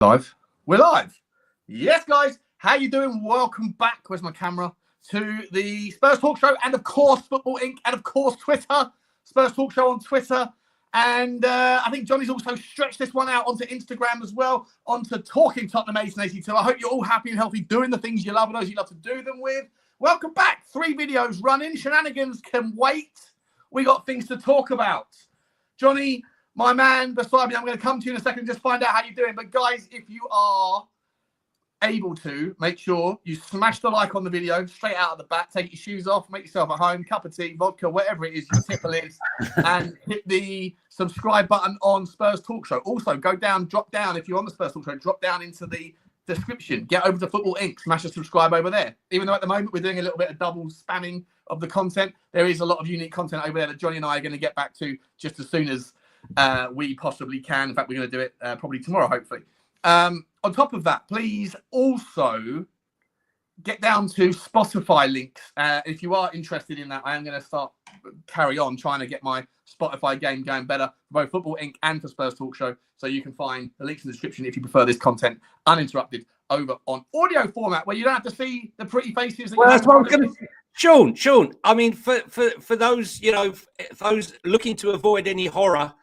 Live. We're live. Yes, guys. How you doing? Welcome back. Where's my camera? To the Spurs Talk Show and, of course, Football Inc. and, of course, Twitter. Spurs Talk Show on Twitter. And I think Johnny's also stretched this one out onto Instagram as well, onto Talking Tottenham 1882. I hope you're all happy and healthy, doing the things you love and those you love to do them with. Welcome back. 3 videos running. Shenanigans can wait. We got things to talk about. Johnny, my man beside me, I'm going to come to you in a second and just find out how you're doing. But, guys, if you are able to, make sure you smash the like on the video straight out of the bat. Take your shoes off, make yourself at home, cup of tea, vodka, whatever it is your tipple is, and hit the subscribe button on Spurs Talk Show. Also, go down, drop down, if you're on the Spurs Talk Show, drop down into the description. Get over to Football Inc. Smash the subscribe over there. Even though at the moment we're doing a little bit of double spamming of the content, there is a lot of unique content over there that Johnny and I are going to get back to just as soon as we possibly can. In fact, we're going to do it probably tomorrow, hopefully. On top of that, please also get down to Spotify links. If you are interested in that, I am going to carry on trying to get my Spotify game going better for both Football Inc. and for Spurs Talk Show. So you can find the links in the description if you prefer this content uninterrupted over on audio format, where you don't have to see the pretty faces. That's what I'm going to say. Sean, I mean, for those, those looking to avoid any horror,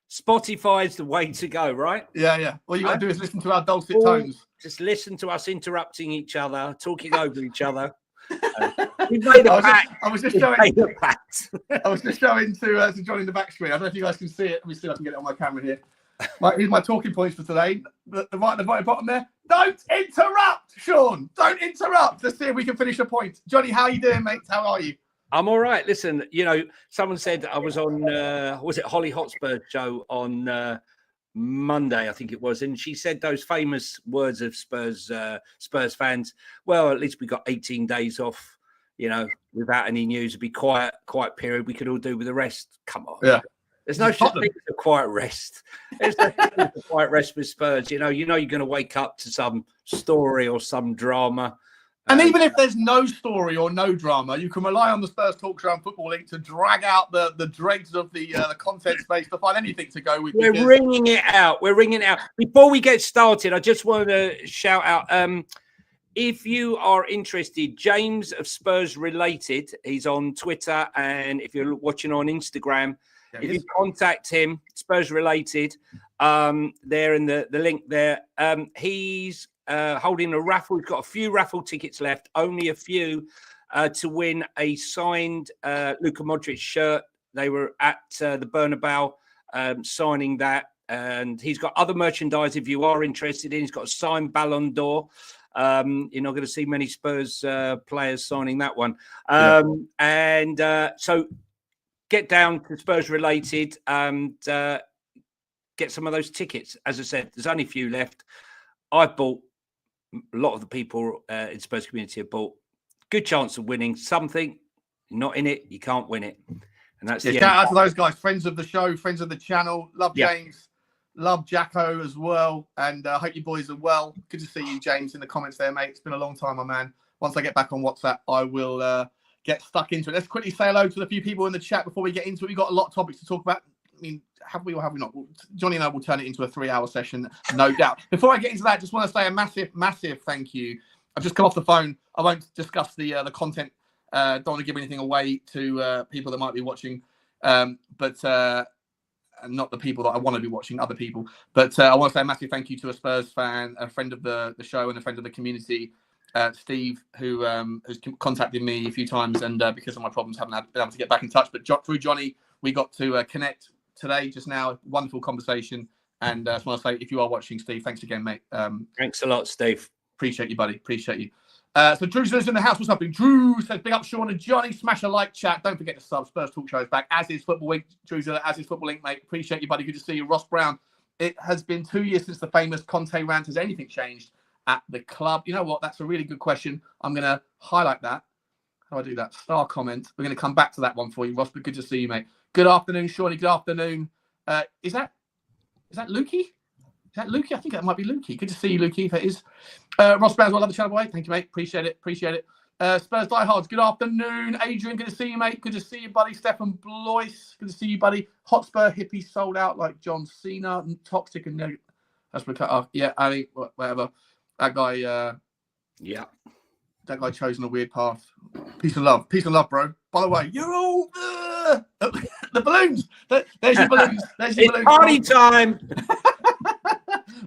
Spotify's the way to go, right? Yeah. All you got to do is listen to our dulcet tones. Just listen to us interrupting each other, talking over each other. We made a pact. I was just showing to Johnny in the back screen. I don't know if you guys can see it. Let me see if I can get it on my camera here. Here's my talking points for today. The right at the bottom there. Don't interrupt, Sean. Don't interrupt. Let's see if we can finish a point. Johnny, how are you doing, mate? How are you? I'm all right. Listen, someone said I was on, was it Holly Hotspur's show on Monday, I think it was, and she said those famous words of Spurs fans. Well, at least we got 18 days off, without any news. It'd be quiet period. We could all do with the rest. Come on. Yeah. There's no such thing as a quiet rest. There's no such thing as a quiet rest with Spurs. You're going to wake up to some story or some drama. And even if there's no story or no drama, you can rely on the Spurs Talk Show and Football Inc. to drag out the dregs of the content space to find anything to go with. We're ringing it out. Before we get started, I just want to shout out, if you are interested, James of Spurs Related, he's on Twitter, and if you're watching on Instagram, if you contact him, Spurs Related, there in the link there, he's holding a raffle. We've got a few raffle tickets left, only a few, to win a signed Luka Modric shirt. They were at the Bernabeu signing that, and he's got other merchandise if you are interested in. He's got a signed Ballon d'Or. You're not going to see many Spurs players signing that one. So get down to Spurs Related and get some of those tickets. As I said, there's only a few left. I've bought. A lot of the people in Spurs community have bought. Good chance of winning something. You're not in it, you can't win it. And that's shout out to those guys, friends of the show, friends of the channel. Love James, love Jacko as well. And I hope you boys are well. Good to see you, James, in the comments there, mate. It's been a long time, my man. Once I get back on WhatsApp, I will get stuck into it. Let's quickly say hello to the few people in the chat before we get into it. We've got a lot of topics to talk about. I mean, have we or have we not? Johnny and I will turn it into a 3-hour session, no doubt. Before I get into that, just want to say a massive thank you. I've just come off the phone. I won't discuss the content. Don't want to give anything away to people that might be watching, but not the people that I want to be watching, other people. But I want to say a massive thank you to a Spurs fan, a friend of the show and a friend of the community, Steve, who has contacted me a few times, and because of my problems, haven't been able to get back in touch. But through Johnny, we got to connect today, just now. Wonderful conversation. And I just want to say, if you are watching, Steve, thanks again, mate. Thanks a lot, Steve. Appreciate you, buddy. Appreciate you. So Drew's in the house. What's up? Drew says, big up Sean and Johnny. Smash a like, chat. Don't forget to sub. Spurs Talk Show is back, as is Football Week. Drew's as is Football Link, mate. Appreciate you, buddy. Good to see you. Ross Brown. It has been 2 years since the famous Conte rant. Has anything changed at the club? You know what? That's a really good question. I'm going to highlight that. How do I do that? Star comment. We're going to come back to that one for you, Ross, but good to see you, mate. Good afternoon, Shawnee. Good afternoon. Is that Lukey? Is that Lukey? I think that might be Lukey. Good to see you, Lukey, if it is. Ross Brown, well, love the channel, boy. Thank you, mate. Appreciate it. Spurs diehards, good afternoon. Adrian, good to see you, mate. Good to see you, buddy. Stefan Blois, good to see you, buddy. Hotspur hippie sold out like John Cena. Toxic and Yeah, Ali, whatever. That guy. That guy chosen a weird path. Peace and love, bro. By the way, you're all the balloons. There's your balloons. There's your it's balloons. Party time.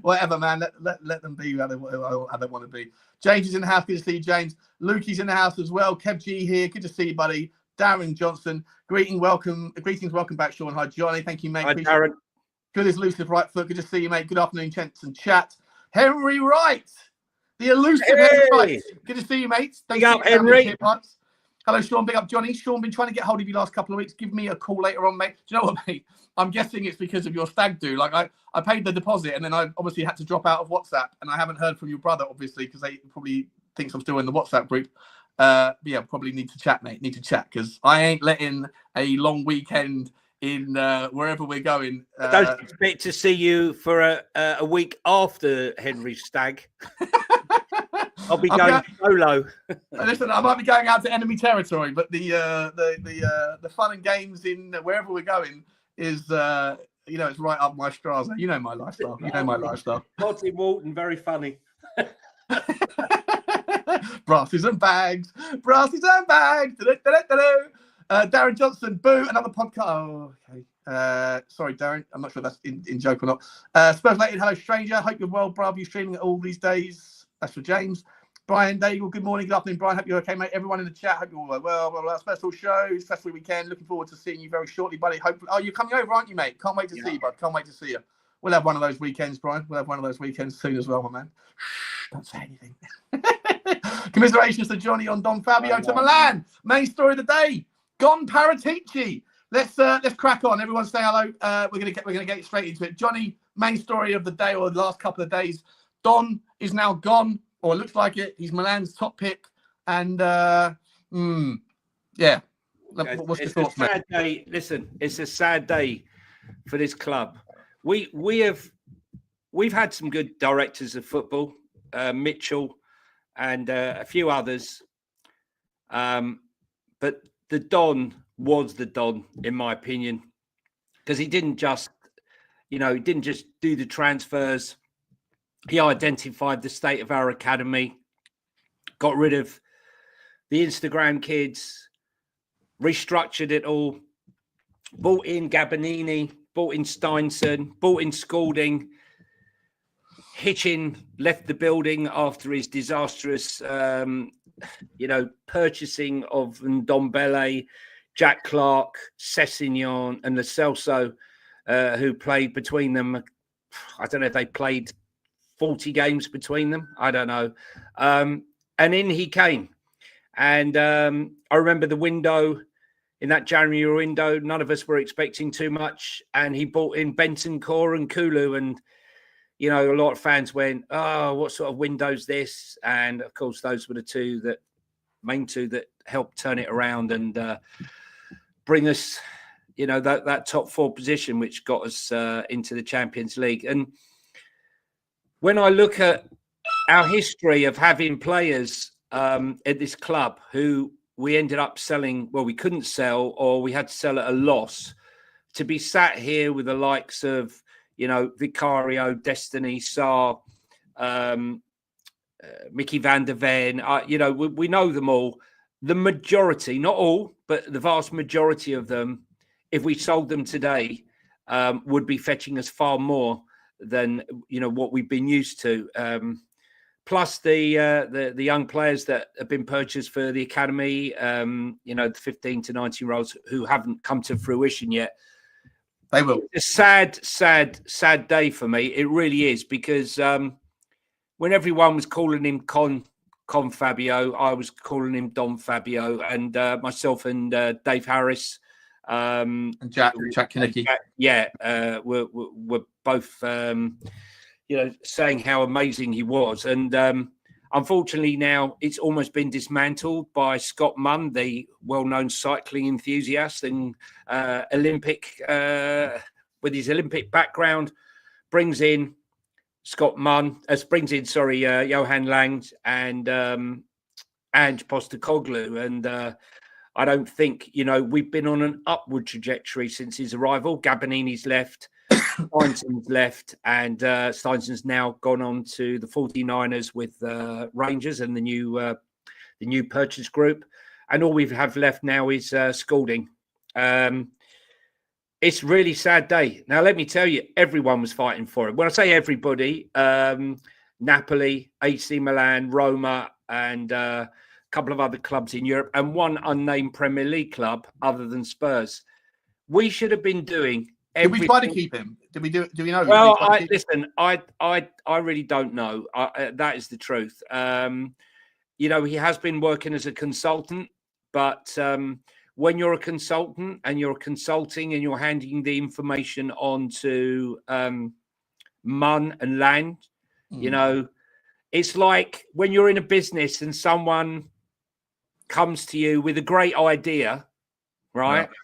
Whatever, man. Let them be how they want to be. James is in the house. Good to see you, James. Lukey's in the house as well. Kev G here. Good to see you, buddy. Darren Johnson. Greetings, welcome back, Sean. Hi, Johnny. Thank you, mate. Hi, Darren. Good as elusive right foot. Good to see you, mate. Good afternoon, gents and chat. Henry Wright. The elusive Henry Wright. Good to see you, mate. Big up, Henry. Hello, Sean. Big up, Johnny. Sean, been trying to get hold of you last couple of weeks. Give me a call later on, mate. Do you know what, mate? I'm guessing it's because of your stag do. Like, I paid the deposit and then I obviously had to drop out of WhatsApp. And I haven't heard from your brother, obviously, because they probably thinks I'm still in the WhatsApp group. But yeah, probably need to chat, mate. Need to chat because I ain't letting a long weekend in wherever we're going. I don't expect to see you for a week after Henry's stag. I'll be going solo. Listen, I might be going out to enemy territory, but the fun and games in wherever we're going is it's right up my straws. You know my lifestyle. Rodney Walton, very funny. Brasses and bags. Darren Johnson, boo, another podcast. Oh, okay. Sorry, Darren. I'm not sure that's in joke or not. Spurs related, hello, stranger. Hope you're well, bruv. You streaming it all these days. That's for James. Brian Daigle, good morning, good afternoon, Brian. Hope you're okay, mate. Everyone in the chat, hope you're all well. Special show, special weekend. Looking forward to seeing you very shortly, buddy. You're coming over, aren't you, mate? Can't wait to see you, bud. Can't wait to see you. We'll have one of those weekends, Brian. We'll have one of those weekends soon as well, my man. Shh, don't say anything. Commiserations to Jonny on Don Fabio to Milan. Main story of the day. Gone Paratici. Let's crack on. Everyone say hello. We're gonna get straight into it. Jonny, main story of the day or the last couple of days. Don is now gone. Or it looks like it. He's Milan's top pick. And, yeah. What's your thoughts, mate? Listen, it's a sad day for this club. We've had some good directors of football, Mitchell and a few others. But the Don was the Don, in my opinion, because he didn't just do the transfers. He identified the state of our academy, got rid of the Instagram kids, restructured it all, bought in Gabbanini, bought in Steinson, bought in Scalding. Hitchin left the building after his disastrous, purchasing of Ndombele, Jack Clark, Sessegnon and Lo Celso, who played between them. I don't know if they played 40 games between them. I don't know. And in he came. And I remember the window, in that January window, none of us were expecting too much. And he bought in Bentancur and Kulu. And, a lot of fans went, oh, what sort of window's this? And, of course, those were the main two that helped turn it around and bring us, that top four position, which got us into the Champions League. And when I look at our history of having players at this club who we ended up selling, well, we couldn't sell or we had to sell at a loss, to be sat here with the likes of, Vicario, Destiny, Sarr, Mickey van der Ven, we know them all. The majority, not all, but the vast majority of them, if we sold them today, would be fetching us far more than what we've been used to. Plus the young players that have been purchased for the academy, the 15 to 19-year-olds who haven't come to fruition yet. They will. It's a sad day for me. It really is, because when everyone was calling him Con Fabio, I was calling him Don Fabio, and myself and Dave Harris and Jack Kinnicky. We're both saying how amazing he was. And unfortunately now it's almost been dismantled by Scott Munn, the well-known cycling enthusiast and Olympic with his Olympic background, brings in Johan Lang and Postecoglou. And I don't think, we've been on an upward trajectory since his arrival. Gabbanini's left. Steinson's left, and Steinson's now gone on to the 49ers with Rangers and the new purchase group. And all we have left now is Scalding. It's really sad day. Now, let me tell you, everyone was fighting for it. When I say everybody, Napoli, AC Milan, Roma, and a couple of other clubs in Europe, and one unnamed Premier League club other than Spurs. We should have been doing everything. Did we try to keep him? Did we do? Do we know? Well, I really don't know. That is the truth. He has been working as a consultant, but when you're a consultant and you're consulting and you're handing the information on to Mun and Land, it's like when you're in a business and someone comes to you with a great idea, right? Yeah.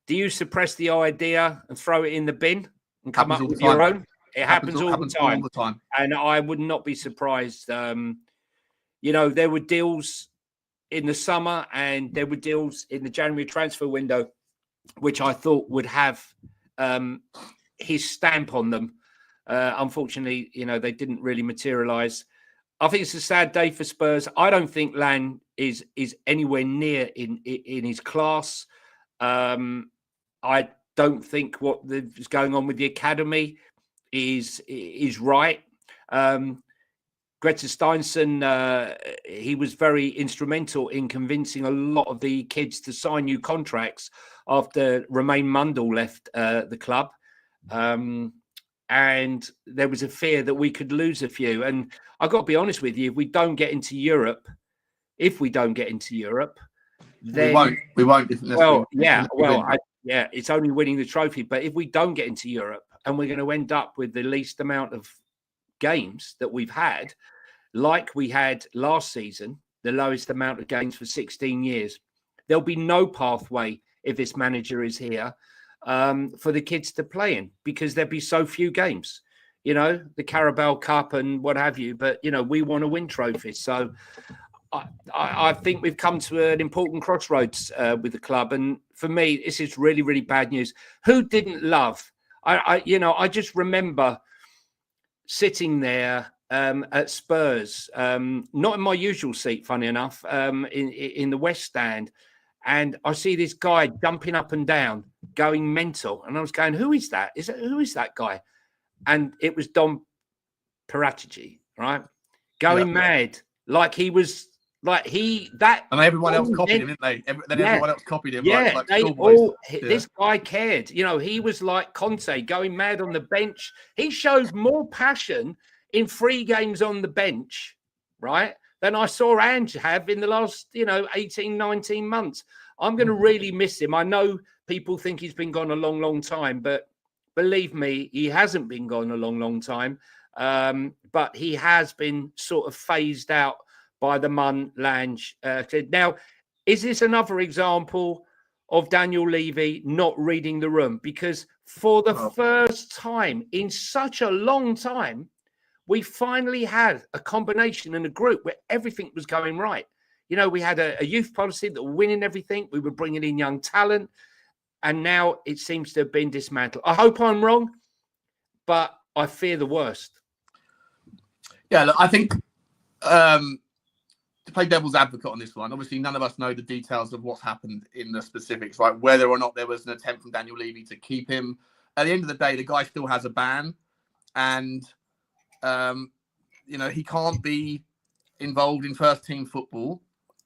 Do you suppress the idea and throw it in the bin and come up with your own? It happens all the time. And I would not be surprised. There were deals in the summer and there were deals in the January transfer window, which I thought would have his stamp on them. Unfortunately, they didn't really materialise. I think it's a sad day for Spurs. I don't think Lan is anywhere near in his class. I don't think what is going on with the academy is right. Greta Steinson, he was very instrumental in convincing a lot of the kids to sign new contracts after Romain Mundell left the club. And there was a fear that we could lose a few. And I've got to be honest with you, if we don't get into Europe, then we won't. It's only winning the trophy. But if we don't get into Europe and we're going to end up with the least amount of games that we've had, like we had last season, the lowest amount of games for 16 years, there'll be no pathway if this manager is here for the kids to play in, because there'll be so few games, the Carabao Cup and what have you. But, we want to win trophies. So I think we've come to an important crossroads with the club. And for me, this is really, really bad news. Who didn't love? I just remember sitting there at Spurs, not in my usual seat, funny enough, in the West Stand. And I see this guy jumping up and down, going mental. And I was going, who is that? Who is that guy? And it was Don Paratici, right? Going mad. Like he was... and everyone else copied him, didn't they? Everyone else copied him. Yeah, this guy cared. He was like Conte, going mad on the bench. He showed more passion in 3 games on the bench, right, than I saw Ange have in the last, 18, 19 months. I'm going to really miss him. I know people think he's been gone a long, long time, but believe me, he hasn't been gone a long, long time. But he has been sort of phased out by the Mun Lange. Now, is this another example of Daniel Levy not reading the room? Because for the first time in such a long time, we finally had a combination in a group where everything was going right. We had a youth policy that were winning everything. We were bringing in young talent. And now it seems to have been dismantled. I hope I'm wrong, but I fear the worst. Yeah, look, I think... to play devil's advocate on this one, obviously none of us know the details of what's happened in the specifics, right? Whether or not there was an attempt from Daniel Levy to keep him. At the end of the day, the guy still has a ban, and he can't be involved in first team football.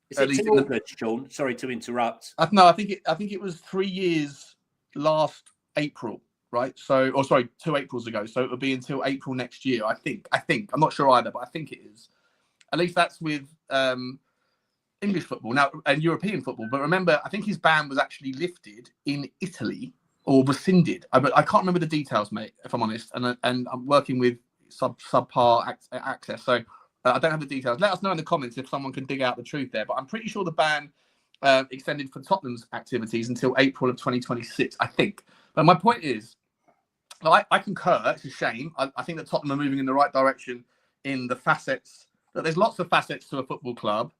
Is it 2 August, Sean? Sorry to interrupt. No, I think it was 3 years last April, right? 2 Aprils ago. So it will be until April next year. I think. I'm not sure either, but I think it is. At least that's with English football now and European football. But remember, I think his ban was actually lifted in Italy or rescinded. I can't remember the details, mate, if I'm honest. And I'm working with subpar access, so I don't have the details. Let us know in the comments if someone can dig out the truth there. But I'm pretty sure the ban extended for Tottenham's activities until April of 2026, I think. But my point is, I concur. It's a shame. I think that Tottenham are moving in the right direction in the facets. That there's lots of facets to a football club,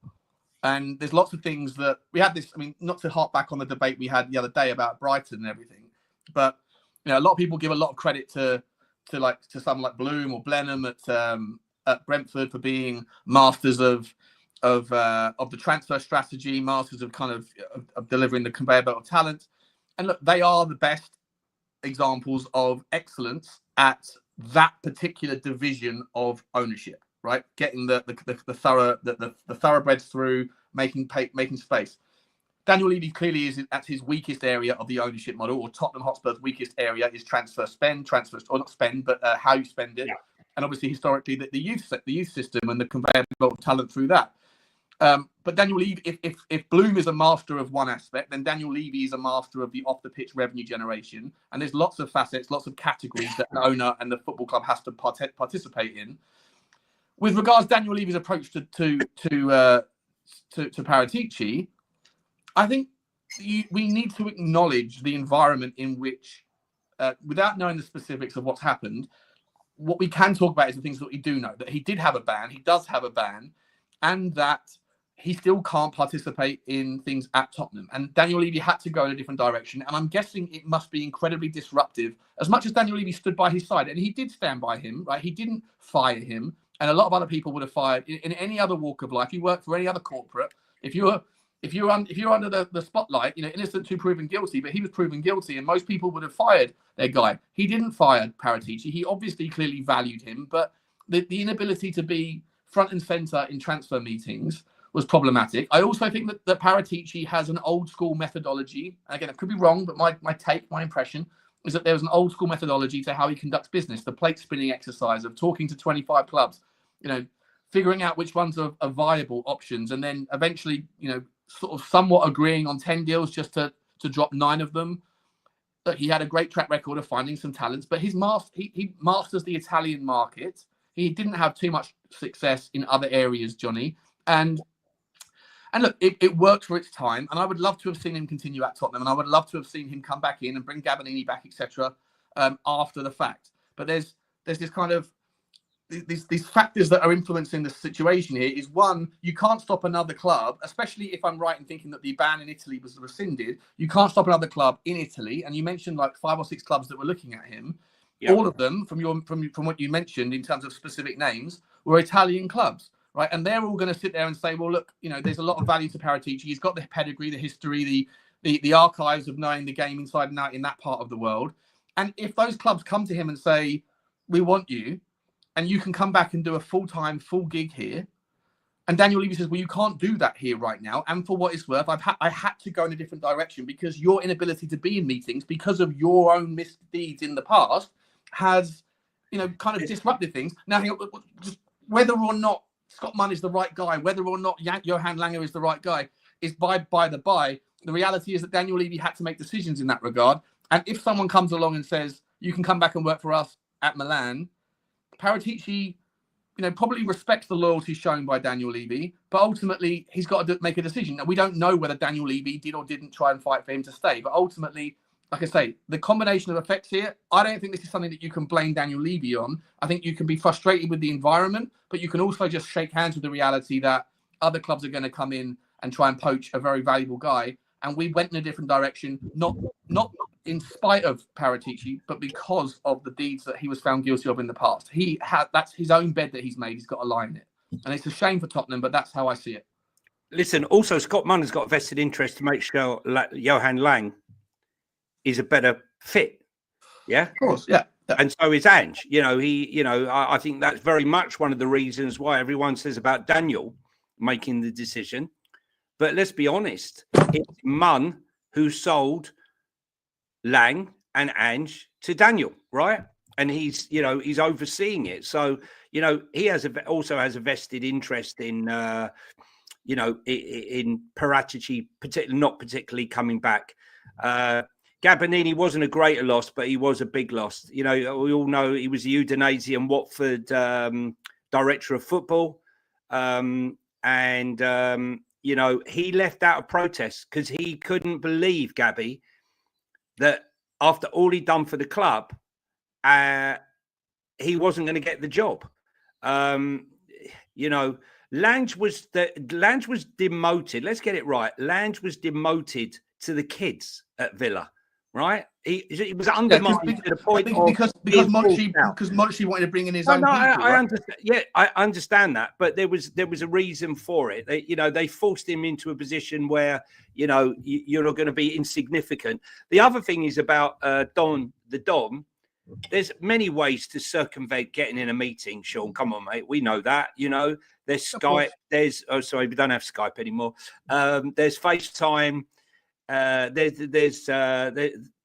and there's lots of things that we had this. I mean, not to harp back on the debate we had the other day about Brighton and everything, but a lot of people give a lot of credit to someone like Bloom or Blenheim at Brentford for being masters of the transfer strategy, masters of of delivering the conveyor belt of talent. And look, they are the best examples of excellence at that particular division of ownership, right? Getting the thoroughbreds through, making space. Daniel Levy clearly is at his weakest area of the ownership model, or Tottenham Hotspur's weakest area is transfer, or not spend, but how you spend it. Yeah. And obviously, historically, the youth system and the conveyor belt of talent through that. But Daniel Levy, if Bloom is a master of one aspect, then Daniel Levy is a master of the off-the-pitch revenue generation. And there's lots of facets, lots of categories that the owner and the football club has to participate in. With regards to Daniel Levy's approach to Paratici, I think we need to acknowledge the environment in which, without knowing the specifics of what's happened, what we can talk about is the things that we do know, that he did have a ban, he does have a ban, and that he still can't participate in things at Tottenham. And Daniel Levy had to go in a different direction. And I'm guessing it must be incredibly disruptive, as much as Daniel Levy stood by his side. And he did stand by him, right? He didn't fire him. And a lot of other people would have fired in any other walk of life. You work for any other corporate. If you're under the spotlight, innocent to proven guilty, but he was proven guilty, and most people would have fired their guy. He didn't fire Paratici. He obviously clearly valued him, but the inability to be front and center in transfer meetings was problematic. I also think that Paratici has an old school methodology. Again, I could be wrong, but my impression is that there was an old school methodology to how he conducts business, the plate spinning exercise of talking to 25 clubs, figuring out which ones are viable options, and then eventually, sort of somewhat agreeing on 10 deals just to drop 9 of them. But he had a great track record of finding some talents, but he masters the Italian market. He didn't have too much success in other areas, Johnny. And look, it worked for its time, and I would love to have seen him continue at Tottenham, and I would love to have seen him come back in and bring Gabbanini back, etc. After the fact. But there's this kind of these factors that are influencing the situation here. Is one, you can't stop another club, especially if I'm right in thinking that the ban in Italy was rescinded. You can't stop another club in Italy, and you mentioned like 5 or 6 clubs that were looking at him. Yep. All of them, from what you mentioned in terms of specific names, were Italian clubs, right? And they're all going to sit there and say, well, look, there's a lot of value to Paratici. He's got the pedigree, the history, the archives of knowing the game inside and out in that part of the world. And if those clubs come to him and say, we want you, and you can come back and do a full-time, full gig here, and Daniel Levy says, well, you can't do that here right now. And for what it's worth, I had to go in a different direction because your inability to be in meetings because of your own misdeeds in the past has, kind of disrupted things. Now, just whether or not Scott Munn is the right guy, whether or not Johan Langer is the right guy, is by the by. The reality is that Daniel Levy had to make decisions in that regard. And if someone comes along and says, you can come back and work for us at Milan, Paratici, probably respects the loyalty shown by Daniel Levy, but ultimately he's got to make a decision. And we don't know whether Daniel Levy did or didn't try and fight for him to stay. But ultimately, like I say, the combination of effects here, I don't think this is something that you can blame Daniel Levy on. I think you can be frustrated with the environment, but you can also just shake hands with the reality that other clubs are going to come in and try and poach a very valuable guy. And we went in a different direction, not in spite of Paratici, but because of the deeds that he was found guilty of in the past. That's his own bed that he's made. He's got a lie in it. And it's a shame for Tottenham, but that's how I see it. Listen, also, Scott Munn has got a vested interest to make sure Johan Lang is a better fit. Yeah? Of course, yeah. And so is Ange. I think that's very much one of the reasons why everyone says about Daniel making the decision. But let's be honest, it's Munn who sold Lang and Ange to Daniel, right? And he's overseeing it. So, he also has a vested interest in, in Paratici, not particularly coming back. Gabbanini wasn't a greater loss, but he was a big loss. We all know he was the Udinese and Watford director of football. He left out of protest because he couldn't believe, Gabby, that after all he'd done for the club, he wasn't going to get the job. Lange was demoted. Let's get it right. Lange was demoted to the kids at Villa, right? He was undermined to the point because Monchi wanted to bring in his own people. I understand. Yeah, I understand that, but there was a reason for it. They forced him into a position where you're not going to be insignificant. The other thing is about Don. There's many ways to circumvent getting in a meeting, Sean. Come on, mate. We know that. There's Skype. There's we don't have Skype anymore. There's FaceTime.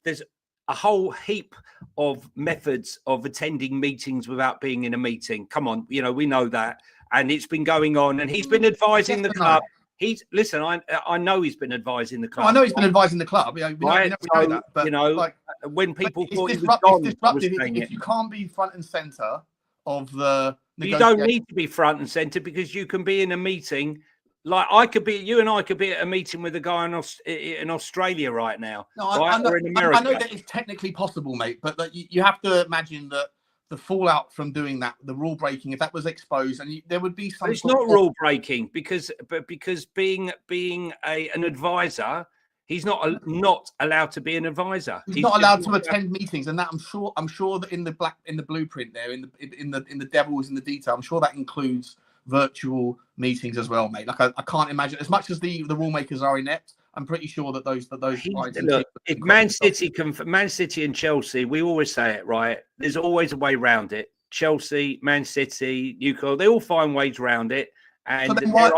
There's a whole heap of methods of attending meetings without being in a meeting. Come on, we know that, and it's been going on. And he's been advising the club. I know he's been advising the club. I know he's been advising the club. We know that. But when people thought he was gone, disruptive if you can't be front and center of the. You don't need to be front and center because you can be in a meeting. Like you and I could be at a meeting with a guy in Australia right now. No, I know that it's technically possible, mate. But you have to imagine that the fallout from doing that, the rule breaking, if that was exposed, and there would be some. It's not rule breaking because being an advisor, he's not allowed to be an advisor. He's not allowed to attend meetings, and that I'm sure that in the blueprint there, in the devil's in the detail, I'm sure that includes virtual meetings as well, mate. Like I can't imagine, as much as the rule makers are inept, I'm pretty sure that those. Look, if Man City and Chelsea, we always say it, right? There's always a way around it. Chelsea, Man City, Newcastle, they all find ways around it. And so then why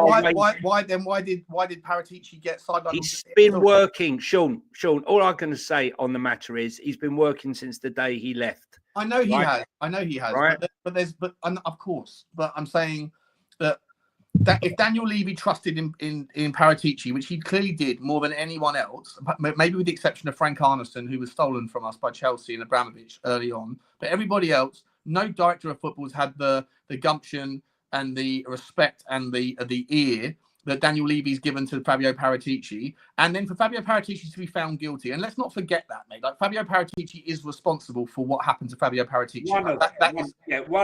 did Paratici get sidelined? He's been working, Sean. All I'm going to say on the matter is he's been working since the day he left. I know he has. Right? But of course. But I'm saying that if Daniel Levy trusted in Paratici, which he clearly did more than anyone else, maybe with the exception of Frank Arneson, who was stolen from us by Chelsea and Abramovich early on, but everybody else, no director of football has had the gumption and the respect and the ear that Daniel Levy's given to Fabio Paratici, and then for Fabio Paratici to be found guilty. And let's not forget that, mate. Like Fabio Paratici is responsible for what happened to Fabio Paratici. One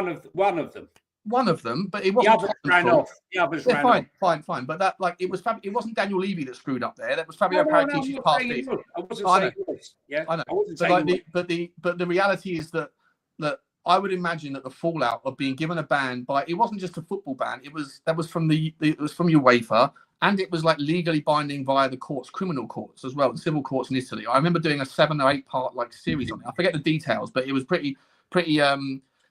of them. One of them, but it wasn't. The others ran off. The others ran off. Fine. But that, it wasn't Daniel Levy that screwed up there. That was Fabio Paratici's past. I wasn't saying it was. Yeah, I know. But the reality is that I would imagine that the fallout of being given a ban it wasn't just a football ban. It was from UEFA, and it was like legally binding via the courts, criminal courts as well, and civil courts in Italy. I remember doing a 7 or 8 part series on it. I forget the details, but it was pretty.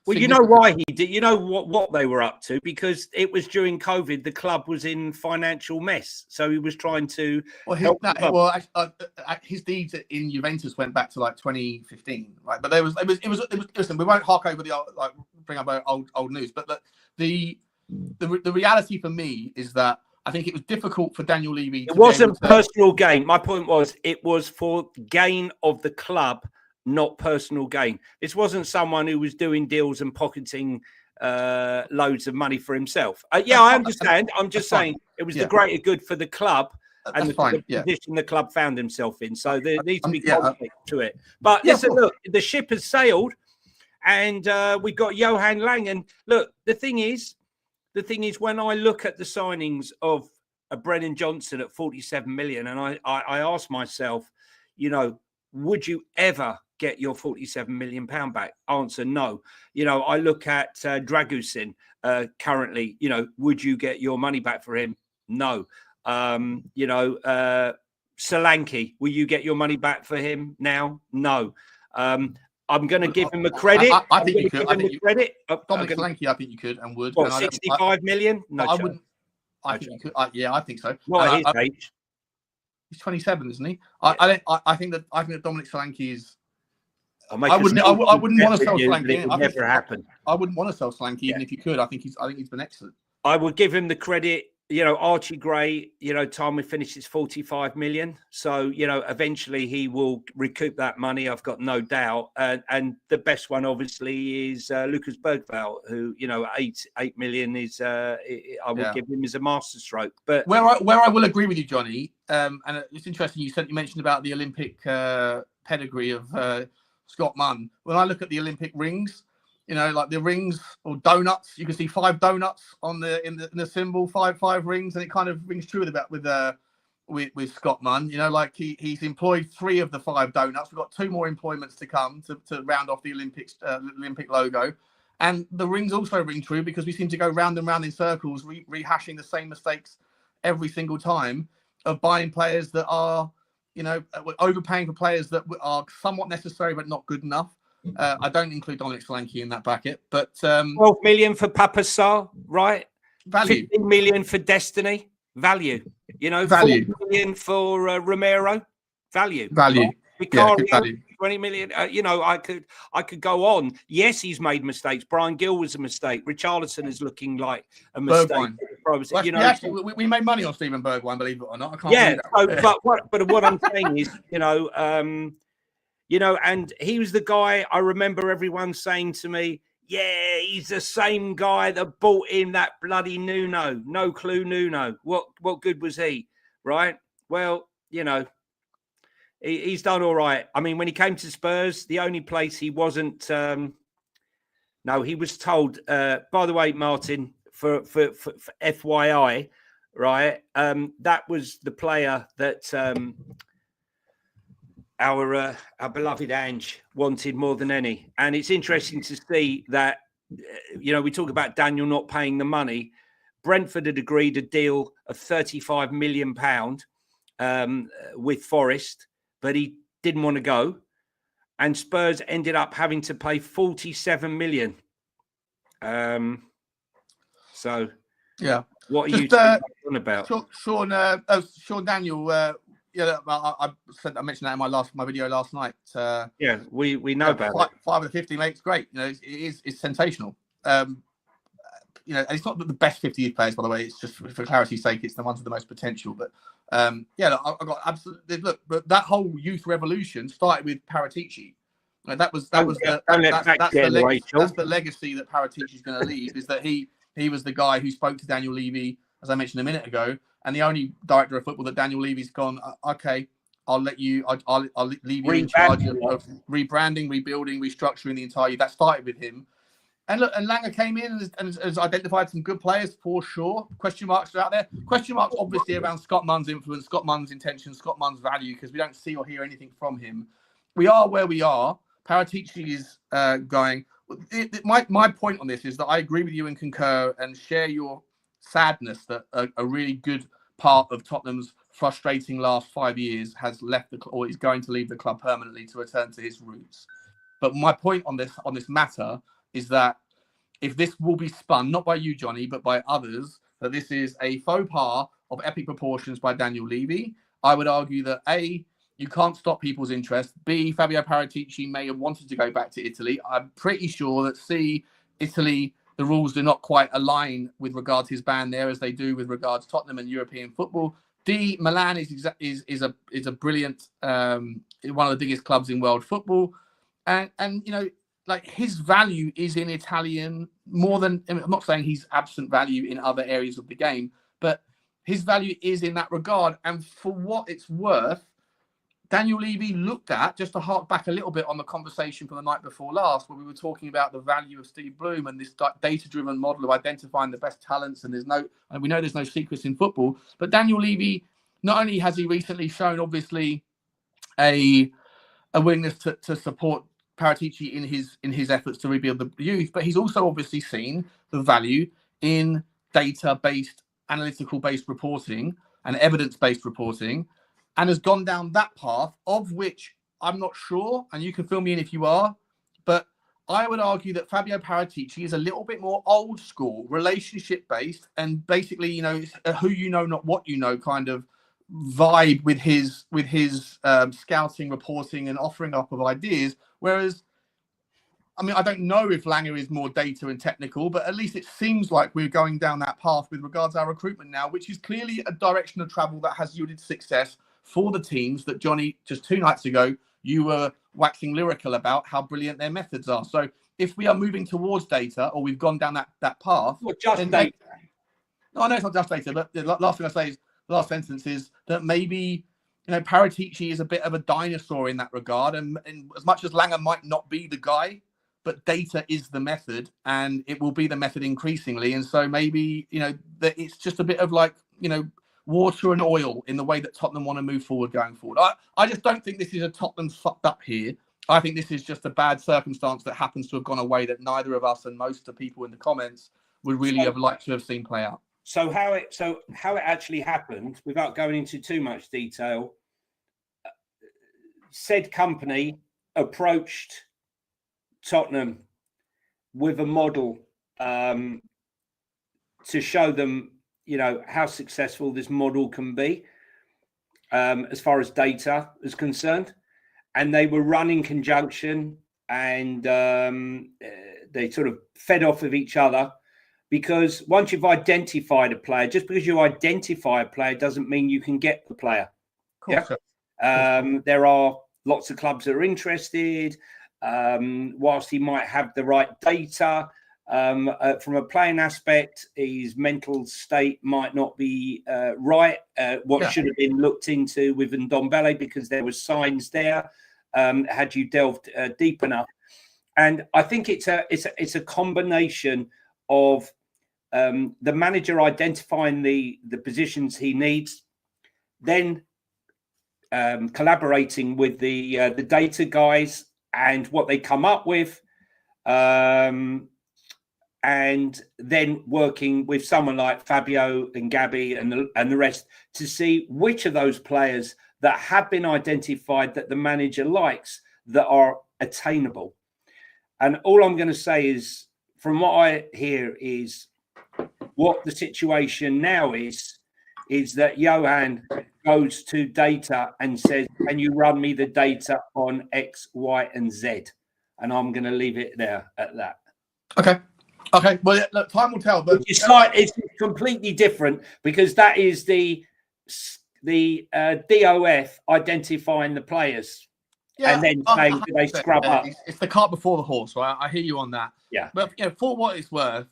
Well, you know why he did. You know what they were up to, because it was during COVID. The club was in financial mess, so he was trying to. His deeds in Juventus went back to 2015, right? But it was. Listen, we won't hark over bring up old news, but the reality for me is that I think it was difficult for Daniel Levy. It wasn't personal gain. My point was, it was for gain of the club, not personal gain. This wasn't someone who was doing deals and pocketing loads of money for himself. I understand. I'm just saying it was the greater good for the club and the position the club found himself in. So there needs to be conflict to it. But listen, look, the ship has sailed, and we've got Johan Lang. And look, the thing is, when I look at the signings of Brennan Johnson at 47 million, and I ask myself, would you ever get your 47 million pound back? Answer, no. I look at Dragusin currently, would you get your money back for him? No. Solanke, will you get your money back for him now? No. I'm going to give him a credit. I think you could. Dominic Solanke, I think you could and would. What, 65 million? No, I wouldn't. I think you could. I think so. Not at his age. He's 27, isn't he? I think that Dominic Solanke is. I wouldn't want to sell Solanke. It would never happen. I wouldn't want to sell Solanke even if you could. I think he's been excellent. I would give him the credit. Archie Gray, time we finishes 45 million. So, eventually he will recoup that money. I've got no doubt. And the best one, obviously, is Lucas Bergvall, who, 8 million is, I would give him as a masterstroke. But where I will agree with you, Johnny, and it's interesting you mentioned about the Olympic pedigree of Scott Munn. When I look at the Olympic rings, like the rings or donuts, you can see 5 donuts on in the symbol, five rings, and it kind of rings true with with Scott Munn. You know, like he's employed 3 of the 5 donuts. We've got 2 more employments to come to round off the Olympic logo. And the rings also ring true because we seem to go round and round in circles, rehashing the same mistakes every single time of buying players that are, you know, overpaying for players that are somewhat necessary but not good enough. I don't include Dominic Solanke in that bracket, but 12 million for Papa Sarr, right? Value. 15 million for Destiny, value. You know, value. 4 million for Romero, value. Value. Vicario, good value. 20 million. You know, I could go on. Yes, he's made mistakes. Brian Gill was a mistake. Richarlison is looking like a mistake. Well, you know, we made money on Steven Bergwijn, believe it or not. I can't. Yeah. So, but what I'm saying is, you know, and he was the guy. I remember everyone saying to me, "Yeah, he's the same guy that bought in that bloody Nuno. No clue, Nuno. What good was he? Right? Well, you know." He's done all right. I mean, when he came to Spurs, the only place he wasn't. No, he was told. By the way, Martin, for FYI, right? That was the player that our beloved Ange wanted more than any. And it's interesting to see that. You know, we talk about Daniel not paying the money. Brentford had agreed a deal of £35 million with Forest. But he didn't want to go, and Spurs ended up having to pay 47 million. So, yeah, what are you talking about? Sean Daniel. I mentioned that in my video last night. Yeah, we know about it. 5 of the 50, mate. It's great. You know, it's sensational. You know, and it's not the best 50 youth players, by the way. It's just for clarity's sake, it's the ones with the most potential. But I got absolutely but that whole youth revolution started with Paratici. That was that's the legacy that Paratici is going to leave. Is that he was the guy who spoke to Daniel Levy, as I mentioned a minute ago, and the only director of football that Daniel Levy's gone. Okay, I'll leave you in charge of rebranding, rebuilding, restructuring the entire. That started with him. And look, and Langer came in and has identified some good players for sure. Question marks are out there. Question marks obviously around Scott Munn's influence, Scott Munn's intentions, Scott Munn's value, because we don't see or hear anything from him. We are where we are. Paratici is going. My point on this is that I agree with you and concur and share your sadness that a really good part of Tottenham's frustrating last 5 years has left or is going to leave the club permanently to return to his roots. But my point on this matter is that if this will be spun, not by you, Johnny, but by others, that this is a faux pas of epic proportions by Daniel Levy, I would argue that A, you can't stop people's interest. B, Fabio Paratici may have wanted to go back to Italy. I'm pretty sure that C, Italy, the rules do not quite align with regard to his ban there as they do with regards to Tottenham and European football. D, Milan is a brilliant, one of the biggest clubs in world football. And you know, like his value is in Italian more than, I'm not saying he's absent value in other areas of the game, but his value is in that regard. And for what it's worth, Daniel Levy looked at, just to hark back a little bit on the conversation from the night before last, where we were talking about the value of Steve Bloom and this data-driven model of identifying the best talents. And we know there's no secrets in football, but Daniel Levy, not only has he recently shown obviously a willingness to support Paratici in his efforts to rebuild the youth, but he's also obviously seen the value in data-based, analytical-based reporting and evidence-based reporting, and has gone down that path, of which I'm not sure, and you can fill me in if you are, but I would argue that Fabio Paratici is a little bit more old school, relationship-based, and basically, you know, who you know, not what you know kind of vibe with his scouting, reporting, and offering up of ideas. Whereas, I mean, I don't know if Langer is more data and technical, but at least it seems like we're going down that path with regards to our recruitment now, which is clearly a direction of travel that has yielded success for the teams that, Johnny, just 2 nights ago, you were waxing lyrical about how brilliant their methods are. So if we are moving towards data, or we've gone down that path... Well, just data. No, it's not just data, but the last thing I say is, the last sentence is that maybe, you know, Paratici is a bit of a dinosaur in that regard. And as much as Langer might not be the guy, but data is the method, and it will be the method increasingly. And so maybe, you know, that it's just a bit of like, you know, water and oil in the way that Tottenham want to move forward going forward. I just don't think this is a Tottenham's fucked up here. I think this is just a bad circumstance that happens to have gone away that neither of us and most of the people in the comments would really have liked to have seen play out. So how it actually happened, without going into too much detail, said company approached Tottenham with a model to show them, how successful this model can be as far as data is concerned. And they were run in conjunction, and they sort of fed off of each other, because once you've identified a player, just because you identify a player doesn't mean you can get the player. Cool. Yeah? There are lots of clubs that are interested. Whilst he might have the right data, from a playing aspect, his mental state might not be right. Should have been looked into with Ndombele, because there were signs there. Had you delved deep enough, and I think it's a combination of the manager identifying the positions he needs, then collaborating with the data guys and what they come up with, and then working with someone like Fabio and Gabby and the rest to see which of those players that have been identified that the manager likes that are attainable. And all I'm going to say is, from what I hear, is what the situation now is that Johan goes to data and says, can you run me the data on X, Y, and Z? And I'm going to leave it there at that. Okay. Well, look, time will tell. But it's completely different, because that is the DOF identifying the players, and then saying, do they scrub up? It's the cart before the horse, right? I hear you on that. Yeah. But for what it's worth,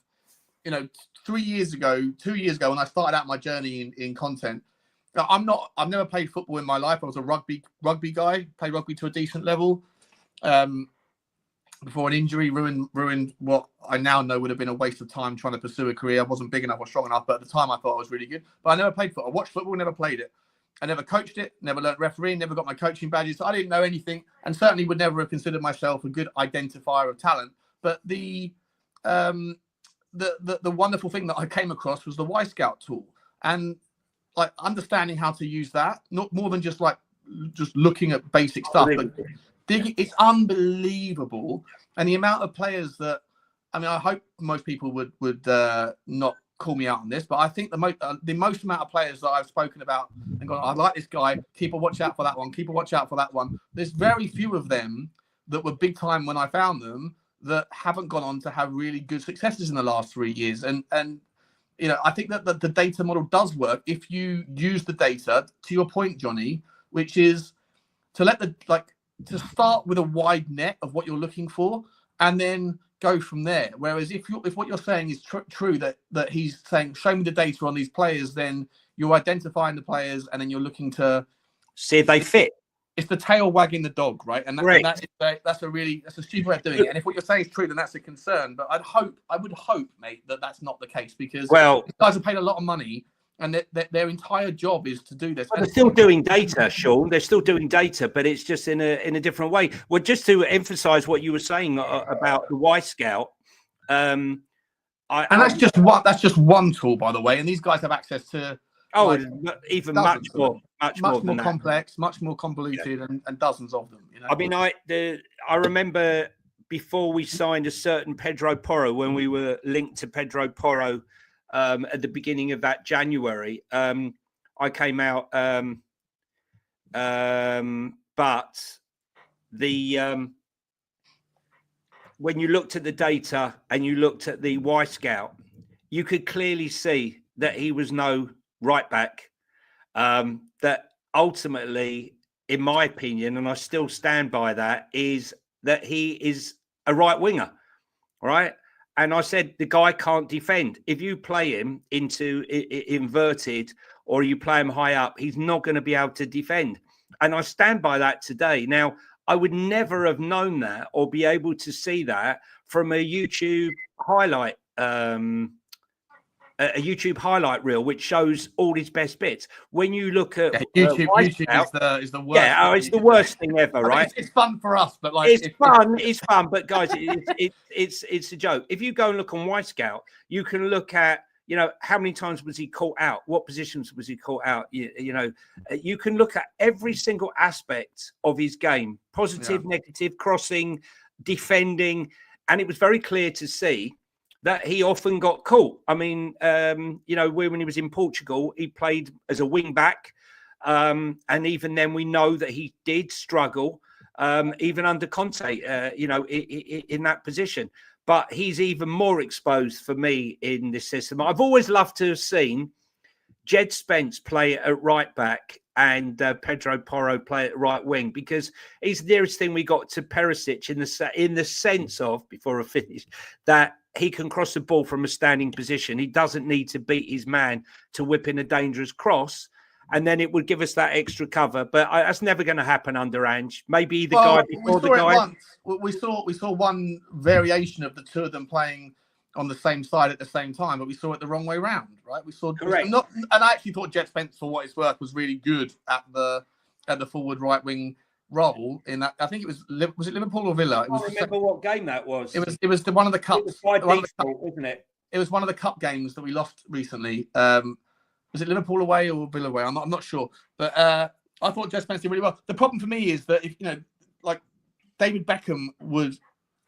2 years ago, when I started out my journey in content, I've never played football in my life. I was a rugby guy, played rugby to a decent level. Before an injury ruined what I now know would have been a waste of time trying to pursue a career. I wasn't big enough or strong enough, but at the time I thought I was really good. But I never played football. I watched football, never played it. I never coached it, never learned refereeing, never got my coaching badges. So I didn't know anything, and certainly would never have considered myself a good identifier of talent. But the wonderful thing that I came across was the Y Scout tool, and like understanding how to use that, not more than just looking at basic stuff, but it's unbelievable. And the amount of players that, I hope most people would not call me out on this, but I think the most amount of players that I've spoken about and gone, I like this guy, keep a watch out for that one, keep a watch out for that one. There's very few of them that were big time when I found them that haven't gone on to have really good successes in the last 3 years. And I think that the data model does work if you use the data, to your point, Jonny, which is to to start with a wide net of what you're looking for, and then go from there. Whereas if what you're saying is true, that he's saying, show me the data on these players, then you're identifying the players, and then you're looking to see if they fit. It's the tail wagging the dog, right? And that's a stupid way of doing it. And if what you're saying is true, then that's a concern. But I would hope, mate, that that's not the case, because these guys are paid a lot of money, and their entire job is to do this. Well, they're still doing data, Sean. They're still doing data, but it's just in a different way. Well, just to emphasise what you were saying about the Y Scout, that's just one tool, by the way. And these guys have access to much more complex, much more convoluted, and dozens of them. I remember before we signed a certain Pedro Porro, when we were linked to Pedro Porro. At the beginning of that January, I came out, but when you looked at the data and you looked at the Y Scout, you could clearly see that he was no right back. That ultimately, in my opinion, and I still stand by that, is that he is a right winger, right? And I said, the guy can't defend. If you play him into inverted, or you play him high up, he's not going to be able to defend. And I stand by that today. Now, I would never have known that or be able to see that from a YouTube highlight a YouTube highlight reel which shows all his best bits. When you look at YouTube is the worst. Yeah, it's the worst thing ever, right? It's fun for us, but like it's fun. But guys, it's a joke. If you go and look on Y Scout, you can look at, you know, how many times was he caught out? What positions was he caught out? You know, you can look at every single aspect of his game: positive, negative, crossing, defending, and it was very clear to see that he often got caught. I mean, you know, when he was in Portugal, he played as a wing back. And even then, we know that he did struggle, even under Conte, you know, in that position. But he's even more exposed for me in this system. I've always loved to have seen Jed Spence play at right back and Pedro Porro play at right wing, because he's the nearest thing we got to Perisic in the sense of, before I finish, that he can cross the ball from a standing position. He doesn't need to beat his man to whip in a dangerous cross, and then it would give us that extra cover. But that's never going to happen under Ange. Maybe the guy before the guy. We saw one variation of the two of them playing on the same side at the same time, but we saw it the wrong way round, right? We saw correct. And I actually thought Jed Spence, for what it's worth, was really good at the forward right wing role. In that, I think it was it Liverpool or Villa? I can't remember what game that was. It was one of the cups. It was wasn't it? It was one of the cup games that we lost recently. Was it Liverpool away or Villa away? I'm not sure, but I thought Jed Spence did really well. The problem for me is that, if you know, like David Beckham would,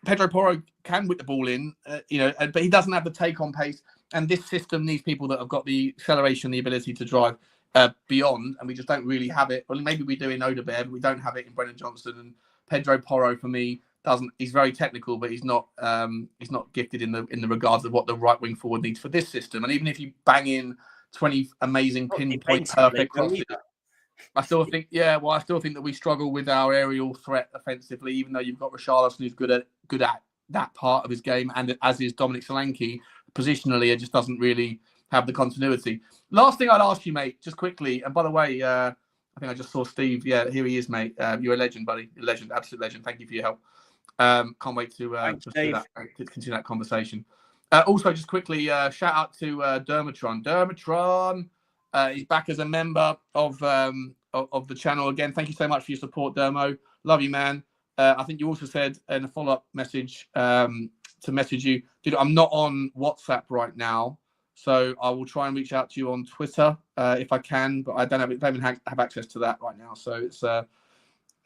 Pedro Porro can whip the ball in, you know, but he doesn't have the take-on pace. And this system needs people that have got the acceleration, the ability to drive beyond, and we just don't really have it. Well, maybe we do in Odebear, but we don't have it in Brennan Johnson. And Pedro Porro, for me, doesn't. He's very technical, but he's not gifted in the regards of what the right wing forward needs for this system. And even if you bang in 20 amazing pinpoint perfect crosses, I still think that we struggle with our aerial threat offensively, even though you've got Richarlison, who's good at that part of his game, and as is Dominic Solanke. Positionally, it just doesn't really have the continuity. Last thing I'd ask you, mate, just quickly, and by the way, I think I just saw Steve. Yeah, here he is, mate. You're a legend, buddy. A legend, absolute legend. Thank you for your help. Can't wait to continue that conversation. Also, just quickly, shout out to Dermatron. Dermatron, he's back as a member of the channel again. Thank you so much for your support, Dermo. Love you, man. I think you also said in a follow-up message to message you, dude, I'm not on WhatsApp right now, so I will try and reach out to you on Twitter if I can, but I don't even have access to that right now, so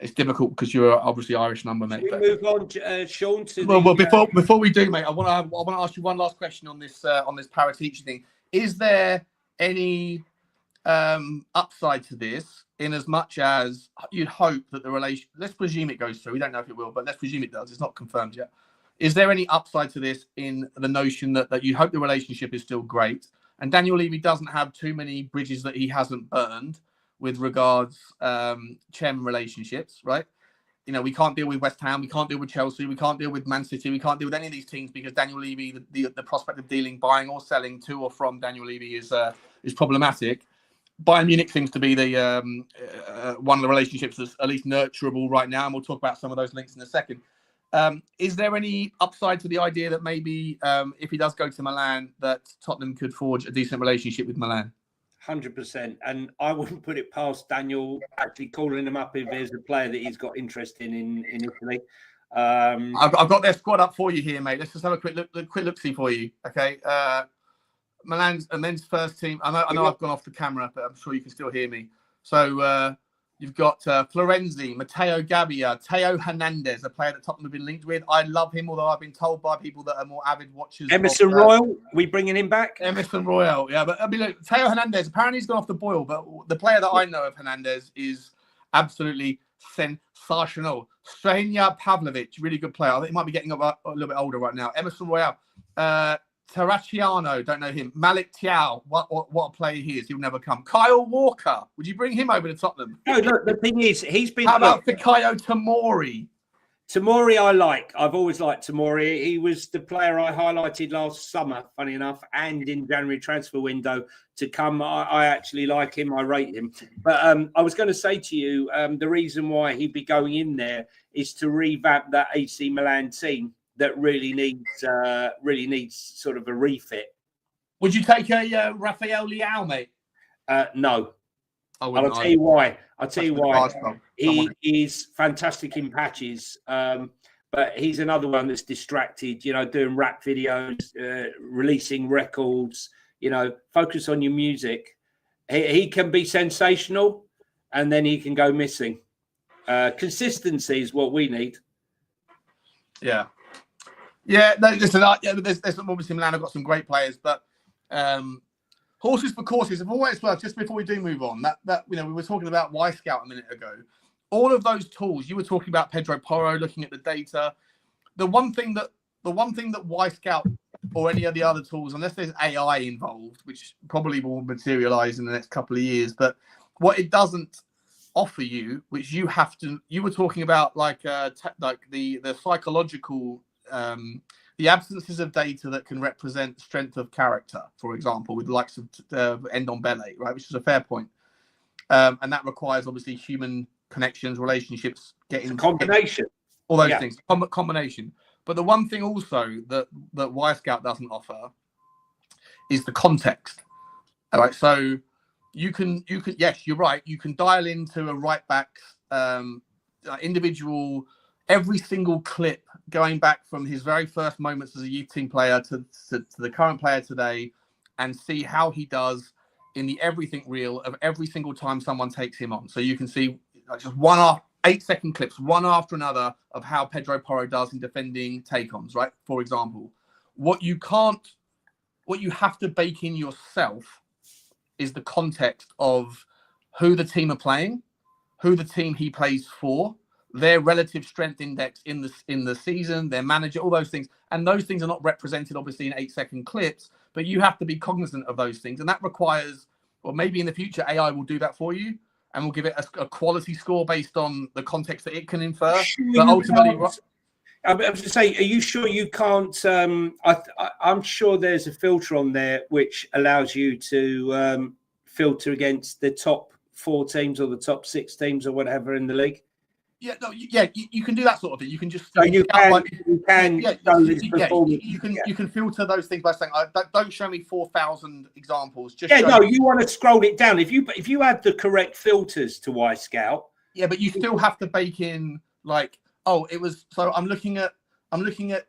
it's difficult because you're obviously Irish number, mate. Should we move on, Sean? Before we do, mate, I want to ask you one last question on this Paratici thing. Is there any upside to this, in as much as you'd hope that the relation? Let's presume it goes through. We don't know if it will, but let's presume it does. It's not confirmed yet. Is there any upside to this in the notion that you hope the relationship is still great, and Daniel Levy doesn't have too many bridges that he hasn't burned with regards Chem relationships, right? You know, we can't deal with West Ham, we can't deal with Chelsea, we can't deal with Man City, we can't deal with any of these teams because Daniel Levy, the prospect of buying or selling to or from Daniel Levy is problematic. Bayern Munich seems to be the one of the relationships that's at least nurturable right now, and we'll talk about some of those links in a second. Is there any upside to the idea that maybe if he does go to Milan, that Tottenham could forge a decent relationship with Milan? 100%, and I wouldn't put it past Daniel actually calling him up if there's a player that he's got interest in Italy. I've got their squad up for you here, mate. Let's just have a quick look-see for you, okay? Milan's a men's first team. I know I've gone off the camera, but I'm sure you can still hear me. So you've got Florenzi, Matteo Gabbia, Teo Hernandez, a player that Tottenham have been linked with. I love him, although I've been told by people that are more avid watchers. Emerson Royal, we bringing him back? Emerson Royal, yeah. But I mean, look, Teo Hernandez, apparently he's gone off the boil, but the player that I know of Hernandez is absolutely sensational. Strenya Pavlovic, really good player. I think he might be getting up a little bit older right now. Emerson Royal. Terracciano, don't know him. Malik Thiaw, what a player he is. He'll never come. Kyle Walker, would you bring him over to Tottenham? No, look, the thing is, he's been... How about Fikayo Tomori? Tomori I like. I've always liked Tomori. He was the player I highlighted last summer, funny enough, and in January transfer window to come. I actually like him. I rate him. But I was going to say to you, the reason why he'd be going in there is to revamp that AC Milan team that really needs sort of a refit. Would you take a Rafael Leao, mate? No. And I'll tell you why. He is fantastic in patches, but he's another one that's distracted, doing rap videos, releasing records, focus on your music. He can be sensational and then he can go missing. Consistency is what we need. Yeah. Yeah, no, listen, there's obviously Milan have got some great players, but horses for courses. I've always, well, just before we do move on, that we were talking about Y Scout a minute ago. All of those tools, you were talking about Pedro Porro, looking at the data. The one thing that Y Scout or any of the other tools, unless there's AI involved, which probably will materialize in the next couple of years, but what it doesn't offer you, which you were talking about, like the psychological, the absences of data that can represent strength of character, for example, with the likes of Ndombele, right, which is a fair point, and that requires obviously human connections, relationships, getting combination, all those things, combination. But the one thing also that Y Scout doesn't offer is the context. All right, so you can yes, you're right. You can dial into a right back's individual, every single clip going back from his very first moments as a youth team player to the current player today, and see how he does in the everything reel of every single time someone takes him on. So you can see just 8-second clips, one after another, of how Pedro Porro does in defending take-ons, right? For example, what you have to bake in yourself is the context of who the team are playing, who the team he plays for, their relative strength index in the season, their manager, all those things. And those things are not represented, obviously, in 8-second clips, but you have to be cognizant of those things. And that requires, or maybe in the future, AI will do that for you, and we'll give it a quality score based on the context that it can infer. But ultimately, I was going to say, are you sure you can't? I'm sure there's a filter on there which allows you to filter against the top 4 teams or the top 6 teams or whatever in the league. Yeah, no, you can do that sort of thing. You can just you can filter those things by saying, "Don't show me 4,000 examples." Just you want to scroll it down. If you add the correct filters to Y Scout, but you still have to bake in like, it was. So I'm looking at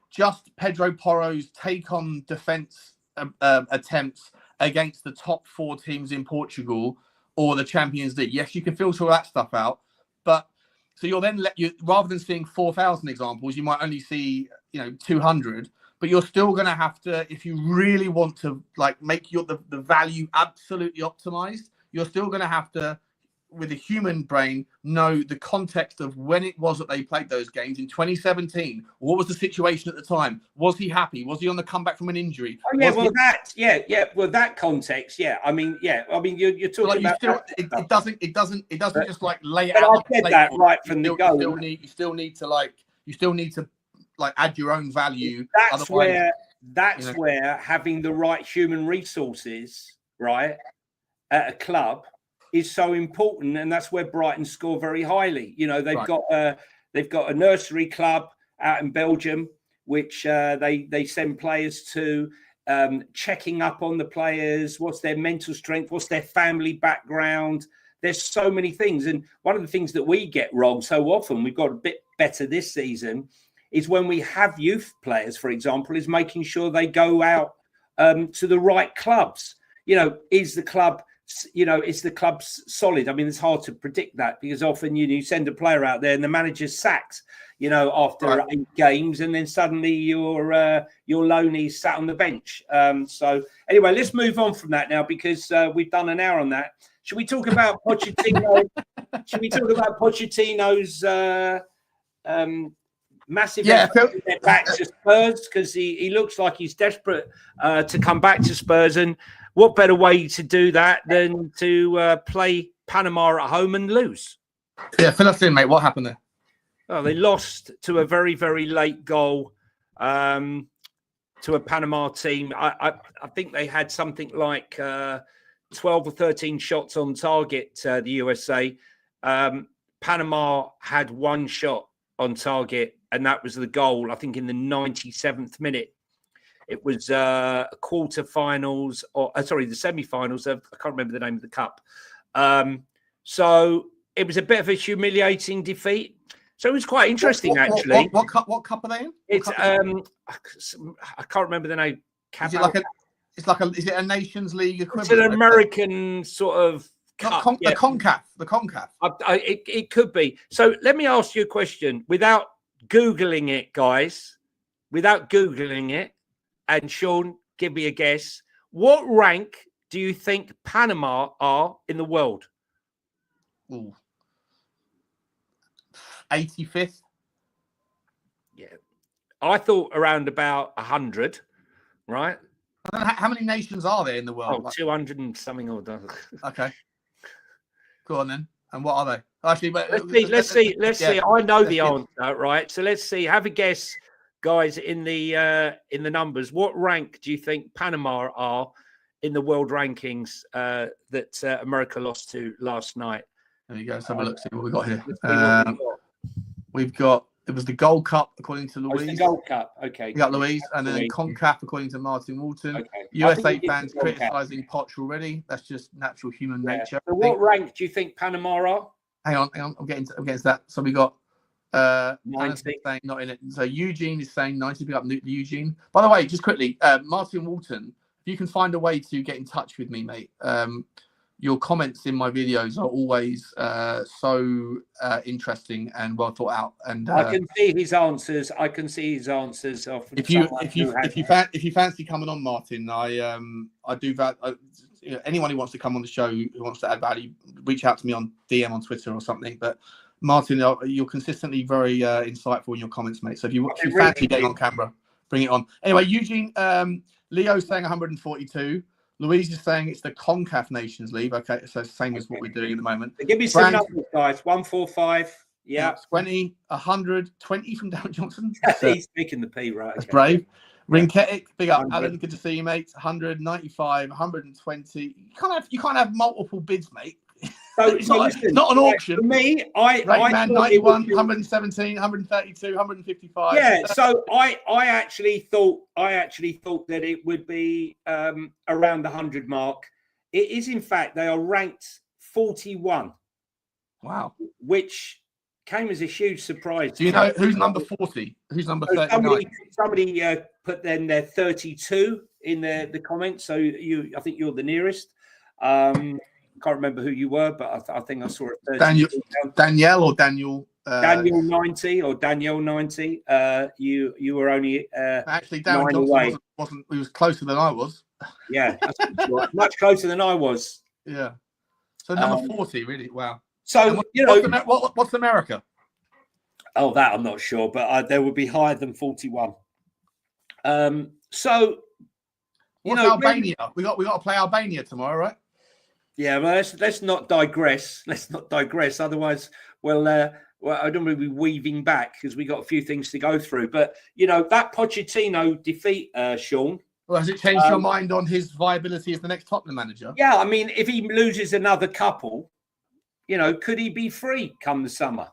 just Pedro Porro's take on defense attempts against the top 4 teams in Portugal or the Champions League. Yes, you can filter all that stuff out, but so you'll then rather than seeing 4,000 examples, you might only see 200. But you're still going to have to, if you really want to make the value absolutely optimized, you're still going to have to, with a human brain, know the context of when it was that they played those games in 2017. What was the situation at the time? Was he happy? Was he on the comeback from an injury? That context, you're talking about. It doesn't just lay it out. I said that right from the go. You still need to add your own value. That's where having the right human resources, right, at a club is so important, and that's where Brighton score very highly. They've got a nursery club out in Belgium, which they send players to, checking up on the players. What's their mental strength? What's their family background? There's so many things, and one of the things that we get wrong so often, we've got a bit better this season, is when we have youth players, for example, is making sure they go out to the right clubs. Is the club solid? I mean, it's hard to predict that because often you send a player out there and the manager's sacked, after 8 games, and then suddenly your loanee sat on the bench. So anyway, let's move on from that now because we've done an hour on that. Should we talk about Pochettino? Should we talk about Pochettino's massive back to Spurs, because he looks like he's desperate to come back to Spurs, and what better way to do that than to play Panama at home and lose? Yeah, fill us in, mate. What happened there? Oh, they lost to a very, very late goal to a Panama team. I think they had something like 12 or 13 shots on target, the USA. Panama had 1 shot on target, and that was the goal, I think, in the 97th minute. It was quarterfinals, or sorry, the semi-finals of, I can't remember the name of the cup. So it was a bit of a humiliating defeat. So it was quite interesting, actually. What cup are they in? It's I can't remember the name. Is it a Nations League equivalent? It's an American sort of cup. The CONCACAF. The CONCACAF. It could be. So let me ask you a question without Googling it, guys. Without Googling it, and Sean, give me a guess. What rank do you think Panama are in the world? Ooh. 85th. Yeah, I thought around about 100, right? How many nations are there in the world? 200 and something or other. Okay, go on then. And what are they? Actually, let's see. I know the answer, right? So let's see. Have a guess, guys. In the numbers, what rank do you think Panama are in the world rankings that America lost to last night? There you go. Let's have a look. See what we got here. We've got. It was the Gold Cup according to Louise. The Gold Cup. Okay. We got Louise, and then CONCACAF according to Martin Walton. Okay. USA fans criticising Poch already. That's just natural human nature. So what rank do you think Panama are? Hang on. I'm getting to that. So we got 90. saying not in it. So Eugene is saying 90. Pick up Eugene. By the way, just quickly, Martin Walton, if you can find a way to get in touch with me, mate. Your comments in my videos are always so interesting and well thought out. And I can see his answers. If you fancy coming on, Martin, I do that. Anyone who wants to come on the show, who wants to add value, reach out to me on DM on Twitter or something. But Martin, you're consistently very insightful in your comments, mate. So if you fancy getting on camera, bring it on. Anyway, Eugene, Leo's saying 142. Louise is saying it's the CONCACAF Nations League. Okay, so same as what we're doing at the moment. Give me some numbers, guys. 145. Yeah. 20, 100, 20 from Darren Johnson. He's picking the P, right? That's brave. Rinketic, big up. 100. Alan, good to see you, mate. 100, 95, 120. You can't have multiple bids, mate. So it's not an auction. For me, I 91, 117, 132, 155. Yeah. So I actually thought that it would be around the 100 mark. It is, in fact, they are ranked 41. Wow. Which came as a huge surprise. Do you know who's number 40? Who's number 39? Somebody put then their 32 in the comments. So I think you're the nearest. Can't remember who you were, but I think I saw it. Danielle 90 or Danielle 90. You were only actually Darren Johnson wasn't. He was closer than I was. Yeah, that's much closer than I was. Yeah. So number 40, really. Wow. So what's America? Oh, that I'm not sure, but they would be higher than 41. So Albania? We got to play Albania tomorrow, right? Yeah, well, let's not digress. Otherwise, I don't want to be weaving back because we got a few things to go through. But that Pochettino defeat, Sean. Well, has it changed your mind on his viability as the next Tottenham manager? Yeah, I mean, if he loses another couple, could he be free come the summer?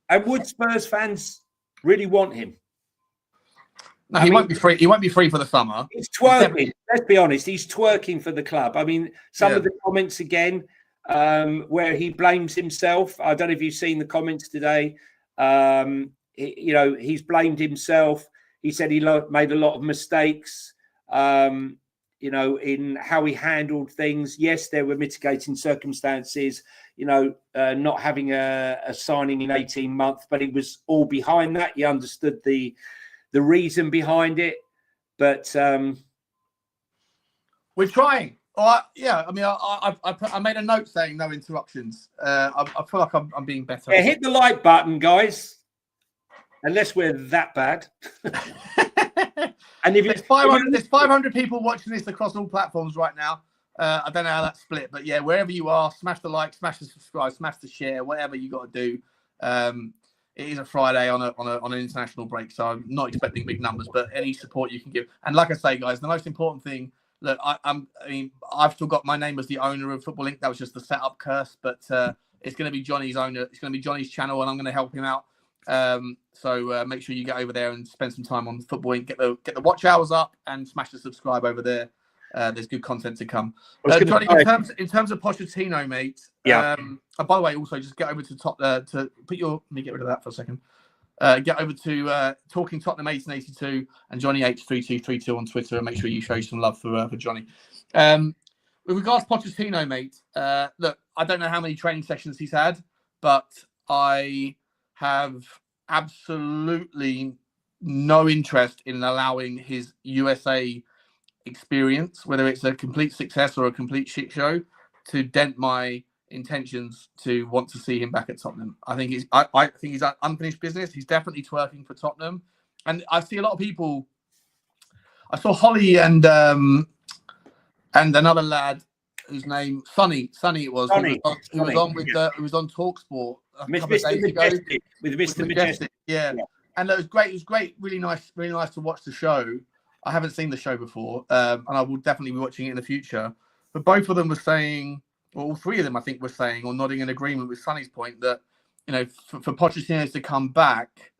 And would Spurs fans really want him? No, he won't be free. He won't be free for the summer. He's twerking. Let's be honest. He's twerking for the club. I mean, some of the comments again, where he blames himself. I don't know if you've seen the comments today. He's blamed himself. He said he made a lot of mistakes. In how he handled things. Yes, there were mitigating circumstances. Not having a signing in 18 months, but he was all behind that. He understood the reason behind it, but we're trying. I mean, I made a note saying no interruptions. I feel like I'm being better. Yeah, hit the like button, guys. Unless we're that bad. And if there's 500 people watching this across all platforms right now. I don't know how that's split, but yeah, wherever you are, smash the like, smash the subscribe, smash the share, whatever you got to do. It is a Friday on an international break, so I'm not expecting big numbers, but any support you can give. And like I say, guys, the most important thing, look, I've still got my name as the owner of Football Inc. That was just the setup curse, but it's going to be Johnny's owner. It's going to be Johnny's channel, and I'm going to help him out So make sure you get over there and spend some time on Football Inc. Get the watch hours up and smash the subscribe over there. There's good content to come. Johnny, in terms of Pochettino, mate. Yeah. By the way, also just get over to to put your. Let me get rid of that for a second. Get over to Talking Tottenham 1882 and Johnny H3232 on Twitter, and make sure you show some love for Johnny. With regards to Pochettino, mate, look, I don't know how many training sessions he's had, but I have absolutely no interest in allowing his USA experience, whether it's a complete success or a complete shit show, to dent my intentions to want to see him back at Tottenham. I think he's unfinished business. He's definitely twerking for Tottenham, and I see a lot of people. I saw Holly and another lad whose name Sonny it was. Who was on TalkSport a couple of days ago with Mr. Majestic. Yeah. And it was great. It was great. Really nice to watch the show. I haven't seen the show before, and I will definitely be watching it in the future. But both of them were saying, or all three of them, I think, were saying or nodding in agreement with Sonny's point that, for Pochettino to come back,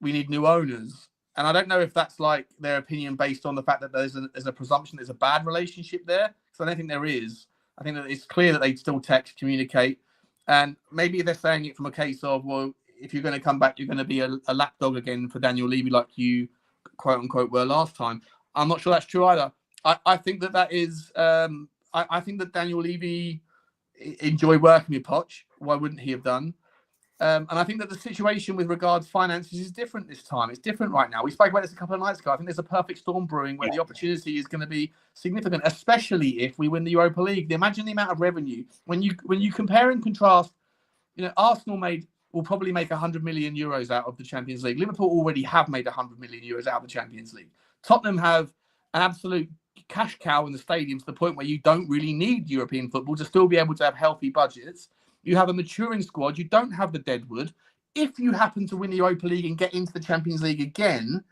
we need new owners. And I don't know if that's like their opinion based on the fact that there's a presumption there's a bad relationship there. So I don't think there is. I think that it's clear that they still text, communicate. And maybe they're saying it from a case of, well, if you're going to come back, you're going to be a lapdog again for Daniel Levy like you, quote unquote, were last time. I'm not sure that's true either. I think that is... I think that Daniel Levy enjoyed working with Poch. Why wouldn't he have done? And I think that the situation with regards to finances is different this time. It's different right now. We spoke about this a couple of nights ago. I think there's a perfect storm brewing where the opportunity is going to be significant, especially if we win the Europa League. Imagine the amount of revenue. When you compare and contrast, Arsenal will probably make 100 million euros out of the Champions League. Liverpool already have made 100 million euros out of the Champions League. Tottenham have an absolute cash cow in the stadium to the point where you don't really need European football to still be able to have healthy budgets. You have a maturing squad. You don't have the deadwood. If you happen to win the Europa League and get into the Champions League again,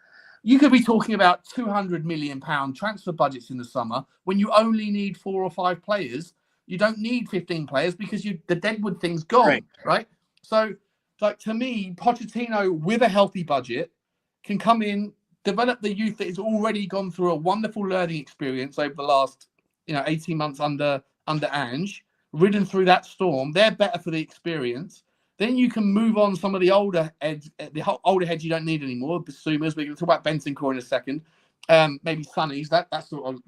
you could be talking about £200 million transfer budgets in the summer when you only need 4 or 5 players. You don't need 15 players because the deadwood thing's gone, right? So, to me, Pochettino with a healthy budget can come in, develop the youth that has already gone through a wonderful learning experience over the last, 18 months under Ange, ridden through that storm. They're better for the experience. Then you can move on some of the older heads. The older heads you don't need anymore. Basumers. We're going to talk about Bentancur in a second. Maybe Sonny's. That sort of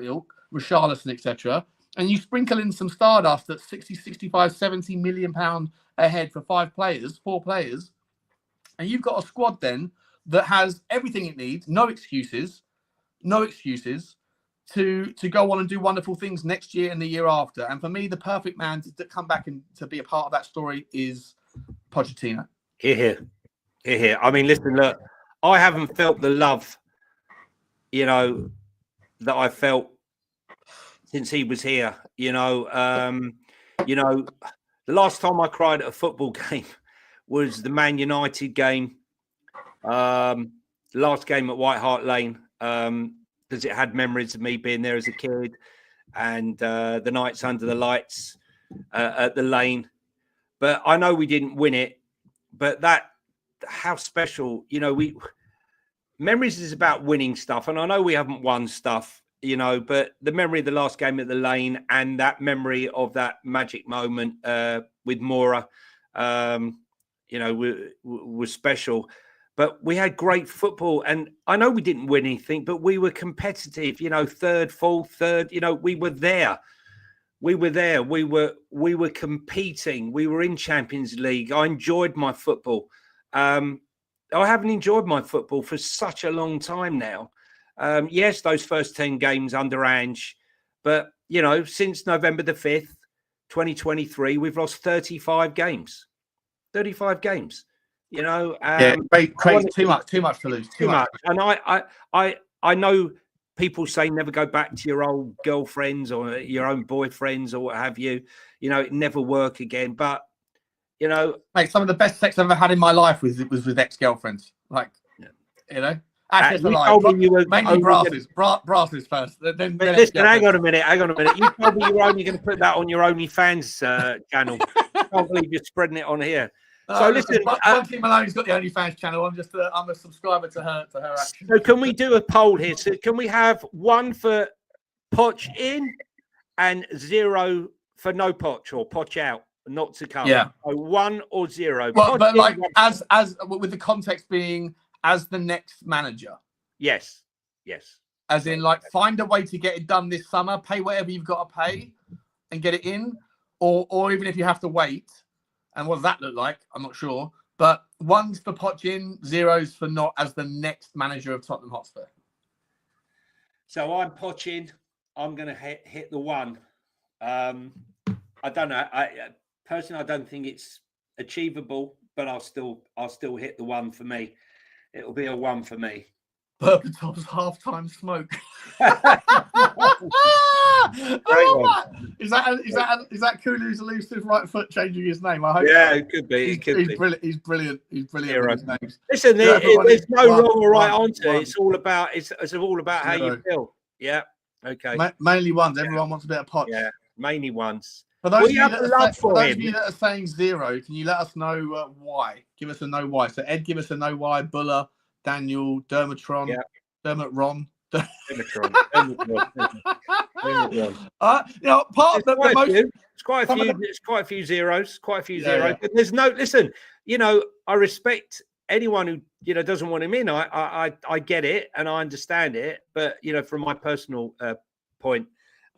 ilk. Richarlison, etc. And you sprinkle in some stardust at 60, 65, 70 million pound ahead for 4 players, and you've got a squad then that has everything it needs. No excuses to go on and do wonderful things next year and the year after. And for me, the perfect man to come back and to be a part of that story is Pochettino. Here. I mean, listen, look, I haven't felt the love, that I felt since he was here. The last time I cried at a football game was the Man United game, last game at White Hart Lane. Because it had memories of me being there as a kid and the nights under the lights at the Lane. But I know we didn't win it, but how special, memories is about winning stuff. And I know we haven't won stuff, but the memory of the last game at the Lane and that memory of that magic moment with Mora, was special. But we had great football, and I know we didn't win anything, but we were competitive. Third, fourth, third. We were there. We were competing. We were in Champions League. I enjoyed my football. I haven't enjoyed my football for such a long time now. Yes, those first 10 games under Ange, but since November the 5th, 2023, we've lost 35 games. 35 games. Crazy. Too much to lose. Too much. And I know people say never go back to your old girlfriends or your own boyfriends or what have you. It never work again. But mate, some of the best sex I've ever had in my life was with ex-girlfriends. Actually, mainly brasses first. Then listen, hang on a minute. You told me you were only going to put that on your OnlyFans channel. I can't believe you're spreading it on here. So listen, Monty Malone's got the OnlyFans channel. I'm a subscriber to her action. So can we do a poll here? So can we have 1 for Poch in and 0 for no Poch or Poch out, not to come? Yeah. So 1 or 0. Well, but in, like as with the context being as the next manager. Yes. As in, like, find a way to get it done this summer, pay whatever you've got to pay and get it in. Or even if you have to wait. And what does that look like? I'm not sure. But 1's for Poch in, 0's for not as the next manager of Tottenham Hotspur. So I'm Poch in. I'm going to hit the 1. I don't know. Personally, I don't think it's achievable, but I'll still hit the 1 for me. It'll be a 1 for me. Berbatov's halftime smoke. Is that Kulu's elusive right foot changing his name? I hope. Yeah, so. it could be. He's brilliant. He's brilliant. With his names. Listen, there's no wrong or right answer. It's all about how you feel. Yeah. Okay. Mainly 1s. Everyone wants a bit of Poch. Yeah. Mainly 1s. For those of you that are saying 0, can you let us know why? Give us a no why. So Ed, give us a no why. Buller, Daniel, Dermatron, Dermatron. Dermatron. It's quite a few zeros. Yeah. But there's no. Listen, I respect anyone who doesn't want him in. I get it and I understand it. But from my personal point,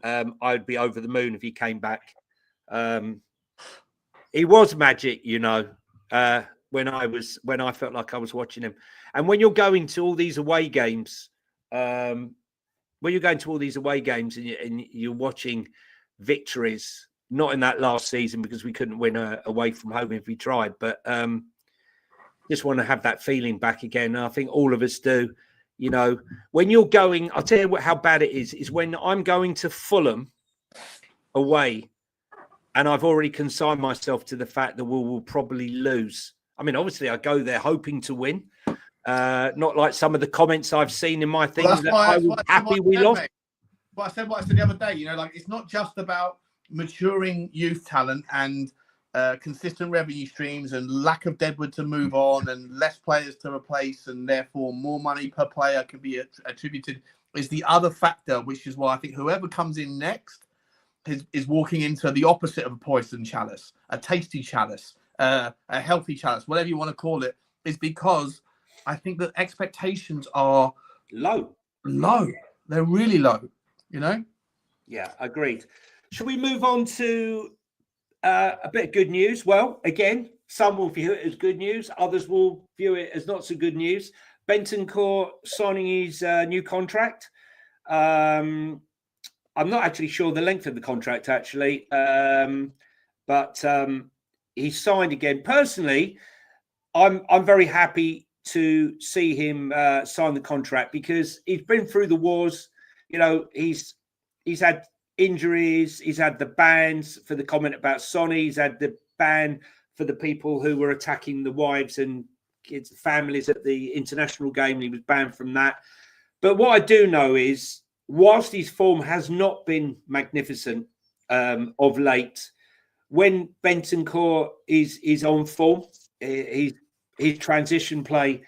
I'd be over the moon if he came back. He was magic, when I felt like I was watching him. And when you're going to all these away games, and you're watching victories, not in that last season because we couldn't win away from home if we tried, but just want to have that feeling back again. And I think all of us do. When you're going, I'll tell you how bad it is when I'm going to Fulham away and I've already consigned myself to the fact that we will probably lose. I mean, obviously I go there hoping to win. Not like some of the comments I've seen in my things that I was happy we lost. But I said what I said the other day, it's not just about maturing youth talent and consistent revenue streams and lack of deadwood to move on and less players to replace and therefore more money per player can be attributed. Is the other factor, which is why I think whoever comes in next is walking into the opposite of a poison chalice, a tasty chalice, a healthy chalice, whatever you want to call it, is because I think that expectations are low. They're really low, Yeah, agreed. Should we move on to a bit of good news? Well, again, some will view it as good news. Others will view it as not so good news. Bentancur signing his new contract. I'm not actually sure the length of the contract, actually. But he signed again. Personally, I'm very happy to see him sign the contract because he's been through the wars. He's had injuries. He's had the bans for the comment about Sonny. He's had the ban for the people who were attacking the wives and kids, families at the international game. And he was banned from that. But what I do know is, whilst his form has not been magnificent of late, when Bentancur is on form, his transition play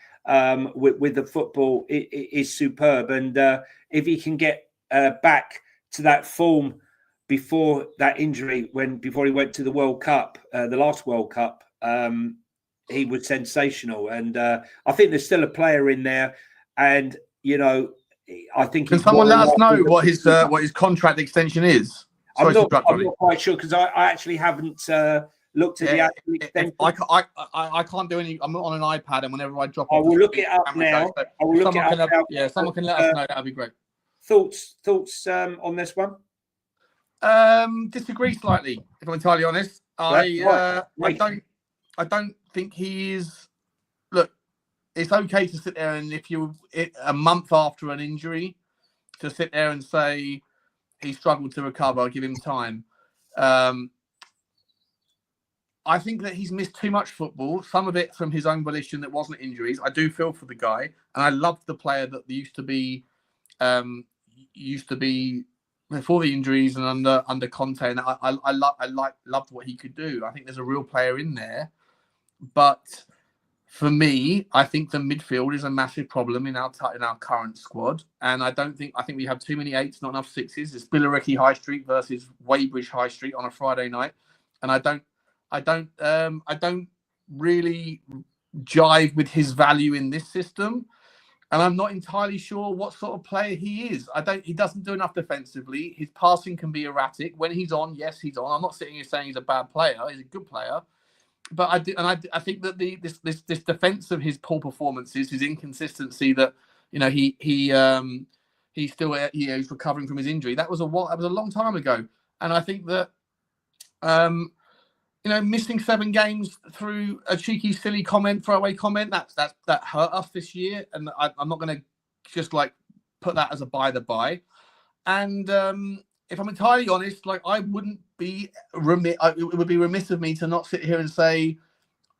with the football is superb. And if he can get back to that form before that injury, before he went to the World Cup, the last World Cup, he was sensational. And I think there's still a player in there. And, I think... Can someone let us know what his contract extension is? I'm not quite sure because I actually haven't looked at the actual extension. I can't do any. I'm not on an iPad, and whenever I drop, I will look it up now. I will look it up now. Yeah, someone can let us know. That'd be great. Thoughts on this one? Disagree slightly, if I'm entirely honest. I don't think he is. Look, it's okay to sit there and a month after an injury, to sit there and say he struggled to recover, give him time. I think that he's missed too much football, some of it from his own volition that wasn't injuries. I do feel for the guy, and I loved the player that used to be before the injuries and under Conte. And I loved what he could do. I think there's a real player in there. But for me, I think the midfield is a massive problem in our current squad, and I think we have too many 8s, not enough 6s. It's Billericay High Street versus Weybridge High Street on a Friday night, and I don't really jive with his value in this system, and I'm not entirely sure what sort of player he is. He doesn't do enough defensively. His passing can be erratic. When he's on, yes, he's on. I'm not sitting here saying he's a bad player. He's a good player. But I think that this defense of his poor performances, his inconsistency, that he's still he's recovering from his injury. That was a long time ago, and I think that missing 7 games through a cheeky, silly throwaway comment that hurt us this year, and I'm not going to just put that as a by the by. And if I'm entirely honest, I wouldn't be remiss. It would be remiss of me to not sit here and say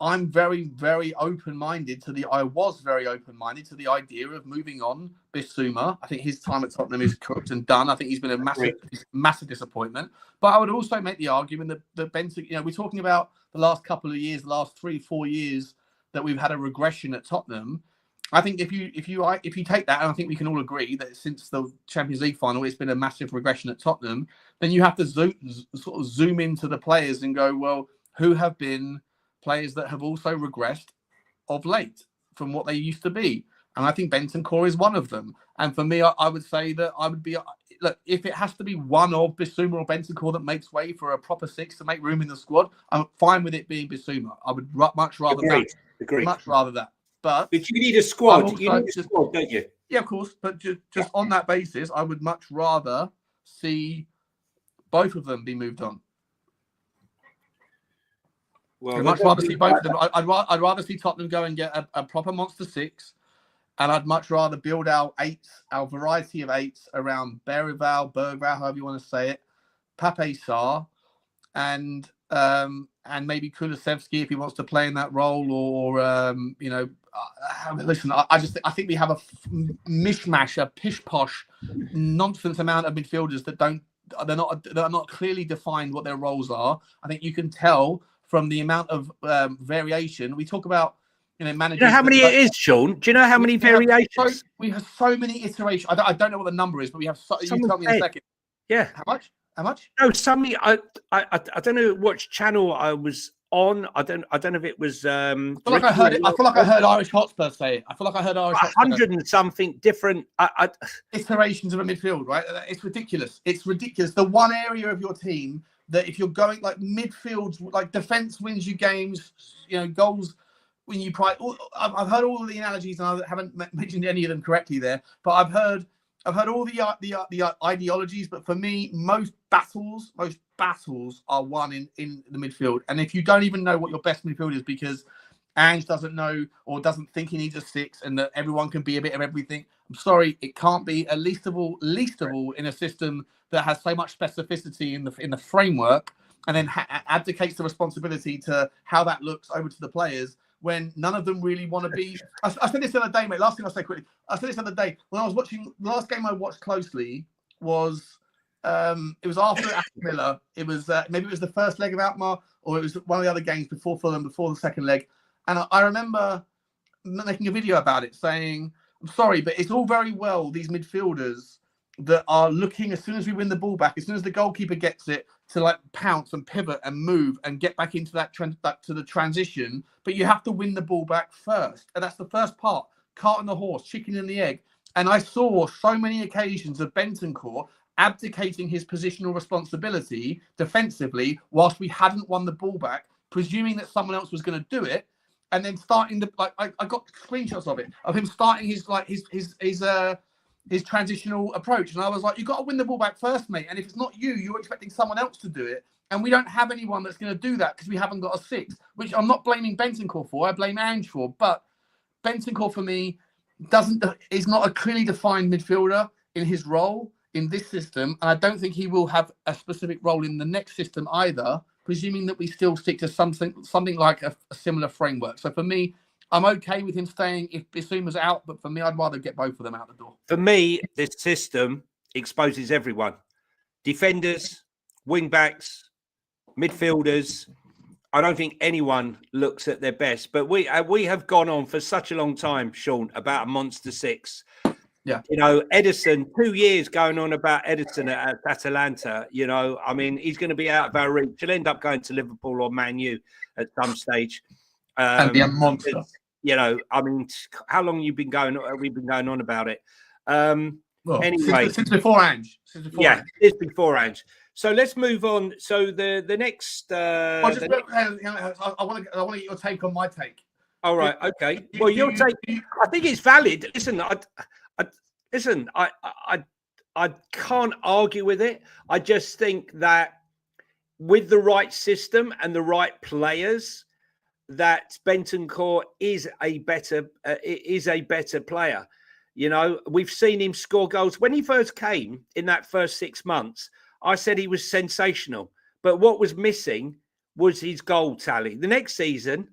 I'm very, very open-minded I was very open-minded to the idea of moving on Bissouma. I think his time at Tottenham is cooked and done. I think he's been a massive disappointment. But I would also make the argument that Bentancur, we're talking about the last couple of years, the last 3-4 years that we've had a regression at Tottenham. I think if you take that, and I think we can all agree that since the Champions League final, it's been a massive regression at Tottenham, then you have to zoom into the players and go, well, who have been players that have also regressed of late from what they used to be? And I think Bentancur is one of them. And for me, I would say that I would be, look, if it has to be one of Bissouma or Bentancur that makes way for a proper 6 to make room in the squad, I'm fine with it being Bissouma. I would much rather that. But you need a squad. You need a squad, don't you? Yeah, of course. But just on that basis, I would much rather see both of them be moved on. Well, I'd much rather see both of them. I'd rather see Tottenham go and get a proper monster 6, and I'd much rather build our variety of 8s around Bergval, however you want to say it, Pape Sarr, and maybe Kulusevski if he wants to play in that role, or listen, I think we have a mishmash, a pish-posh, nonsense amount of midfielders that they're not clearly defined what their roles are. I think you can tell from the amount of variation. We talk about, managers. Do you know how many it is, Sean? Do you know how many variations? We have so many iterations. I don't know what the number is, but we have. You tell me in a second. Yeah. How much? No, I don't know what channel I was on. I don't know if it was. I feel like I heard it. I feel like I heard Irish Hotspur say it. I feel like I heard Irish Hotspur. 100 and something different iterations of a midfield, right? It's ridiculous. It's ridiculous. The one area of your team that if you're going midfield, defense wins you games, goals when you price. I've heard all of the analogies, and I haven't mentioned any of them correctly there, but I've heard all the ideologies. But for me, most battles are won in the midfield. And if you don't even know what your best midfield is because Ange doesn't know or doesn't think he needs a 6, and that everyone can be a bit of everything, I'm sorry, it can't be. At least of all in a system that has so much specificity in the framework, and then abdicates the responsibility to how that looks over to the players, when none of them really want to be. I said this the other day, mate. Last thing I'll say quickly. I said this the other day when I was watching. The last game I watched closely was it was after Aston Villa. It was maybe it was the first leg of Alkmaar, or it was one of the other games before Fulham, before the second leg. And I remember making a video about it, saying, "I'm sorry, but it's all very well these midfielders that are looking as soon as we win the ball back, as soon as the goalkeeper gets it, to pounce and pivot and move and get back into that to the transition. But you have to win the ball back first, and that's the first part. Cart and the horse, chicken and the egg." And I saw so many occasions of Bentancur abdicating his positional responsibility defensively whilst we hadn't won the ball back, presuming that someone else was going to do it, and then starting I got screenshots of it, of him starting his transitional approach. And I was like, you've got to win the ball back first, mate. And if it's not you, you're expecting someone else to do it. And we don't have anyone that's going to do that because we haven't got a 6, which I'm not blaming Bentancur for. I blame Ange for. But Bentancur, for me, is not a clearly defined midfielder in his role in this system. And I don't think he will have a specific role in the next system either, presuming that we still stick to something like a similar framework. So for me, I'm okay with him staying if Bissouma's out, but for me, I'd rather get both of them out the door. For me, this system exposes everyone. Defenders, wing-backs, midfielders. I don't think anyone looks at their best, but we have gone on for such a long time, Sean, about a monster six. Yeah. You know, Edison, 2 years going on about Edison at Atalanta. You know, I mean, he's going to be out of our reach. He'll end up going to Liverpool or Man U at some stage. And be a monster. You know, I mean, how long we've been going on about it? Well, anyway, since before Ange. It's before Ange. So let's move on. So the next. I want to get your take on my take. All right. Okay. Well, your take. I think it's valid. Listen, I can't argue with it. I just think that with the right system and the right players, that Bentancur is a better player. You know, we've seen him score goals. When he first came in that first 6 months, I said he was sensational. But what was missing was his goal tally. The next season,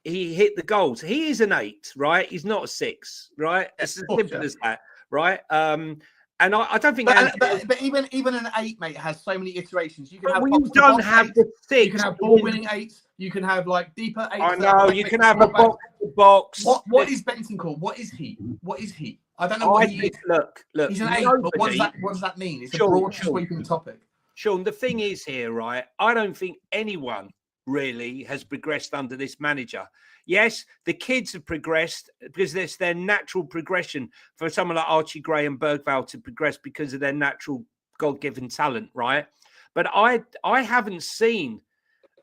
he hit the goals. He is an 8, right? He's not a 6, right? It's as simple as that, right? And I don't think... But even an 8, mate, has so many iterations. You can have you don't have the 6. You can have ball-winning 8s. You can have, like, deeper 8s. I know. You can have a box. What is Bentancur? What is he? I don't know what he is. Look. He's an 8, but what does that mean? It's a broad sweeping topic. Sean, the thing is here, right? I don't think anyone really has progressed under this manager. Yes, the kids have progressed because that's their natural progression for someone like Archie Gray and Bergvall to progress because of their natural God-given talent, right? But I haven't seen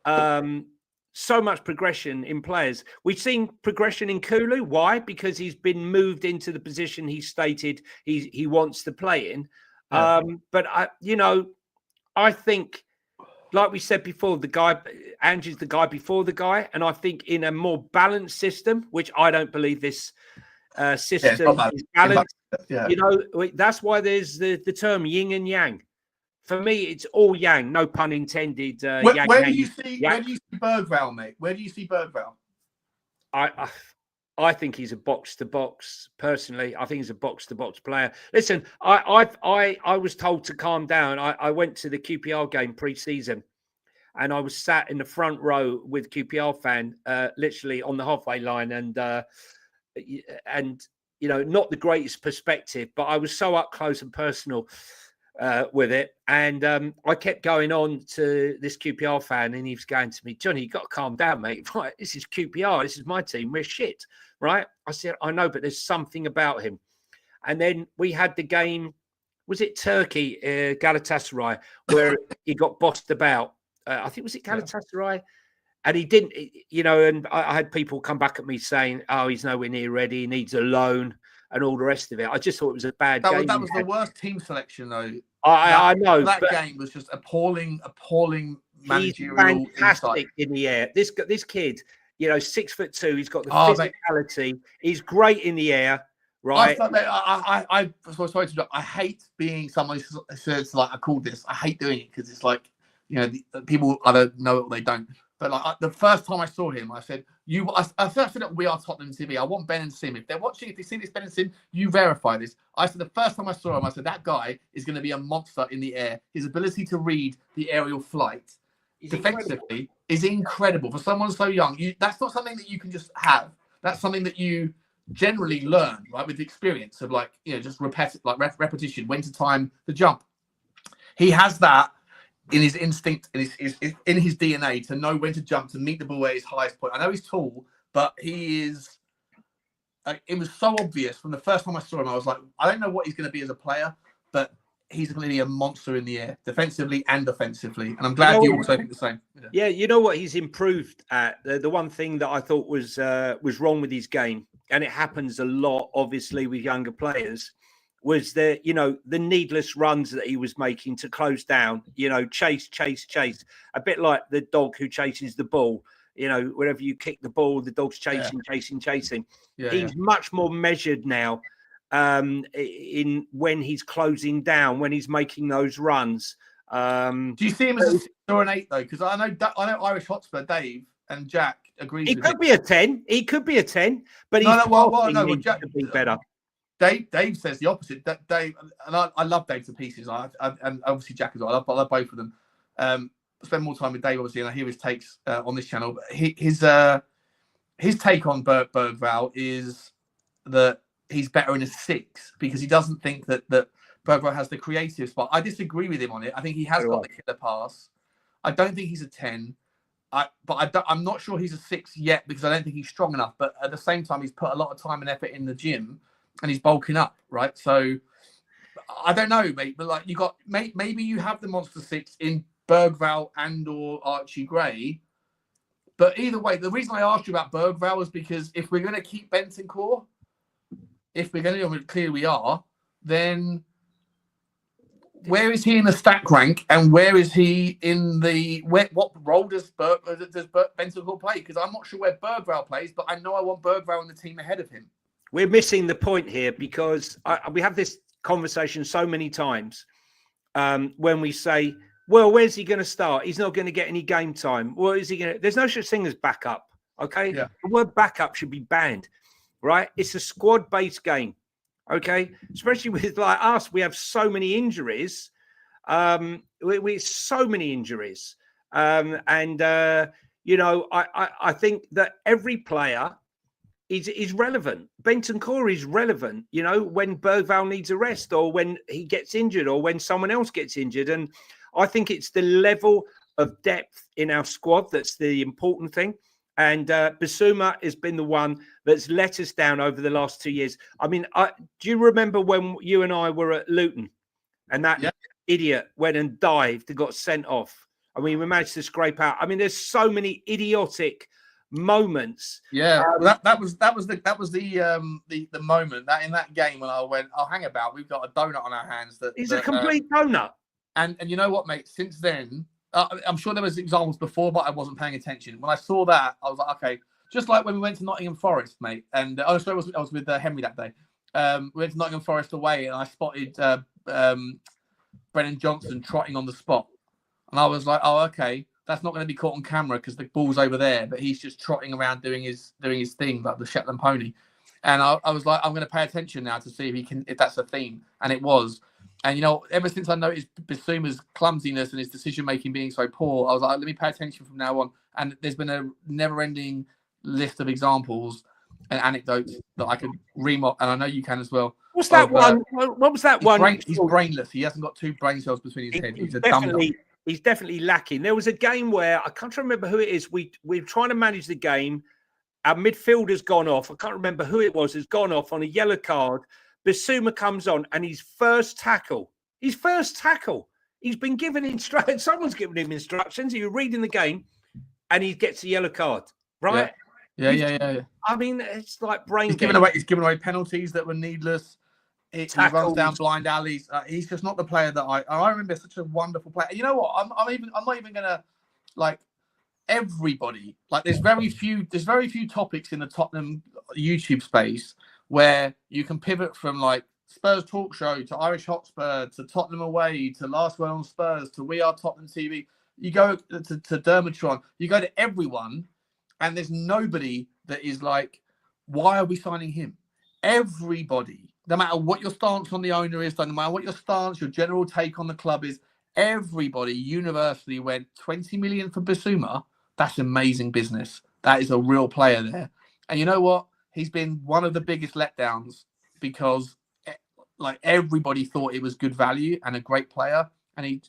so much progression in players. We've seen progression in Kulu. Why? Because he's been moved into the position he stated he wants to play in. Yeah. But I think, like we said before, Ange is the guy before the guy, and I think in a more balanced system, which I don't believe this system is balanced. Yeah. You know, that's why there's the term yin and yang. For me, it's all yang, no pun intended. Where do you see Bergvall, mate? Where do you see Bergvall? I think he's a box-to-box. Personally, I think he's a box-to-box player. Listen, I was told to calm down. I went to the QPR game pre-season, and I was sat in the front row with QPR fan, literally on the halfway line, and you know, not the greatest perspective, but I was so up close and personal with it. And I kept going on to this QPR fan, and he was going to me, Johnny, you got to calm down, mate. Right, this is QPR. This is my team. We're shit, right? I said, I know, but there's something about him. And then we had the game, was it Turkey, Galatasaray, where he got bossed about. I think, was it Galatasaray? Yeah. And he didn't, you know, and I had people come back at me saying, oh, he's nowhere near ready. He needs a loan and all the rest of it. I just thought it was a bad game. That was the worst team selection, though. I know. That game was just appalling managerial fantastic insight. In the air. This kid, you know, 6'2", he's got the physicality. Mate. He's great in the air, right? I hate being someone who says, like, I called this. I hate doing it because it's like, you know, the people either know it or they don't. But like the first time I saw him, I said, I said that we are Tottenham TV. I want Ben and Sim. If they're watching, if they see this Ben and Sim, you verify this. I said the first time I saw him, I said that guy is going to be a monster in the air. His ability to read the aerial flight defensively is incredible for someone so young. That's not something that you can just have. That's something that you generally learn, right, with the experience of, like, you know, just repetition, when to time the jump. He has that in his instinct, in his DNA, to know when to jump, to meet the ball at his highest point. I know he's tall, but he is... it was so obvious from the first time I saw him. I was like, I don't know what he's going to be as a player, but he's going to be a monster in the air, defensively and offensively. And I'm glad you also think the same. Yeah, you know what he's improved at? The one thing that I thought was wrong with his game, and it happens a lot, obviously, with younger players, was the needless runs that he was making to close down, you know, chase, a bit like the dog who chases the ball. You know, wherever you kick the ball, the dog's chasing. Yeah, he's much more measured now in when he's closing down, when he's making those runs. Do you see him as a 6 or an 8 though? Because I know Irish Hotspur, Dave and Jack agrees. He could be a 10. He could be a 10, but Jack could be better. Dave says the opposite. Dave, and I love Dave to pieces. And obviously Jack as well. I love both of them. spend more time with Dave, obviously, and I hear his takes on this channel. But his take on Bergvall is that he's better in a 6 because he doesn't think that Bergvall has the creative spot. I disagree with him on it. I think he has got the killer pass. I don't think he's a 10. I'm not sure he's a 6 yet because I don't think he's strong enough. But at the same time, he's put a lot of time and effort in the gym, and he's bulking up, right? So I don't know, mate. But like maybe you have the monster 6 in Bergvall and or Archie Gray. But either way, the reason I asked you about Bergvall is because if we're going to keep Bentancur, if we're going to, clearly we are, then where is he in the stack rank, and where is he in the what role does Bentancur play? Because I'm not sure where Bergvall plays, but I know I want Bergvall in the team ahead of him. We're missing the point here because we have this conversation so many times when we say, well, where's he going to start? He's not going to get any game time. Well, is he going to? There's no such thing as backup. Okay, the word backup should be banned, right? It's a squad-based game. Okay, especially with like us, we have so many injuries. We so many injuries, I think that every player is relevant. Bentancur is relevant. When Bergvall needs a rest, or when he gets injured, or when someone else gets injured, and I think it's the level of depth in our squad that's the important thing. And Bissouma has been the one that's let us down over the last 2 years. I mean, do you remember when you and I were at Luton and that idiot went and dived and got sent off? I mean, we managed to scrape out. I mean, there's so many idiotic moments. Yeah, that was the moment that in that game when I went, oh, hang about, we've got a donut on our hands. He's a complete donut. And you know what, mate? Since then. I'm sure there was examples before, but I wasn't paying attention. When I saw that, I was like, okay. Just like when we went to Nottingham Forest, mate. And I was with Henry that day. We went to Nottingham Forest away, and I spotted Brennan Johnson trotting on the spot. And I was like, oh, okay. That's not going to be caught on camera because the ball's over there, but he's just trotting around doing his thing, like the Shetland pony. And I was like, I'm going to pay attention now to see if that's a theme. And it was. And, ever since I noticed Bissouma's clumsiness and his decision-making being so poor, I was like, let me pay attention from now on. And there's been a never-ending list of examples and anecdotes that I could remock, and I know you can as well. What's that one? What was that one? He's brainless. He hasn't got 2 brain cells between his head. He's a dumb. He's definitely lacking. There was a game where, I can't remember who it is. We're trying to manage the game. Our midfielder's gone off. I can't remember who it was. Has gone off on a yellow card. Bissouma comes on, and his first tackle, he's been given instructions. Someone's given him instructions. He was reading the game, and he gets a yellow card, right? Yeah. I mean, it's like brain. He's given away penalties that were needless. He runs down blind alleys. He's just not the player that I remember. Such a wonderful player. You know what? I'm not even gonna like everybody. Like there's very few topics in the Tottenham YouTube space where you can pivot from like Spurs Talk Show to Irish Hotspur to Tottenham Away to Last Word on Spurs to We Are Tottenham TV. You go to Dermatron. You go to everyone, and there's nobody that is like, why are we signing him? Everybody, no matter what your stance on the owner is, no matter what your stance, your general take on the club is, everybody universally went 20 million for Bissouma. That's amazing business. That is a real player there. And you know what? He's been one of the biggest letdowns because like everybody thought it was good value and a great player. And he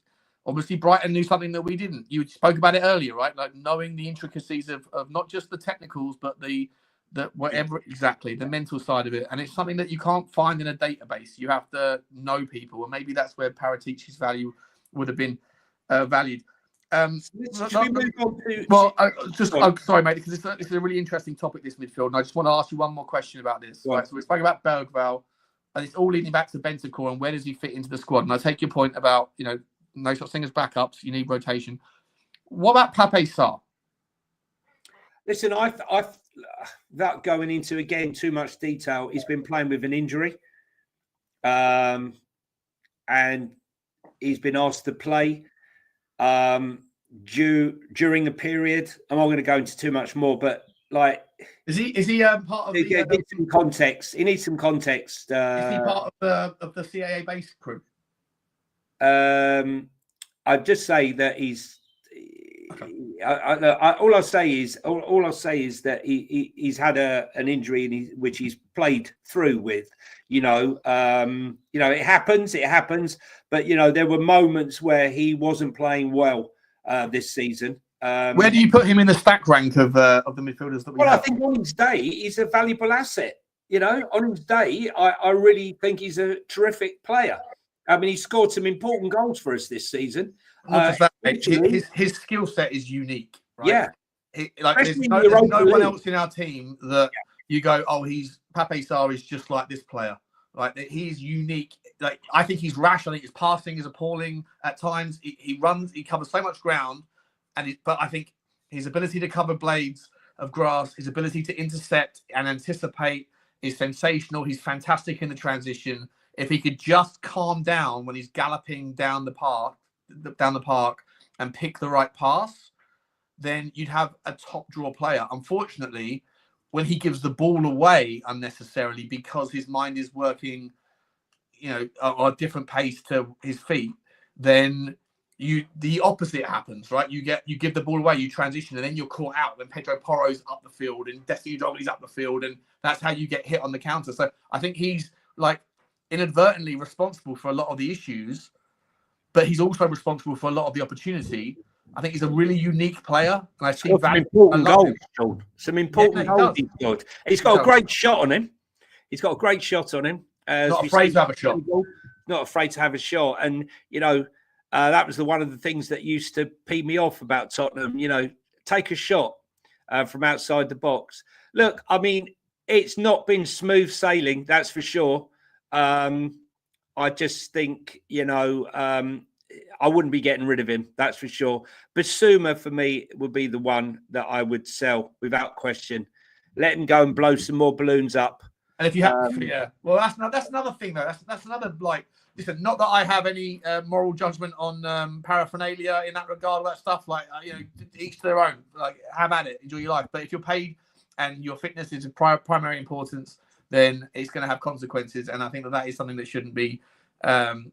obviously Brighton knew something that we didn't. You spoke about it earlier, right? Like knowing the intricacies of not just the technicals, but the mental side of it. And it's something that you can't find in a database. You have to know people. And maybe that's where Paratici's value would have been valued. Sorry, mate, because it's a really interesting topic, this midfield, and I just want to ask you one more question about this. Right, so we spoke about Bergvall, and it's all leading back to Bentancur and where does he fit into the squad? And I take your point about no such thing as backups, you need rotation. What about Pape Sarr? Listen, I without going into again too much detail, he's been playing with an injury, and he's been asked to play. During the period, I'm not going to go into too much more, but like, is he part of the? Needs some context. He needs some context. Is he part of the CAA base crew? I'd just say that All I'll say is that he's had an injury which he's played through with. It happens. But there were moments where he wasn't playing well this season. Where do you put him in the stack rank of the midfielders that we have? I think on his day he's a valuable asset. On his day, I really think he's a terrific player. I mean, he scored some important goals for us this season. His skill set is unique, right? Yeah. There's no one else in our team that you go, oh, Pape Sarr is just like this player. Like, he's unique. Like, I think he's rash. I think his passing is appalling at times. He runs, he covers so much ground, but I think his ability to cover blades of grass, his ability to intercept and anticipate is sensational. He's fantastic in the transition. If he could just calm down when he's galloping down the park and pick the right pass, then you'd have a top draw player. Unfortunately, when he gives the ball away unnecessarily because his mind is working, at a different pace to his feet, then the opposite happens, right? You give the ball away, you transition, and then you're caught out when Pedro Porro's up the field and Destiny Udogi's up the field, and that's how you get hit on the counter. So I think he's inadvertently responsible for a lot of the issues, but he's also responsible for a lot of the opportunity. I think he's a really unique player, and I see some important goals. Some important goals he's got. He's got a great shot on him. Not afraid to have a shot. Not afraid to have a shot, and that was one of the things that used to pee me off about Tottenham. Take a shot from outside the box. Look, I mean, it's not been smooth sailing, that's for sure. I just think, I wouldn't be getting rid of him, that's for sure. Bissouma, for me, would be the one that I would sell without question. Let him go and blow some more balloons up. And if you have, well, that's another thing, though. That's another, listen, not that I have any moral judgment on paraphernalia in that regard, all that stuff. Each to their own. Have at it, enjoy your life. But if you're paid and your fitness is of primary importance, then it's going to have consequences. And I think that is something that shouldn't be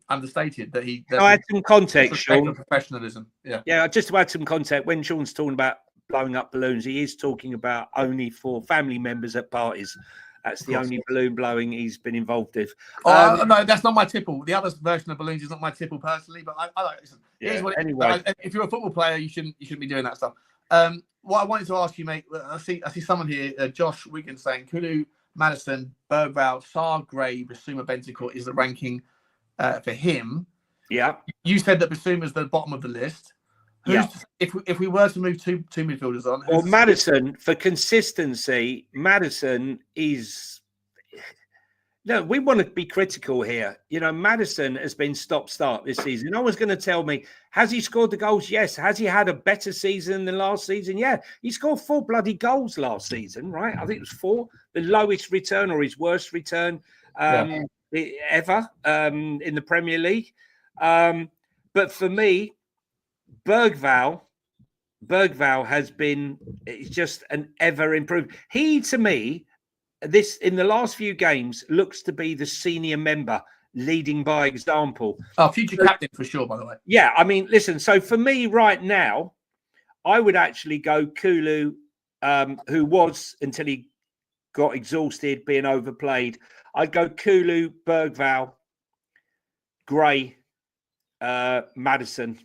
understated. I add some context, Sean. Professionalism. Yeah. Just to add some context, when Sean's talking about blowing up balloons, he is talking about only for family members at parties. That's the only balloon blowing he's been involved with. No, that's not my tipple. The other version of balloons is not my tipple personally, but I like it. Anyway, if you're a football player, you shouldn't be doing that stuff. What I wanted to ask you, mate, I see someone here, Josh Wiggins, saying Kulu, Maddison, Bergvall, Sarr, Gray, Bissouma, Bentancur is the ranking for him. Yeah. You said that Bissouma's the bottom of the list. If we were to move two midfielders on, well, Maddison, for consistency, Maddison is. No, we want to be critical here. Maddison has been stop-start this season. No one's going to tell me, has he scored the goals? Yes. Has he had a better season than last season? Yeah. He scored 4 bloody goals last season, right? I think it was 4. The lowest return or his worst return ever in the Premier League. But for me, Bergvall has been just an ever improved. He, to me, in the last few games, looks to be the senior member, leading by example. Oh, future captain for sure, by the way. Yeah, I mean, listen. So for me, right now, I would actually go Kulu, who was until he got exhausted, being overplayed. I'd go Kulu, Bergvall, Gray, Maddison,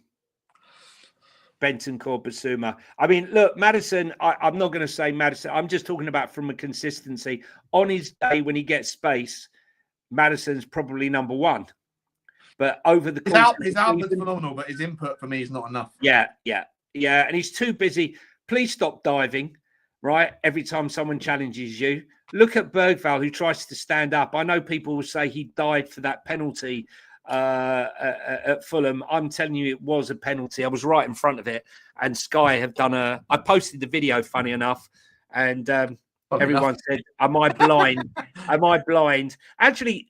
Bentancur, Bissouma. I mean, look, Maddison, I'm not going to say Maddison. I'm just talking about from a consistency. On his day when he gets space, Maddison's probably number 1. But over the course his output's phenomenal, but his input for me is not enough. Yeah. And he's too busy. Please stop diving, right? Every time someone challenges you. Look at Bergvall, who tries to stand up. I know people will say he died for that penalty at Fulham. I'm telling you, it was a penalty. I was right in front of it, and Sky have done I posted the video, funny enough, and everyone said, "Am I blind? Am I blind?" Actually,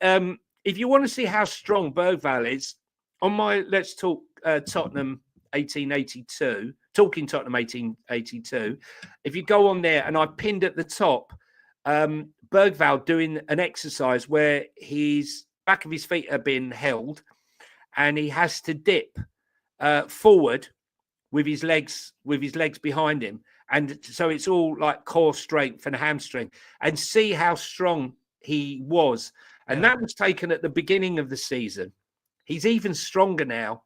if you want to see how strong Bergvall is, on my Let's Talk Tottenham 1882, talking Tottenham 1882. If you go on there, and I pinned at the top, Bergvall doing an exercise where his back of his feet are being held, and he has to dip forward with his legs behind him. And so it's all like core strength and hamstring. And see how strong he was. And that was taken at the beginning of the season. He's even stronger now.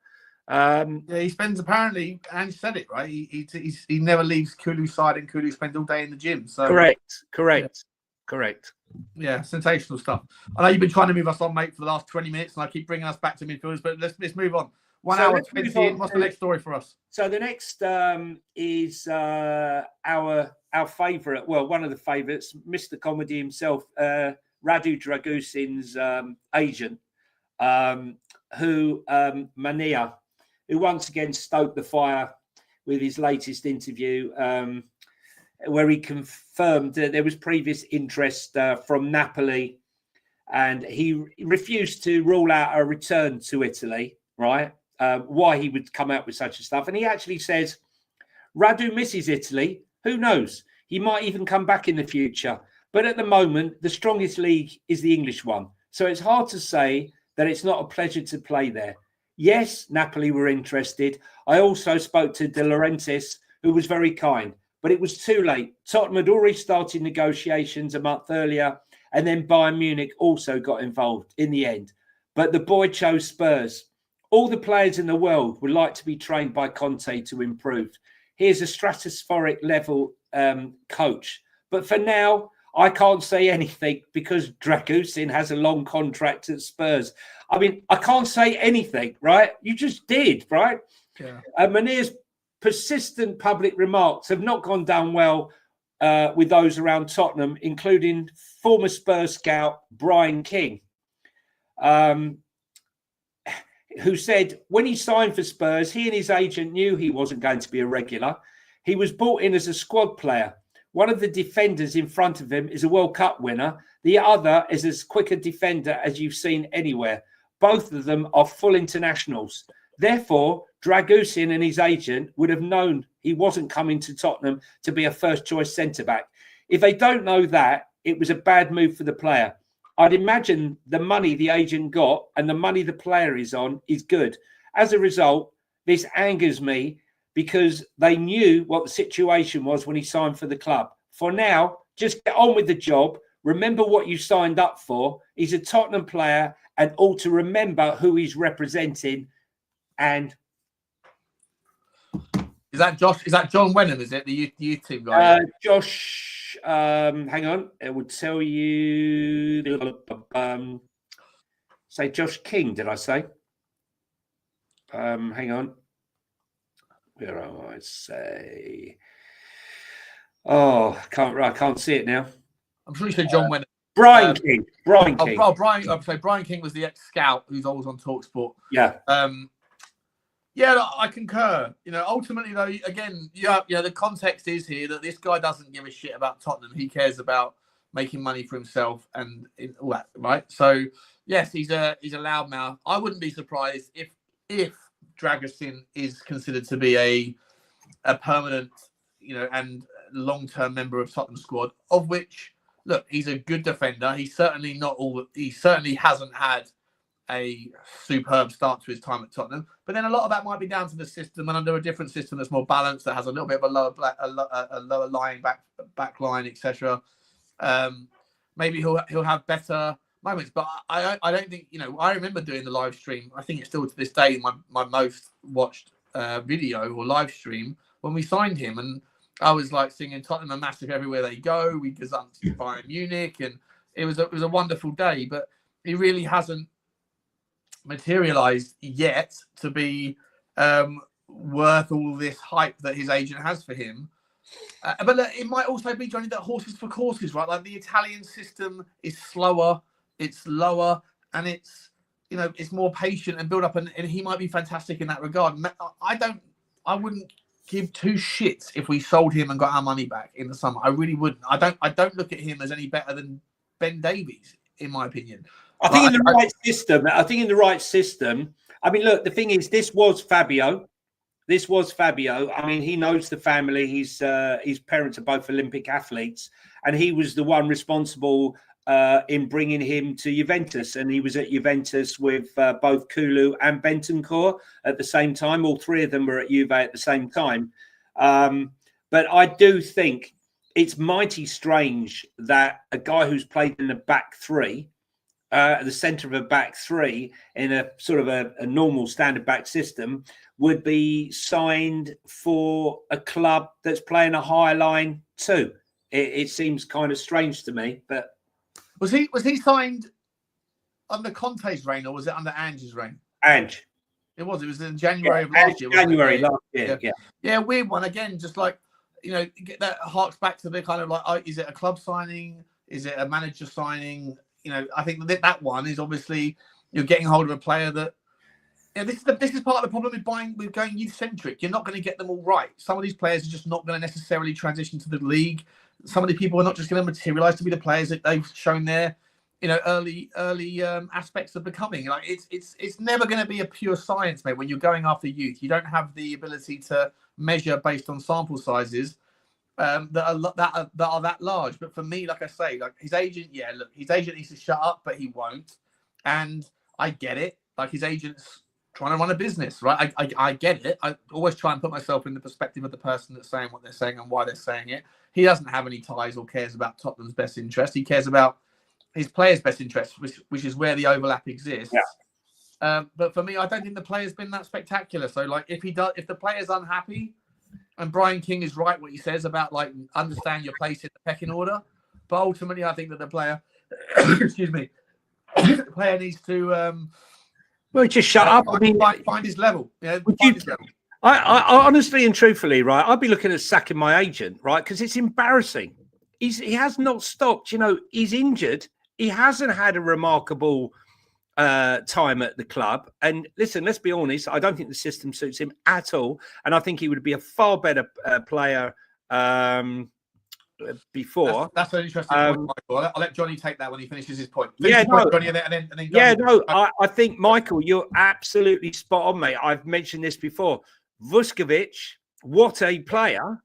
He spends apparently, and he said it right. He never leaves Kulu's side, and Kulu spends all day in the gym. So correct. Yeah, sensational stuff. I know you've been trying to move us on, mate, for the last 20 minutes, and I keep bringing us back to midfielders. But let's move on. 1 hour 20. What's the next story for us? So the next is our favourite. Well, one of the favourites, Mr. Comedy himself, Radu Dragusin's agent, Mania, who once again stoked the fire with his latest interview, where he confirmed that there was previous interest from Napoli, and he refused to rule out a return to Italy, right? Why he would come out with such a stuff. And he actually says, Radu misses Italy. Who knows? He might even come back in the future. But at the moment, the strongest league is the English one. So it's hard to say that it's not a pleasure to play there. Yes, Napoli were interested. I also spoke to De Laurentiis, who was very kind, but it was too late. Tottenham had already started negotiations a month earlier, and then Bayern Munich also got involved in the end. But the boy chose Spurs. All the players in the world would like to be trained by Conte to improve. He is a stratospheric level coach. But for now, I can't say anything because Dragusin has a long contract at Spurs. I mean, I can't say anything, right? You just did, right? Yeah. Manier's persistent public remarks have not gone down well with those around Tottenham, including former Spurs scout Brian King, who said when he signed for Spurs, he and his agent knew he wasn't going to be a regular. He was brought in as a squad player. One of the defenders in front of him is a World Cup winner. The other is as quick a defender as you've seen anywhere. Both of them are full internationals. Therefore, Dragusin and his agent would have known he wasn't coming to Tottenham to be a first-choice centre-back. If they don't know that, it was a bad move for the player. I'd imagine the money the agent got and the money the player is on is good. As a result, this angers me because they knew what the situation was when he signed for the club. For now, just get on with the job. Remember what you signed up for. He's a Tottenham player and all to remember who he's representing. And is that Josh? Is that John Wenham? Is it the youth team guy? Josh, hang on. It would tell you. Say Josh King, did I say? Hang on. Where am I? Say. Oh, I can't see it now. I'm sure you said John Wenham. Brian King. Brian King. Brian King was the ex-scout who's always on TalkSport. Yeah. Yeah, I concur. You know, ultimately, though, again, the context is here that this guy doesn't give a shit about Tottenham. He cares about making money for himself and all that, right? So, yes, he's a loudmouth. I wouldn't be surprised if Dragusin is considered to be a permanent, and long-term member of Tottenham squad. Of which, look, he's a good defender. He certainly hasn't had a superb start to his time at Tottenham, but then a lot of that might be down to the system, and under a different system that's more balanced, that has a little bit of a lower lying back line, etc. Maybe he'll have better moments, but I don't think I remember doing the live stream. I think it's still to this day my most watched video or live stream when we signed him, and I was like singing Tottenham are massive everywhere they go. We gazumped Bayern Munich, and it was a wonderful day, but he really hasn't materialized yet to be worth all this hype that his agent has for him. But it might also be, Johnny, that horses for courses, right? Like the Italian system is slower, it's lower, and it's more patient and build up, and he might be fantastic in that regard. I wouldn't give two shits if we sold him and got our money back in the summer. I really wouldn't. I don't look at him as any better than Ben Davies, in my opinion. I think in the right system. I mean, look, the thing is, this was Fabio. I mean, he knows the family. His parents are both Olympic athletes, and he was the one responsible in bringing him to Juventus, and he was at Juventus with both Kulu and Bentancur at the same time. All three of them were at Juve at the same time. But I do think it's mighty strange that a guy who's played in the back three, the centre of a back three in a sort of a normal standard back system, would be signed for a club that's playing a higher line too. It seems kind of strange to me, but. Was he signed under Conte's reign, or was it under Ange's reign? Ange. It was in January of last year. January last year. Yeah, weird one. Again, just like, that harks back to the kind of like, is it a club signing? Is it a manager signing? I think that one is obviously you're getting hold of a player that. This is part of the problem with going youth centric. You're not going to get them all right. Some of these players are just not going to necessarily transition to the league. Some of the people are not just going to materialize to be the players that they've shown their, early aspects of becoming. Like it's never going to be a pure science, mate. When you're going after youth, you don't have the ability to measure based on sample sizes that are that large. But for me, like I say, like his agent, his agent needs to shut up, but he won't. And I get it. Like his agent's trying to run a business, right? I get it. I always try and put myself in the perspective of the person that's saying what they're saying and why they're saying it. He doesn't have any ties or cares about Tottenham's best interest. He cares about his players' best interest, which is where the overlap exists. Yeah. But for me, I don't think the player's been that spectacular. So, like, if the player's unhappy, and Brian King is right what he says about like understand your place in the pecking order, but ultimately, I think that the player, excuse me, the player needs to. Well, just shut up. Find his level. I honestly and truthfully, right, I'd be looking at sacking my agent, right, because it's embarrassing. He has not stopped. He's injured. He hasn't had a remarkable time at the club. And listen, let's be honest, I don't think the system suits him at all. And I think he would be a far better player before. That's an interesting point, Michael. I'll let Jonny take that when he finishes his point. Jonny, and then I think, Michael, you're absolutely spot on, mate. I've mentioned this before. Vuskovic, what a player,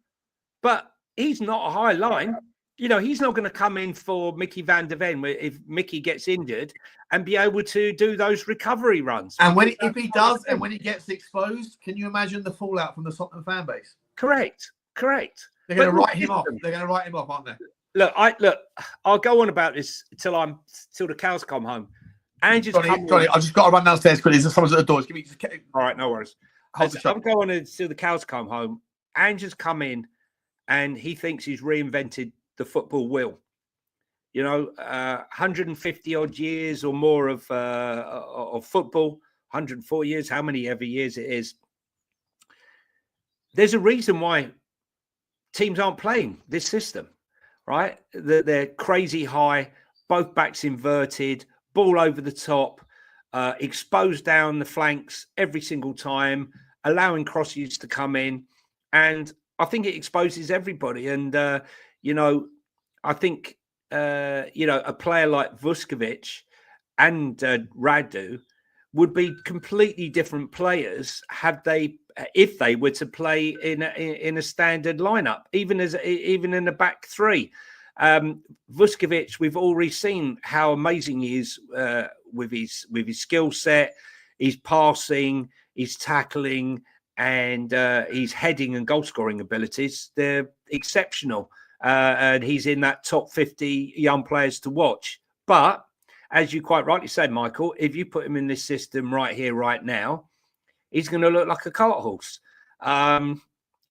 but he's not a high line. He's not going to come in for Mickey van der Ven if Mickey gets injured and be able to do those recovery runs. And if he does, and when he gets exposed, can you imagine the fallout from the Tottenham fan base? Correct. They're going to write him off. They're going to write him off, aren't they? Look, I'll go on about this till the cows come home. And Jonny, I've just got to run downstairs quickly. Someone's at the door. All right, no worries. I'm going until the cows come home. Ange's come in, and he thinks he's reinvented the football wheel. 150 odd years or more of football, 104 years, how many ever years it is. There's a reason why teams aren't playing this system, right? They're crazy high, both backs inverted, ball over the top, exposed down the flanks every single time, allowing crosses to come in. And I think it exposes everybody. And, I think, a player like Vuskovic and Radu would be completely different players if they were to play in a standard lineup, even in the back three. Vuskovic, we've already seen how amazing he is with his skill set, his passing, his tackling, and his heading and goal scoring abilities. They're exceptional, and he's in that top 50 young players to watch. But as you quite rightly said, Michael, if you put him in this system right here, right now, he's going to look like a cart horse,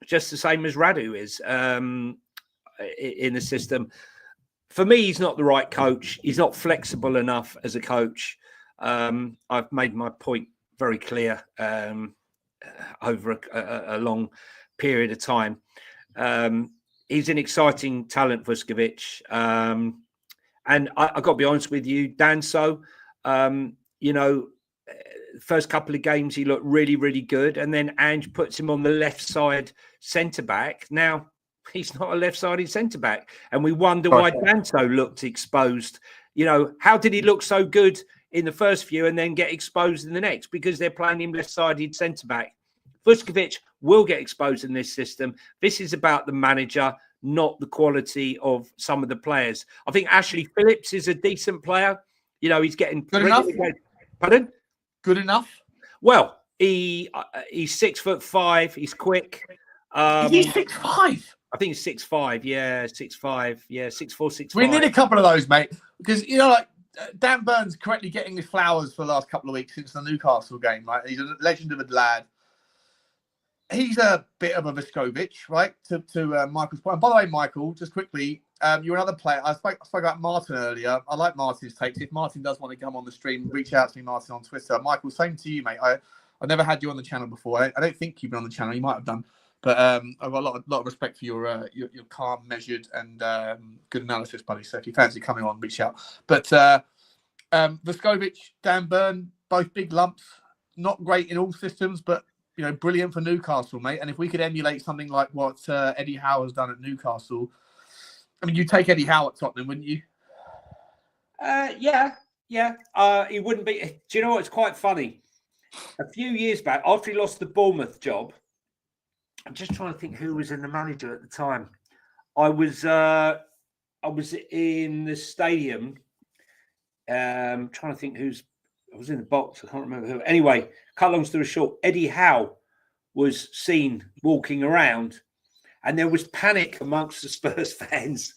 just the same as Radu is in the system. For me, he's not the right coach. He's not flexible enough as a coach. I've made my point very clear over a long period of time. He's an exciting talent, Vuskovic. And I've got to be honest with you, Danso, first couple of games, he looked really, really good. And then Ange puts him on the left side centre-back. Now, he's not a left-sided centre-back. And we wonder why Danso looked exposed. How did he look so good in the first few and then get exposed in the next? Because they're playing him left-sided centre-back. Vuskovic will get exposed in this system. This is about the manager, not the quality of some of the players. I think Ashley Phillips is a decent player. You know, he's getting good enough. Pardon? Good enough. Well, he's 6'5". He's quick. Is he 6'5"? I think he's 6'5". Yeah, 6'5". Yeah, 6'4", 6'5". We need a couple of those, mate, because you know, like Dan Burns correctly getting his flowers for the last couple of weeks since the Newcastle game. Right, he's a legend of a lad. He's a bit of a Vescovic, right? To Michael's point. And by the way, Michael, just quickly, you're another player. I spoke about Martin earlier. I like Martin's takes. If Martin does want to come on the stream, reach out to me, Martin, on Twitter. Michael, same to you, mate. I never had you on the channel before. I don't think you've been on the channel. You might have done. But I've got a lot of respect for your calm, measured, and good analysis, buddy. So if you fancy coming on, reach out. But Vescovic, Dan Burn, both big lumps, not great in all systems, but you know, brilliant for Newcastle, mate. And if we could emulate something like what Eddie Howe has done at Newcastle, I mean, you'd take Eddie Howe at Tottenham, wouldn't you? Yeah. He wouldn't be. Do you know what? It's quite funny. A few years back, after he lost the Bournemouth job. I'm just trying to think who was in the manager at the time. I was in the stadium. Trying to think I was in the box. I can't remember who. Anyway, cut long story short, Eddie Howe was seen walking around, and there was panic amongst the Spurs fans.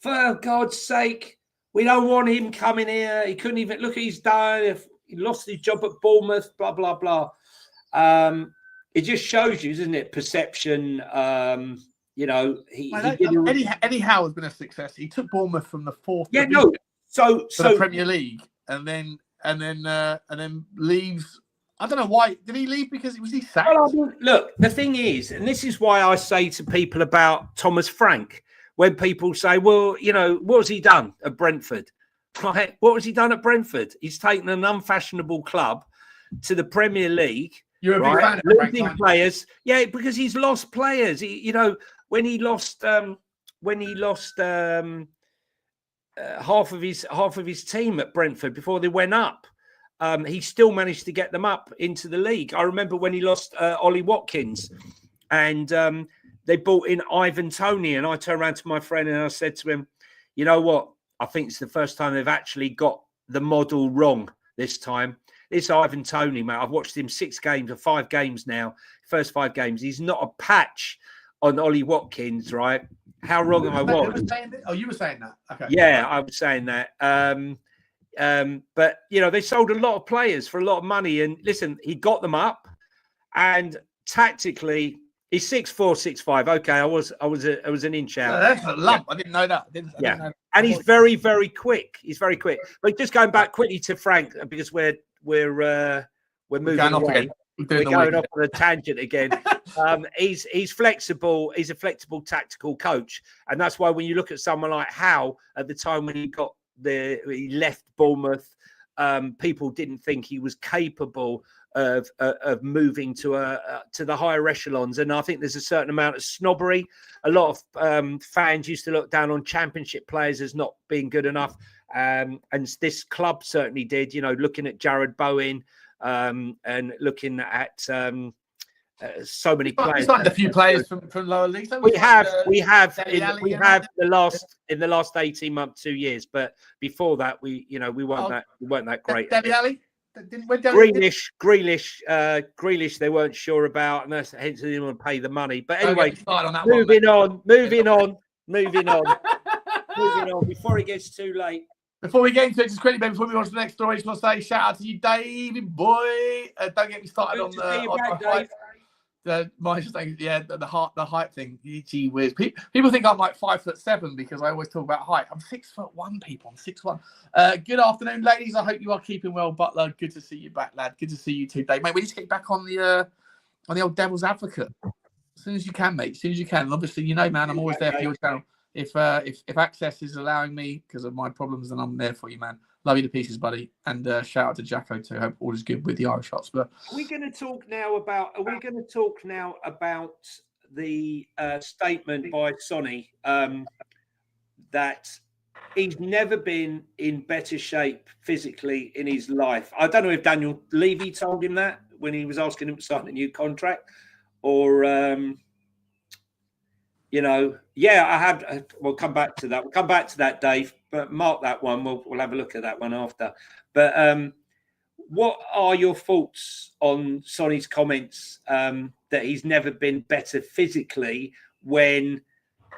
For God's sake, we don't want him coming here. He couldn't even look. He's done. He lost his job at Bournemouth. Blah blah blah. It just shows you, isn't it? Perception. You know, Eddie Howe has been a success. He took Bournemouth from the fourth. Yeah, no. So the Premier League, and then leaves. I don't know why. Did he leave because was he sacked? Well, look, the thing is, and this is why I say to people about Thomas Frank, when people say, "Well, you know, what has he done at Brentford?" Right? What has he done at Brentford? He's taken an unfashionable club to the Premier League. You're a big fan of losing players, yeah, because he's lost players. You know, when he lost half of his team at Brentford before they went up, he still managed to get them up into the league. I remember when he lost Ollie Watkins, and they brought in Ivan Toney, and I turned around to my friend and I said to him, "You know what? I think it's the first time they've actually got the model wrong this time." This Ivan Toney, mate, I've watched him 6 games or 5 games now. First 5 games, he's not a patch on Ollie Watkins, right? How wrong I was. Oh, you were saying that? Okay. Yeah, I was saying that. But you know, they sold a lot of players for a lot of money, and listen, he got them up, and tactically, he's 6'4", 6'5". Okay, I was an inch out. That's a lump. I didn't know that. I didn't know. And he's very, very quick. He's very quick. But just going back quickly to Frank, because we're moving away. We're going off on a tangent again. He's flexible. He's a flexible tactical coach, and that's why when you look at someone like Howe at the time when he left Bournemouth, people didn't think he was capable of moving to the higher echelons. And I think there's a certain amount of snobbery. A lot of fans used to look down on Championship players as not being good enough. And this club certainly did, you know, looking at Jared Bowen and looking at so many players. Like a few players from lower leagues. We have in the last 18 months, 2 years, but before that, we weren't that great. Dele Alli? Grealish, they weren't sure about, and that's hence they didn't want to pay the money. But anyway, moving on. Before it gets too late. Before we get into it, just quickly, before we go on to the next story, I just want to say shout out to you, David boy. Don't get me started on the hype. The hype thing. Gee whiz. People think I'm like 5'7" because I always talk about height. I'm 6'1", people. I'm 6'1". Good afternoon, ladies. I hope you are keeping well, Butler. Good to see you back, lad. Good to see you too, Dave. Mate, we need to get back on the old devil's advocate as soon as you can, mate. As soon as you can. And obviously, you know, man, I'm always there for your channel. If access is allowing me because of my problems, then I'm there for you, man. Love you to pieces, buddy. And shout out to Jacko too. Hope all is good with the Irish shots. But are we going to talk now about the statement by Sonny that he's never been in better shape physically in his life? I don't know if Daniel Levy told him that when he was asking him to sign a new contract, or I have. We'll come back to that. We'll come back to that, Dave. But mark that one. We'll have a look at that one after. But what are your thoughts on Sonny's comments that he's never been better physically? When,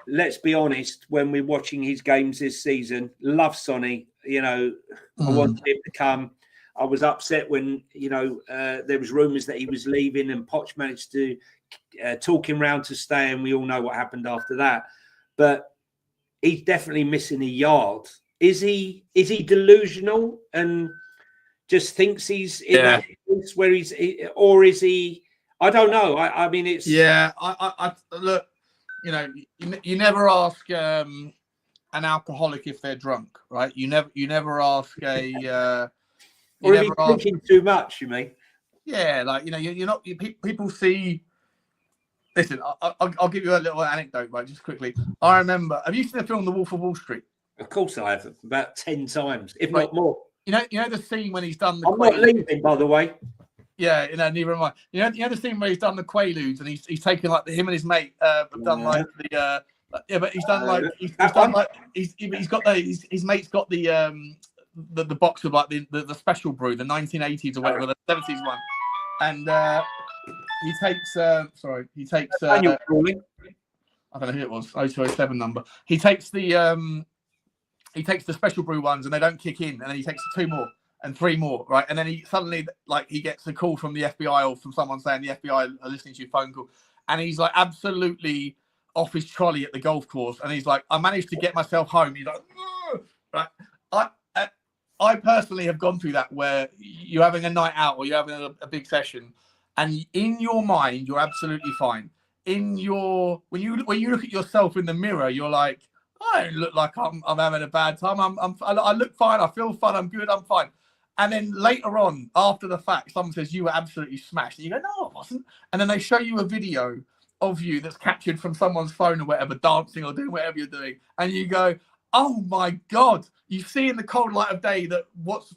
let's be honest, when we're watching his games this season, love Sonny. I wanted him to come. I was upset when there was rumours that he was leaving, and Poch managed to talk him round to stay, and we all know what happened after that. But he's definitely missing a yard. Is he delusional and just thinks he's in that place where or is he? I don't know. I mean, it's I look. You never ask an alcoholic if they're drunk, right? You never ask a. Or if he's drinking too much, you mean? Yeah, you're not. People see. Listen, I'll give you a little anecdote, right? Just quickly. I remember. Have you seen the film The Wolf of Wall Street? Of course, I have. About 10 times, if not more. You know the scene when he's done the. I'm not leaving, by the way. Yeah, neither am I. You know the scene where he's done the Quaaludes and he's taken him and his mate have done but he's done his mate's got the box of the special brew, the 1980s or whatever, the 70s one, and he takes I don't know who it was, 0207 number. He takes the special brew ones and they don't kick in, and then he takes 2 more and 3 more, right? And then he suddenly he gets a call from the FBI or from someone saying the FBI are listening to your phone call, and he's absolutely off his trolley at the golf course, and he's like, I managed to get myself home. He's like, right. I personally have gone through that where you're having a night out or you're having a big session, and in your mind you're absolutely fine. When you look at yourself in the mirror, you're like, I don't look like I'm having a bad time. I look fine. I feel fine. I'm good. I'm fine. And then later on, after the fact, someone says you were absolutely smashed, and you go, no, I wasn't. And then they show you a video of you that's captured from someone's phone or whatever, dancing or doing whatever you're doing, and you go, oh my God, you see in the cold light of day that what's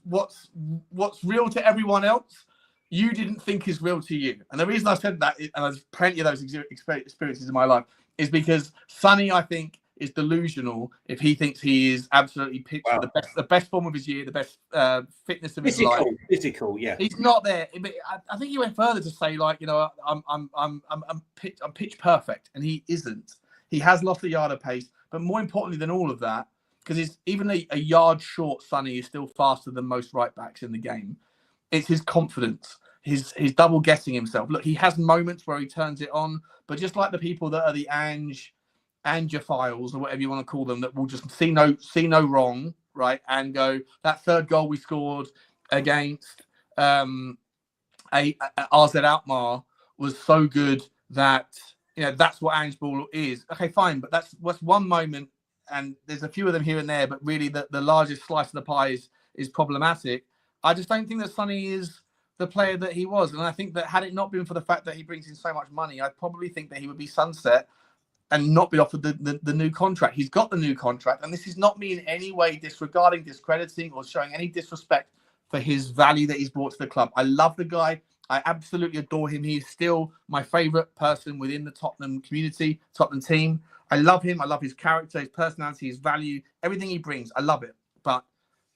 real to everyone else, you didn't think is real to you. And the reason I said that, and there's plenty of those experiences in my life, is because Sonny, I think, is delusional if he thinks he is absolutely pitched for the best form of his year, the best fitness of his life. Physical, yeah. He's not there. But I think he went further to say, I'm pitch perfect, and he isn't. He has lost a yard of pace, but more importantly than all of that, because even a yard short, Sonny is still faster than most right backs in the game. It's his confidence, his double guessing himself. Look, he has moments where he turns it on, but just like the people that are the Anglophiles or whatever you want to call them, that will just see no wrong, right, and go, that third goal we scored against AZ Alkmaar was so good that that's what Ange ball is. Okay, fine, but that's one moment, and there's a few of them here and there, but really the largest slice of the pie is problematic. I just don't think that Sonny is the player that he was, and I think that had it not been for the fact that he brings in so much money, I probably think that he would be sunset and not be offered the new contract. He's got the new contract, and this is not me in any way disregarding, discrediting, or showing any disrespect for his value that he's brought to the club. I love the guy. I absolutely adore him. He's still my favourite person within the Tottenham community, Tottenham team. I love him. I love his character, his personality, his value, everything he brings. I love it. But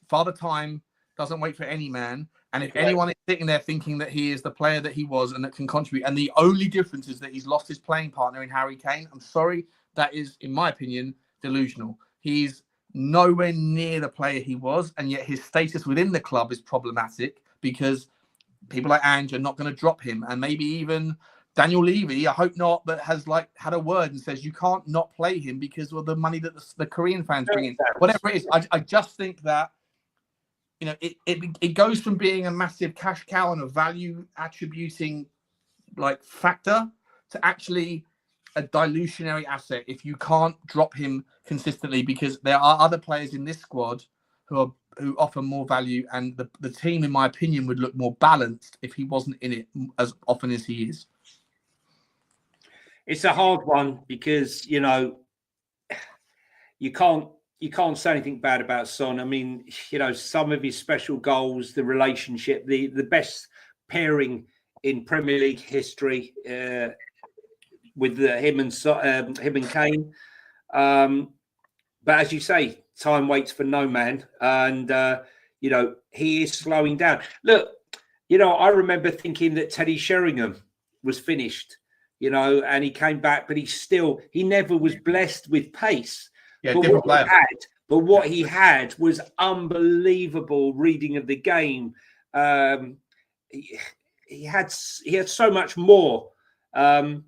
Father Time doesn't wait for any man. And if anyone is sitting there thinking that he is the player that he was and that can contribute, and the only difference is that he's lost his playing partner in Harry Kane, I'm sorry, that is, in my opinion, delusional. He's nowhere near the player he was, and yet his status within the club is problematic because people like Ange are not going to drop him. And maybe even Daniel Levy, I hope not, but has had a word and says you can't not play him because of the money that the Korean fans bring in. Whatever it is, I just think that it goes from being a massive cash cow and a value attributing factor to actually a dilutionary asset if you can't drop him consistently, because there are other players in this squad who offer more value, and the team, in my opinion, would look more balanced if he wasn't in it as often as he is. It's a hard one because you can't say anything bad about Son. I mean, some of his special goals, the relationship, the best pairing in Premier League history. with him and Kane. But as you say, time waits for no man, and he is slowing down. Look, I remember thinking that Teddy Sheringham was finished, and he came back, but he never was blessed with pace. Yeah, different player. But what he had was unbelievable reading of the game. He had so much more. But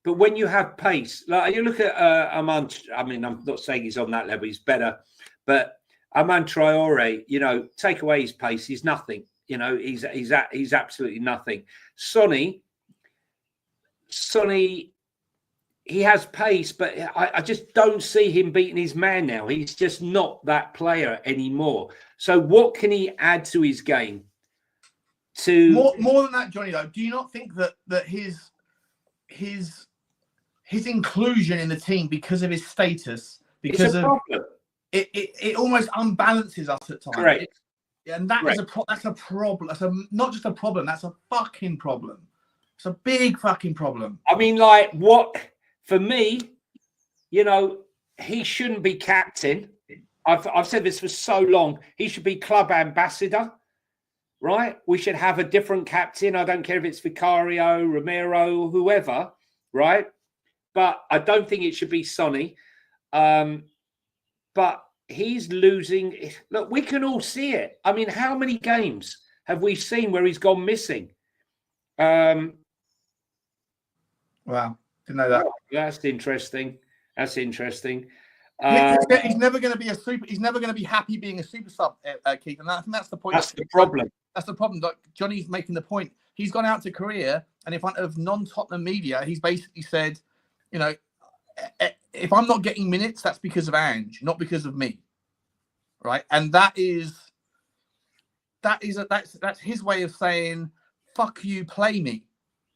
when you have pace, like you look at Amand, I mean, I'm not saying he's on that level, he's better, but Amand Traore, take away his pace, he's nothing. He's absolutely nothing. Sonny, he has pace, but I just don't see him beating his man now. He's just not that player anymore. So what can he add to his game? More than that, Johnny, though, do you not think that his inclusion in the team, because of his status, because of it almost unbalances us at times. Correct. And that's a problem. That's not just a problem, that's a fucking problem. It's a big fucking problem. I mean, for me, he shouldn't be captain. I've said this for so long. He should be club ambassador, right? We should have a different captain. I don't care if it's Vicario, Romero, whoever, right? But I don't think it should be Sonny. But he's losing. Look, we can all see it. I mean, how many games have we seen where he's gone missing? Wow, didn't know that. That's interesting. He's never going to be He's never going to be happy being a super sub, Keith. And I think that's the point. That's the problem. That's the problem. Like Johnny's making the point. He's gone out to Korea, and in front of non-Tottenham media, he's basically said, if I'm not getting minutes, that's because of Ange, not because of me, right? And that's his way of saying, "Fuck you, play me."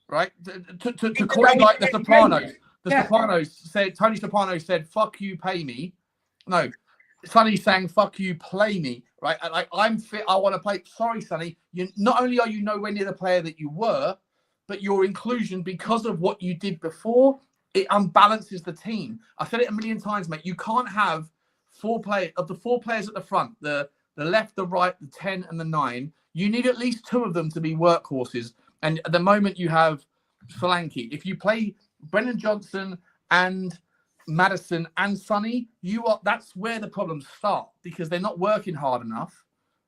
Right? To call it like the Sopranos. Sopranos said, Tony Soprano said, "Fuck you, pay me." No, Sonny sang, "Fuck you, play me." Right? And I'm fit. I want to play. Sorry, Sonny. Not only are you nowhere near the player that you were, but your inclusion, because of what you did before, it unbalances the team. I've said it a million times, mate. You can't have four players at the front, the left, the right, the 10 and the 9. You need at least two of them to be workhorses. And at the moment you have Solanke. If you play Brennan Johnson and Maddison and Sonny, that's where the problems start, because they're not working hard enough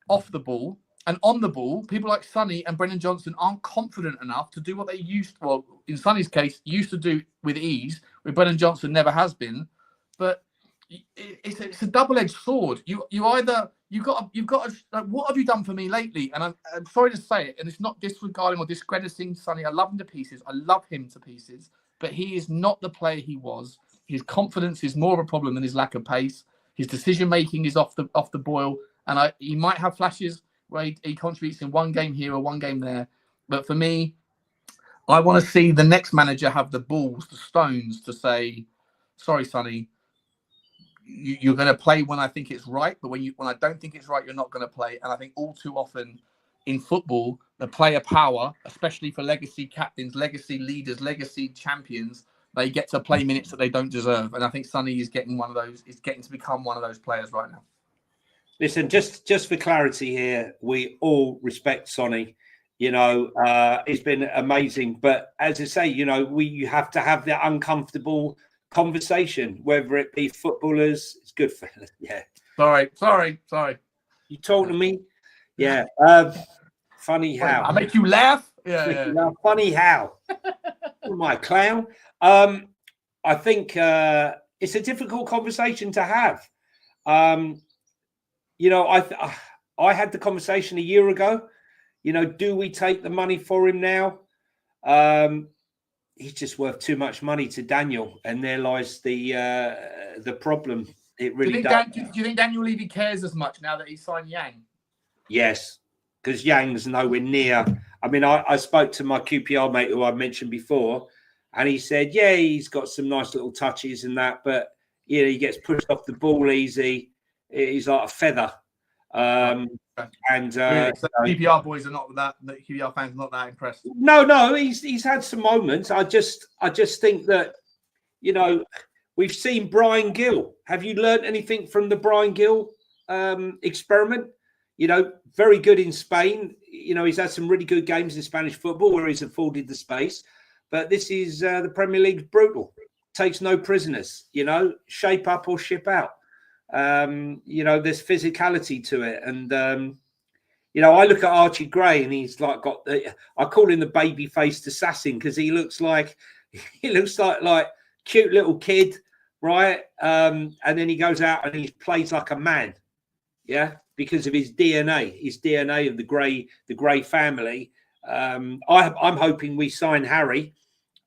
off the ball. And on the ball, people like Sonny and Brennan Johnson aren't confident enough to do what they in Sonny's case, used to do with ease, where Brennan Johnson never has been. But it's a double-edged sword. You've got to, like, what have you done for me lately? And I'm sorry to say it, and it's not disregarding or discrediting Sonny. I love him to pieces. But he is not the player he was. His confidence is more of a problem than his lack of pace. His decision-making is off the boil. And he might have flashes where he contributes in one game here or one game there. But for me, I want to see the next manager have the balls, the stones to say, "Sorry, Sonny, you're going to play when I think it's right, but when I don't think it's right, you're not going to play." And I think all too often in football, the player power, especially for legacy captains, legacy leaders, legacy champions, they get to play minutes that they don't deserve. And I think Sonny is getting one of those. Is getting to become one of those players right now. Listen, just for clarity here, we all respect Sonny. It's been amazing. But as I say, you have to have that uncomfortable conversation, whether it be footballers. It's good for yeah. Sorry. You talk to me? Yeah. Funny how. I make you laugh? Yeah. Funny how. My clown. I think it's a difficult conversation to have. I had the conversation a year ago. Do we take the money for him now? He's just worth too much money to Daniel, and there lies the problem. It really does. Do you think Daniel Levy cares as much now that he signed Yang? Yes, because Yang's nowhere near. I mean, I spoke to my QPR mate who I mentioned before, and he said, yeah, he's got some nice little touches and that, but he gets pushed off the ball easy. He's like a feather. And really? So QPR boys are not that. The QPR fans are not that impressed. No, he's had some moments. I just think that, you know, we've seen Brian Gill. Have you learned anything from the Brian Gill experiment? You know, very good in Spain. You know, he's had some really good games in Spanish football where he's afforded the space. But this is the Premier League brutal. Takes no prisoners. You know, shape up or ship out. You know, there's physicality to it. And, you know, I look at Archie Gray and he's like I call him the baby-faced assassin because he looks like cute little kid, right? And then he goes out and he plays like a man, yeah, because of his DNA of the Gray family. I'm hoping we sign Harry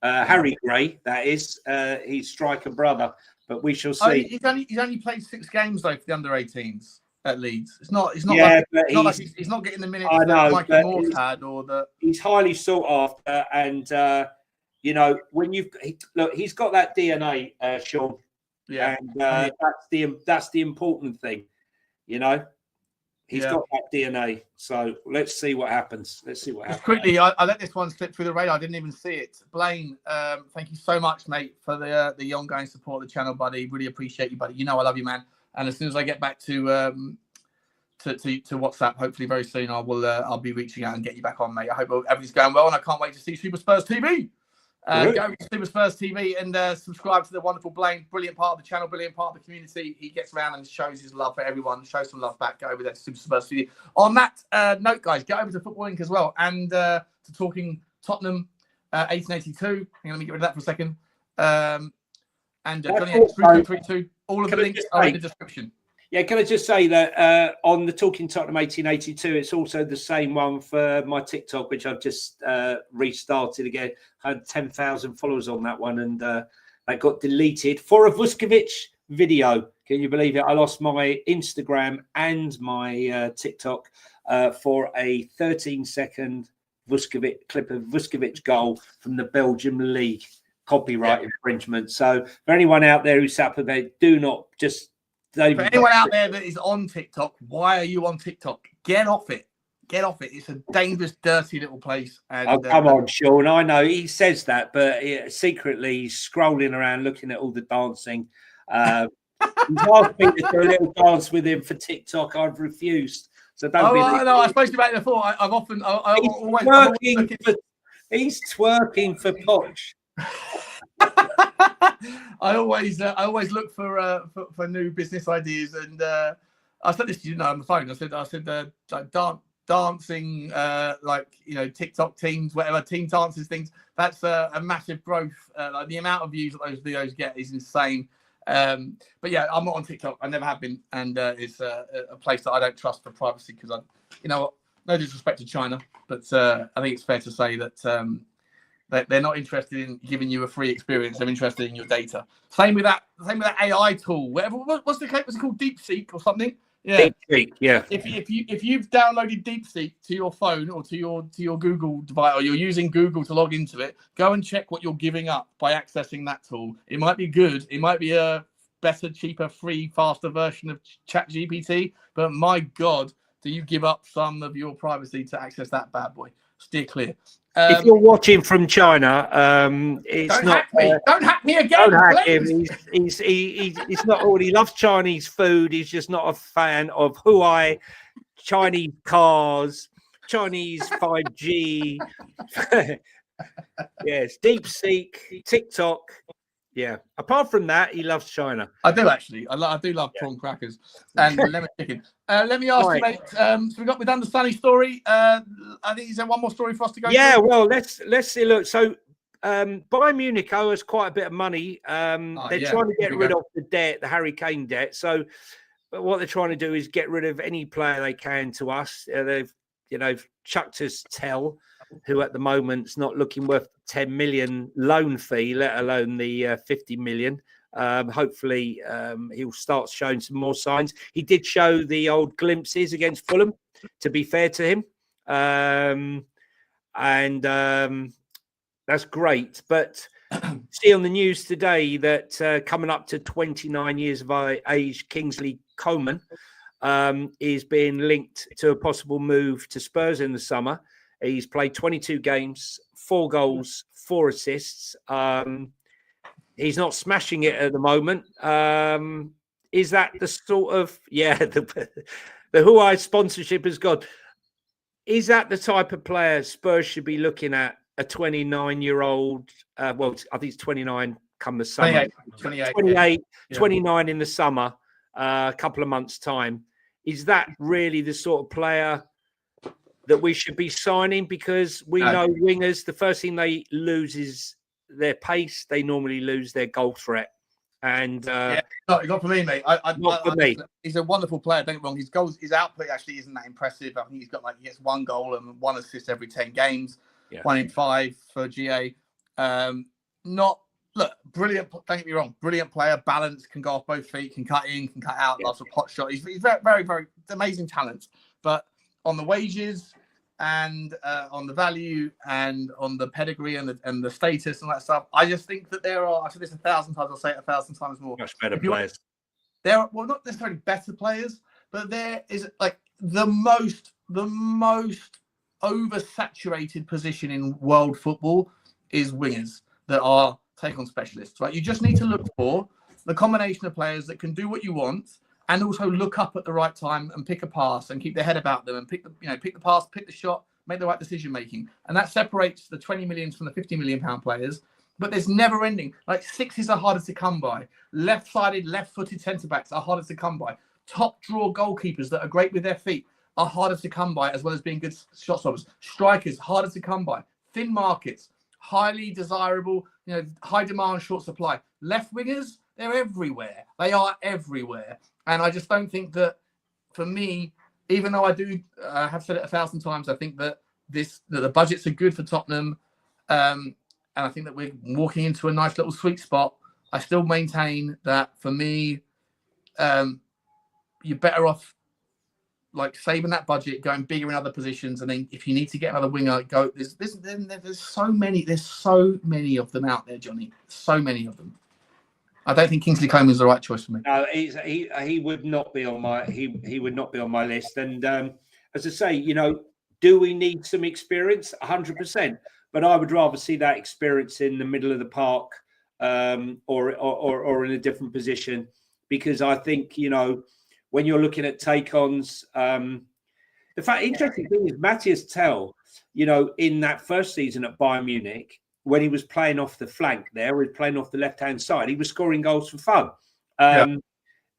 Gray, that is, his striker brother, but we shall see. He's only played 6 games though for the under-18s at Leeds. It's not yeah, like he's not getting the minutes I know, that Mikey Moore's had, or that he's highly sought after, and you know, when he's got that DNA, Sean. Yeah, and that's the important thing, you know. He's got that DNA, so let's see what happens. Just quickly, I let this one slip through the radar. I didn't even see it. Blaine, thank you so much, mate, for the ongoing support of the channel, buddy. Really appreciate you, buddy. You know I love you, man. And as soon as I get back to WhatsApp, hopefully very soon, I'll be reaching out and get you back on, mate. I hope everything's going well, and I can't wait to see Super Spurs TV. Go to Super Spurs TV and subscribe to the wonderful Blaine. Brilliant part of the channel, brilliant part of the community. He gets around and shows his love for everyone. Show some love back. Go over there to Super Spurs TV. On that note, guys, get over to Football Inc. as well, and to talking Tottenham 1882. Hang on, let me get rid of that for a second. And Jonny and Sean 332. All of the links are in the description. Yeah, can I just say that on the Talking Tottenham 1882, it's also the same one for my TikTok, which I've just restarted again. I had 10,000 followers on that one, and that got deleted for a Vuskovic video. Can you believe it? I lost my Instagram and my TikTok for a 13-second clip of Vuskovic goal from the Belgium League. Copyright infringement. So for anyone out there who's sat there, do not just... For anyone out there that is on TikTok, why are you on TikTok? Get off it. Get off it. It's a dangerous, dirty little place. And, come on, Sean. I know he says that, but secretly he's scrolling around looking at all the dancing. He's asked me to do a little dance with him for TikTok. I've refused. So don't be. No, I spoke about it before. He's twerking for Poch. I always look for new business ideas, and I said this to you on the phone. I said like dancing, like, you know, TikTok teams, whatever, team dances, things. That's a massive growth. Like the amount of views that those videos get is insane. But yeah, I'm not on TikTok. I never have been, and it's a place that I don't trust for privacy because you know what? No disrespect to China, but I think it's fair to say that. They're not interested in giving you a free experience. They're interested in your data. Same with that AI tool. Whatever. What's it called? DeepSeek or something? Yeah. DeepSeek. Yeah. If you've downloaded DeepSeek to your phone or to your Google device, or you're using Google to log into it, go and check what you're giving up by accessing that tool. It might be good. It might be a better, cheaper, free, faster version of ChatGPT. But my God, do you give up some of your privacy to access that bad boy? Steer clear. If you're watching from China, it's don't not. Hack me. Don't hack me again. Don't hack please. him. He's not all. He loves Chinese food. He's just not a fan of Huawei, Chinese cars, Chinese 5G. Yes, DeepSeek, TikTok. Yeah. Apart from that, he loves China. I do actually. I do love prawn crackers and lemon chicken. Let me ask you, mate. So we've done the Sunny story. I think is there one more story for us to go? Yeah. through? Well, let's see. Look, so Bayern Munich owe us quite a bit of money. They're trying to get rid of the debt, the Harry Kane debt. So, but what they're trying to do is get rid of any player they can to us. They've chucked us Tell, who at the moment's not looking worth 10 million loan fee, let alone the 50 million. Hopefully he'll start showing some more signs. He did show the old glimpses against Fulham, to be fair to him. And that's great. But see on the news today that coming up to 29 years of age, Kingsley Coman is being linked to a possible move to Spurs in the summer. He's played 22 games, 4 goals, 4 assists. He's not smashing it at the moment. Is that the sort of the Huawei sponsorship has gone? Is that the type of player Spurs should be looking at? A 29-year-old, well, I think it's 29 come the summer. 29 in the summer, a couple of months' time. Is that really the sort of player that we should be signing? Because we know wingers, the first thing they lose is their pace. They normally lose their goal threat. And not for me, mate. Not for me. He's a wonderful player. Don't get me wrong. His output actually isn't that impressive. I think he gets 1 goal and 1 assist every 10 games. 1 in 5 for GA. Brilliant. Don't get me wrong. Brilliant player, balanced, can go off both feet, can cut in, can cut out, lots of pot shot. He's very, very, very amazing talent. But on the wages and on the value and on the pedigree and the status and that stuff, I just think that there are. I said this 1,000 times. I'll say it 1,000 times more. Much better players. There are not necessarily better players, but there is like the most oversaturated position in world football is wingers that are take on specialists, right? You just need to look for the combination of players that can do what you want and also look up at the right time and pick a pass and keep their head about them and pick the pass, pick the shot, make the right decision making. And that separates the 20 million from the 50 million pound players. But there's never ending. Like, sixes are harder to come by. Left-sided, left-footed centre-backs are harder to come by. Top draw goalkeepers that are great with their feet are harder to come by, as well as being good shot stoppers. Strikers, harder to come by. Thin markets, highly desirable, high demand, short supply. Left wingers, they're everywhere. They are everywhere. And I just don't think that, for me, even though I do have said it 1,000 times, I think that the budgets are good for Tottenham. And I think that we're walking into a nice little sweet spot. I still maintain that, for me, you're better off like saving that budget, going bigger in other positions, and then if you need to get another winger, go. There's so many of them out there, Johnny. So many of them. I don't think Kingsley Coman is the right choice for me. No, he would not be on my he would not be on my list. And as I say, do we need some experience? 100%. But I would rather see that experience in the middle of the park, or in a different position, because I think when you're looking at take-ons, the interesting thing is Matthias Tell, in that first season at Bayern Munich, when he was playing off the flank there, he was playing off the left-hand side, he was scoring goals for fun.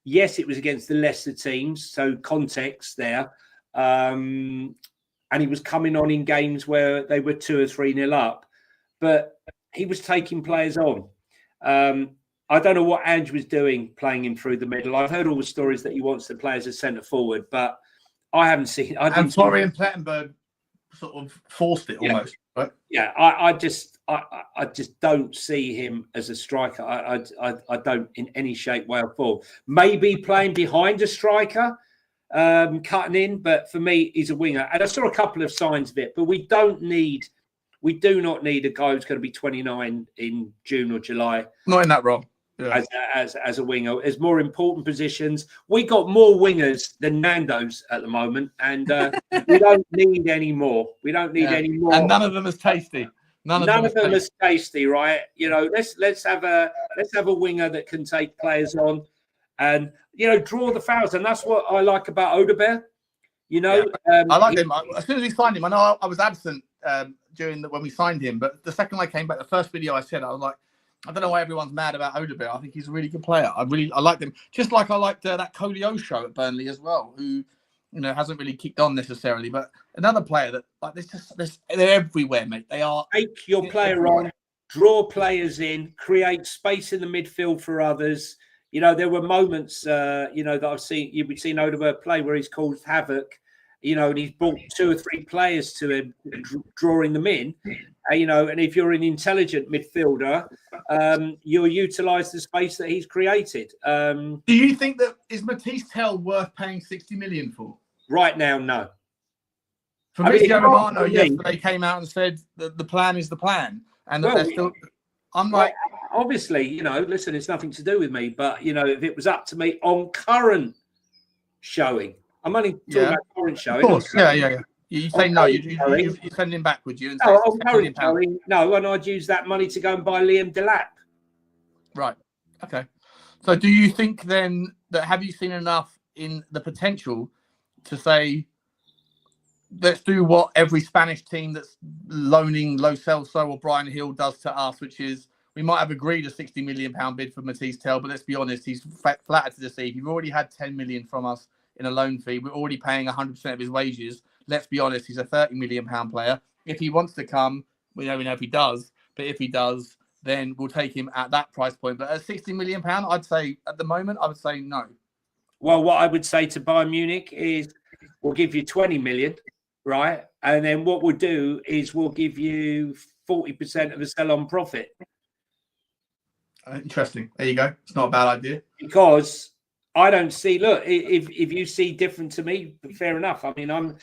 Yes, it was against the lesser teams, so context there. And he was coming on in games where they were 2 or 3-0 up, but he was taking players on. I don't know what Ange was doing playing him through the middle. I've heard all the stories that he wants to play as a centre forward, but I haven't seen. And Florian Plettenberg sort of forced it almost, right? Yeah, I just don't see him as a striker. I don't in any shape, way, or form. Maybe playing behind a striker, cutting in, but for me, he's a winger. And I saw a couple of signs of it, but we do not need a guy who's going to be 29 in June or July. Not in that role. Yeah. As a winger. There's more important positions. We got more wingers than Nando's at the moment, and we don't need any more. We don't need any more. And none of them is tasty. None of them is tasty, right? Let's have a winger that can take players on, and draw the fouls. And that's what I like about Odegaard. I like him. As soon as we signed him, I know I was absent when we signed him, but the second I came back, the first video I said, I was like, I don't know why everyone's mad about Odegaard. I think he's a really good player. I like him. Just like I liked that Colio show at Burnley as well, who hasn't really kicked on necessarily, but another player that they're everywhere, mate. They are. Take your player on, draw players in, create space in the midfield for others. There were moments, that we've seen Odegaard play where he's caused havoc. And he's brought 2 or 3 players to him, drawing them in. And if you're an intelligent midfielder, you'll utilise the space that he's created. Do you think that is Matthias Tell worth paying 60 million for? Right now, no. Fabrizio Romano yesterday came out and said that the plan is the plan, and that they're still. I'm like, obviously, listen, it's nothing to do with me, but if it was up to me on current showing. I'm only talking about current showing. Of course, yeah. You say no, you send him back, would you? And say current showing, no, and I'd use that money to go and buy Liam Delap. Right. Okay. So do you think then that have you seen enough in the potential to say, let's do what every Spanish team that's loaning Lo Celso or Brian Hill does to us, which is we might have agreed a £60 million bid for Matisse Tell, but let's be honest, he's flattered to deceive. You've already had 10 million from us in a loan fee. We're already paying 100% of his wages. Let's be honest, he's a £30 million player. If he wants to come, we don't know if he does, but if he does, then we'll take him at that price point. But at £60 million, I'd say at the moment, I would say no. Well, what I would say to Bayern Munich is we'll give you 20 million, right? And then what we'll do is we'll give you 40% of the sell-on profit. Interesting. There you go. It's not a bad idea. Because I don't see, look, if you see different to me, fair enough. I mean, I don't.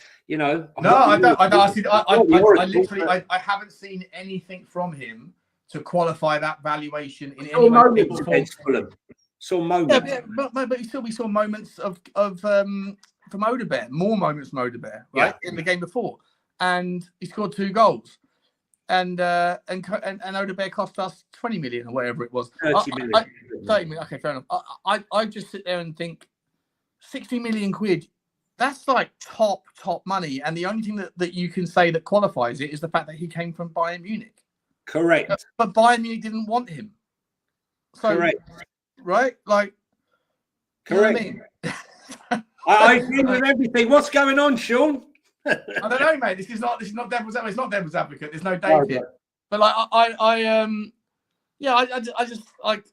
I haven't seen anything from him to qualify that valuation in any way. Saw moments. Yeah, but we saw moments from Odegaard, more moments from Odegaard, right, in the game before, and he scored 2 goals, and Odegaard cost us 20 million or whatever it was. 30 million. 30 million. Okay, fair enough. I just sit there and think, 60 million quid. That's like top money, and the only thing that you can say that qualifies it is the fact that he came from Bayern Munich. Correct. But Bayern Munich didn't want him. So, correct. Right? Like, correct. You know what I mean? I agree with everything. What's going on, Sean? I don't know, mate. This is not devil's advocate. It's not devil's advocate. There's no Dave here. But like, I just like,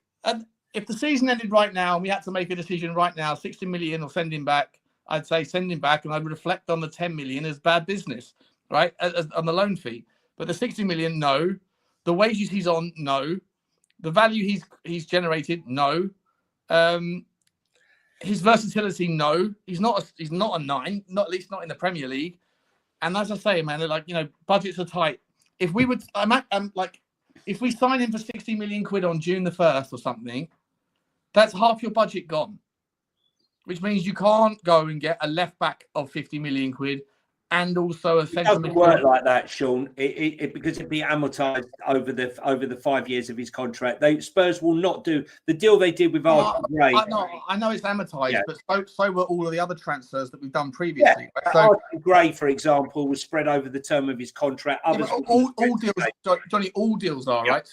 if the season ended right now and we had to make a decision right now, 60 million or send him back, I'd say send him back, and I'd reflect on the 10 million as bad business, right? On the loan fee. But the 60 million, no. The wages he's on, no. The value he's generated, no. His versatility, no. He's not a 9, not at least not in the Premier League. And as I say, man, like, you know, budgets are tight. If we would, if we sign him for 60 million quid on June the 1st or something, that's half your budget gone. Which means you can't go and get a left back of 50 million quid and also a central midfielder. It doesn't work like that, Sean. Because it'd be amortised over the 5 years of his contract. Spurs will not do the deal they did with Archie Gray. I know it's amortised, but so were all of the other transfers that we've done previously. Yeah. So, Archie Gray, for example, was spread over the term of his contract. Others all deals, Johnny, all deals are right.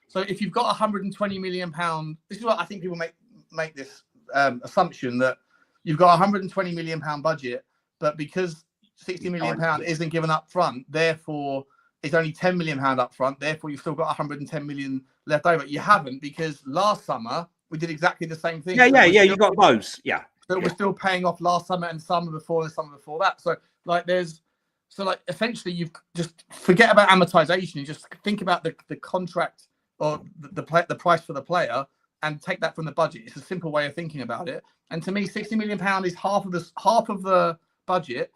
So if you've got 120 million pound, this is what I think people make this assumption that you've got 120 million pound budget, but because 60 million pound isn't given up front, therefore it's only 10 million pound up front, therefore you've still got 110 million left over. You haven't, because last summer we did exactly the same thing. You got those. So we're still paying off last summer and summer before that. So essentially you've just forget about amortization. You just think about the contract or the price for the player and take that from the budget. It's a simple way of thinking about it. And to me, 60 million pound is half of the budget,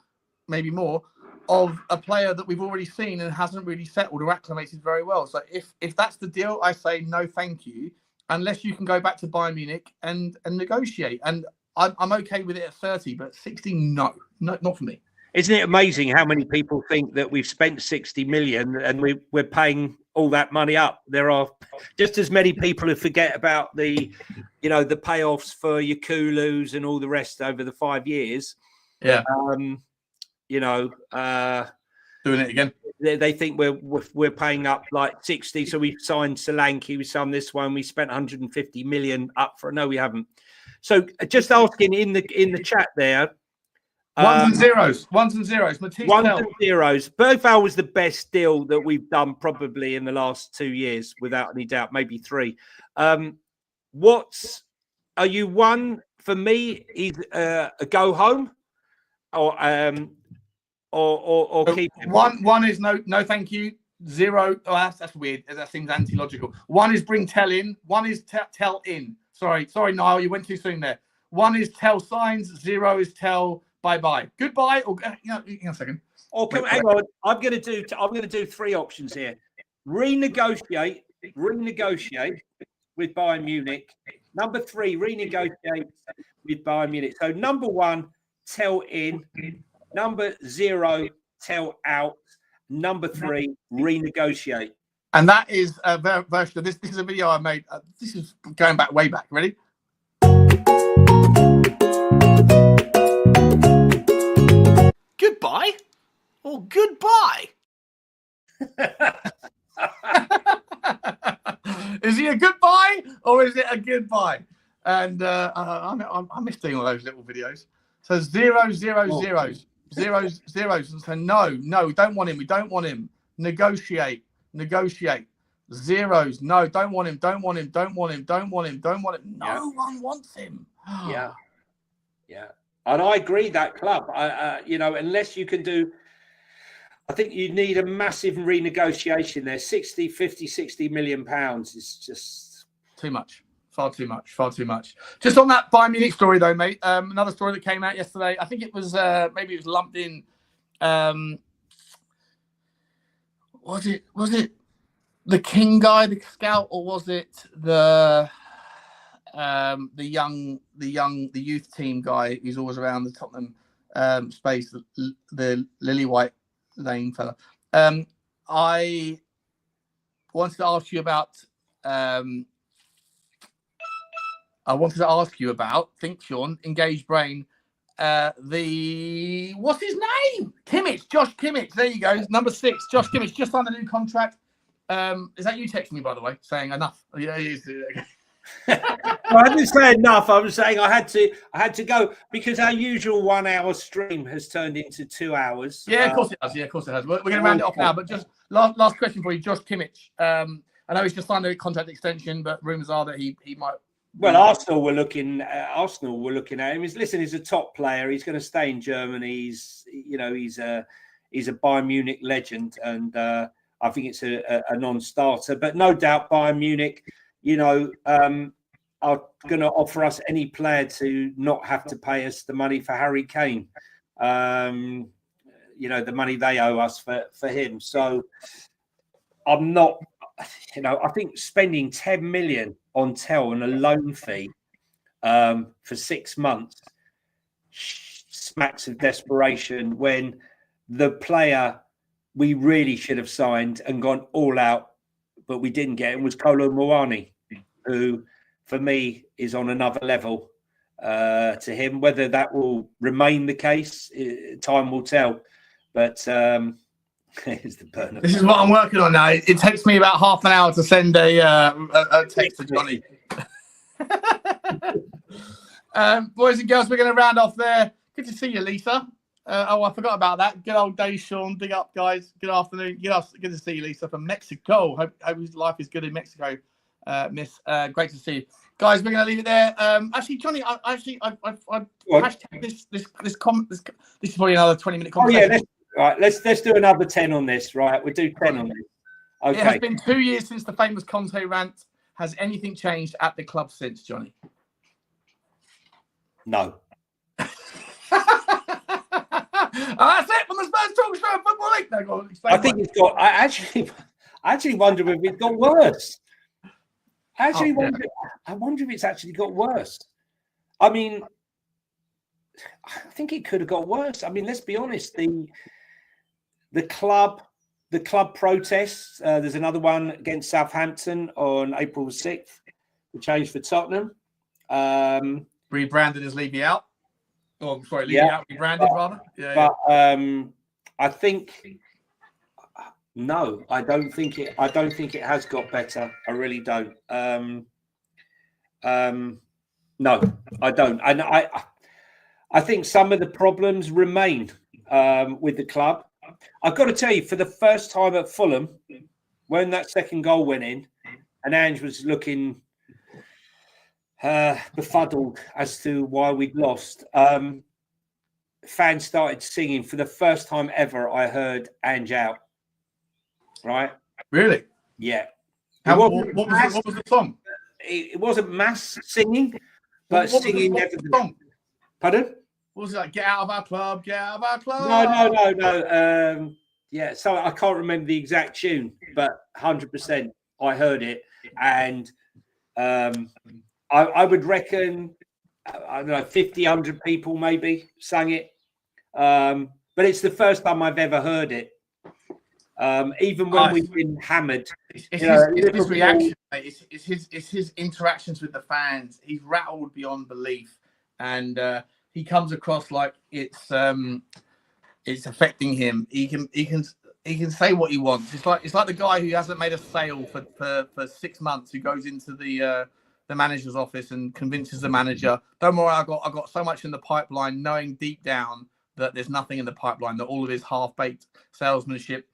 maybe more, of a player that we've already seen and hasn't really settled or acclimated very well. So if that's the deal, I say no, thank you, unless you can go back to Bayern Munich and negotiate. And I'm okay with it at 30, but 60, no, not for me. Isn't it amazing how many people think that we've spent 60 million and we're paying all that money up? There are just as many people who forget about the payoffs for your Kulus and all the rest over the 5 years. Yeah. Doing it again. They think we're paying up like 60. So we signed Solanke, we signed this one, we spent 150 million up for. No, we haven't. So just asking in the chat there. Ones and zeros. Matisse ones and zeros. Bergvall was the best deal that we've done probably in the last 2 years, without any doubt, maybe 3. Are you one? For me, is a go home, or keep him? One is no, thank you. 0. Oh, that's weird. That seems anti-logical. 1 is bring Tell in. 1 is Tell in. Sorry, Niall, you went too soon there. 1 is Tell signs. 0 is Tell bye. Goodbye. Or a second. Hang on. I'm going to do 3 options here. Renegotiate with Bayern Munich Number 3, renegotiate with Bayern Munich. So number 1, tell in. Number 0, tell out. Number 3, renegotiate. And that is a version of this. This is a video I made. This is going back way back. Ready? Goodbye or goodbye? Is he a goodbye or is it a goodbye? And I miss doing all those little videos. So 0, 0, 0s, 0s, 0s. And so no, we don't want him. We don't want him. Negotiate. Zeros. No, don't want him. Don't want him. No one wants him. Yeah. And I agree that club, unless you can do, I think you need a massive renegotiation there. 60 million pounds is just too much. Far too much. Just on that Bayern Munich story though, mate. Another story that came out yesterday. I think it was maybe it was lumped in. Was it the King guy, the scout, or was it the youth team guy who's always around the Tottenham space, the Lily White Lane fella? I wanted to ask you about. Think, Sean, engaged brain. What's his name? Kimmich, Josh Kimmich. There you go. Number 6, Josh Kimmich, just signed a new contract. Is that you texting me, by the way, saying enough? Yeah, Well, I didn't say enough. I was saying I had to go because our usual 1 hour stream has turned into 2 hours. Yeah, of course it has. We're going to round it off now, but just last question for you, Josh Kimmich. I know he's just signed a contract extension, but rumours are that he might. Well, Arsenal were looking at him. He's a top player. He's going to stay in Germany. He's a Bayern Munich legend, and I think it's a non-starter. But no doubt, Bayern Munich, are going to offer us any player to not have to pay us the money for Harry Kane. The money they owe us for him. So I'm not. I think spending 10 million on Tell and a loan fee for 6 months smacks of desperation when the player we really should have signed and gone all out, but we didn't get him, was Kolo Muani, who for me is on another level to him. Whether that will remain the case, time will tell. But here's the burner. This is what I'm working on now. It takes me about half an hour to send a text to Johnny. Boys and girls, we're going to round off there. Good to see you, Lisa. I forgot about that. Good old day, Sean. Big up, guys. Good afternoon. Good to see you, Lisa, from Mexico. Hope his life is good in Mexico, Miss. Great to see you. Guys, we're going to leave it there. Actually, Johnny, I hashtag this comment. This is probably another 20-minute conversation. Oh, yeah. Right, let's do another 10 on this, right? We'll do 10 on this. Okay. It has been 2 years since the famous Conte rant. Has anything changed at the club since, Johnny? No. That's it from the Spurs Talk Show Football League. No, go on, I think it's got. I actually wonder if it got worse. I wonder if it's actually got worse. I mean, I think it could have got worse. I mean, let's be honest. The club protests. There's another one against Southampton on April 6th. The change for Tottenham. Rebranded as Leave Me Out. Oh, sorry, Leave Me Out. Rebranded rather. Yeah, but I think no. I don't think it has got better. I really don't. No, I don't. And I think some of the problems remain with the club. I've got to tell you, for the first time at Fulham, when that second goal went in, and Ange was looking befuddled as to why we'd lost, fans started singing. For the first time ever, I heard Ange out. Right? Really? Yeah. What was the song? It wasn't mass singing, but singing. What was the song? Pardon? What was it like? Get out of our club, get out of our club. No. Yeah, so I can't remember the exact tune, but 100% I heard it. And I would reckon, I don't know, 50, 100 people maybe sang it. But it's the first time I've ever heard it. Even when we've been hammered. It's his reaction, mate. It's his interactions with the fans. He's rattled beyond belief. And he comes across like it's affecting him. He can say what he wants. It's like the guy who hasn't made a sale for 6 months, who goes into the manager's office and convinces the manager, "Don't worry, I got so much in the pipeline," knowing deep down that there's nothing in the pipeline, that all of his half-baked salesmanship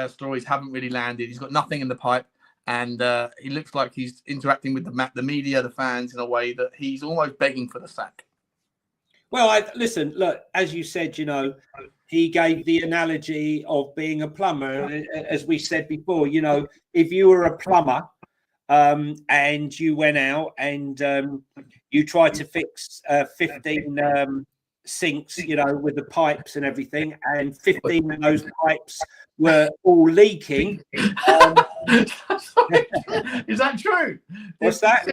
stories haven't really landed. He's got nothing in the pipe, and he looks like he's interacting with the media, the fans, in a way that he's almost begging for the sack. Well, listen, look, as you said, he gave the analogy of being a plumber. As we said before, if you were a plumber and you went out and you tried to fix 15 sinks, with the pipes and everything, and 15 of those pipes were all leaking. Is that true? What's that?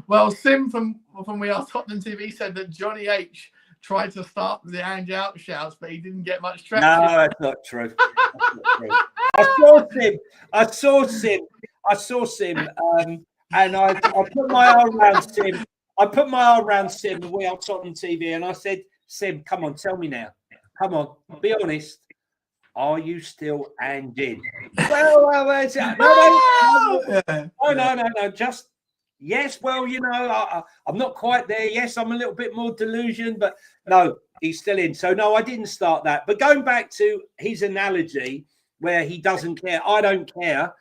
Well, Sim from We Are Tottenham TV said that Johnny H tried to start the Ange out shouts, but he didn't get much traction. No, that's not true. I saw Sim, and I put my arm around Sim. I put my arm around Sim and We Are Tottenham TV, and I said, "Sim, come on, tell me now. Come on, be honest. Are you still Ange in?" Well, no. Just yes. Well, I'm not quite there. Yes, I'm a little bit more delusion, but no, he's still in. So no, I didn't start that. But going back to his analogy, where he doesn't care, I don't care.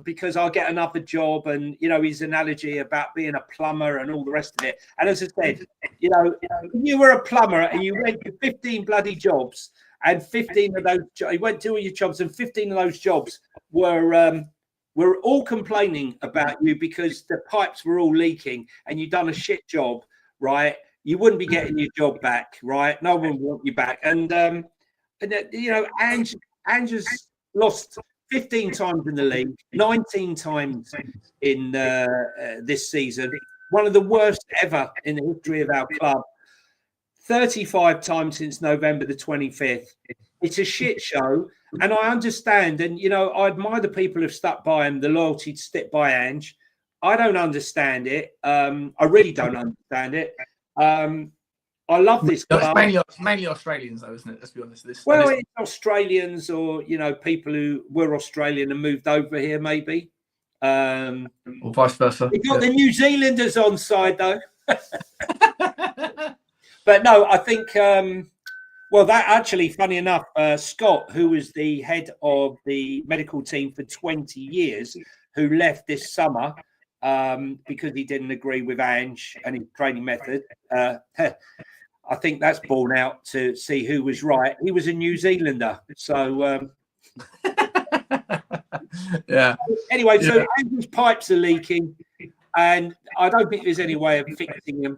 Because I'll get another job, and his analogy about being a plumber and all the rest of it. And as I said, if you were a plumber and you went to 15 bloody jobs, and 15 of those you went to all your jobs, and 15 of those jobs were all complaining about you because the pipes were all leaking, and you'd done a shit job, right? You wouldn't be getting your job back, right? No one would want you back. And Ange has lost 15 times in the league, 19 times in this season. One of the worst ever in the history of our club. 35 times since November the 25th. It's a shit show. And I understand. And, I admire the people who've stuck by him, the loyalty to stick by Ange. I don't understand it. I really don't understand it. I love this club. It's mainly Australians, though, isn't it? Let's be honest. It's Australians, or people who were Australian and moved over here, maybe, or vice versa. You got the New Zealanders on side, though. But no, I think. That actually, funny enough, Scott, who was the head of the medical team for 20 years, who left this summer because he didn't agree with Ange and his training method. I think that's borne out to see who was right. He was a New Zealander. So, yeah. Anyway, so Ange's pipes are leaking, and I don't think there's any way of fixing them.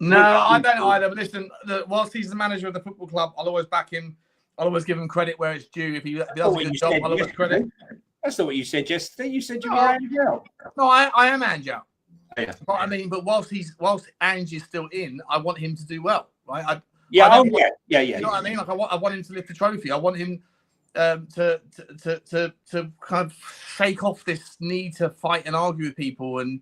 No, I don't either. But listen, whilst he's the manager of the football club, I'll always back him. I'll always give him credit where it's due. If he does a good job, I'll always credit. That's not what you said yesterday. You said you were Ange out. No, I am Ange out. Yeah. But whilst Ange is still in, I want him to do well, right? Yeah. You know what I mean? Like I want him to lift the trophy. I want him to kind of shake off this need to fight and argue with people. And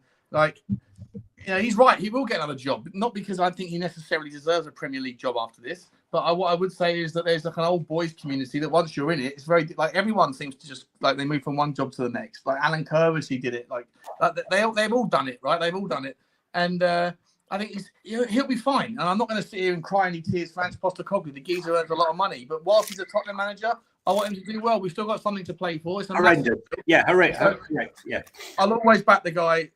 he's right. He will get another job, not because I think he necessarily deserves a Premier League job after this. But what I would say is that there's like an old boys community that once you're in it, it's very like everyone seems to just like they move from one job to the next. Like Alan Curvis, he did it. Like they've all done it, right? They've all done it, and I think he'll be fine. And I'm not going to sit here and cry any tears for Ange Postecoglou. The geezer earns a lot of money, but whilst he's a Tottenham manager, I want him to do well. We've still got something to play for. It's horrendous. Yeah, horrendous. Yeah, I'll always back the guy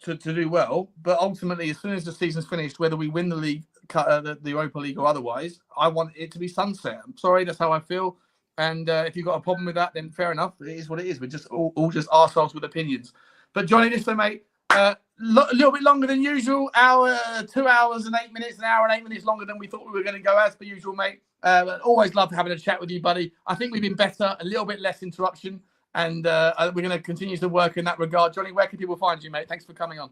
to do well, but ultimately, as soon as the season's finished, whether we win the league, the Europa League or otherwise, I want it to be sunset. I'm sorry, that's how I feel. And if you've got a problem with that, then fair enough. It is what it is. We're just all just arseholes with opinions. But Johnny, listen, mate, a little bit longer than usual. 2 hours and 8 minutes, an hour and 8 minutes longer than we thought we were going to go, as per usual, mate. But always love having a chat with you, buddy. I think we've been better, a little bit less interruption. And we're going to continue to work in that regard. Jonny, where can people find you, mate? Thanks for coming on.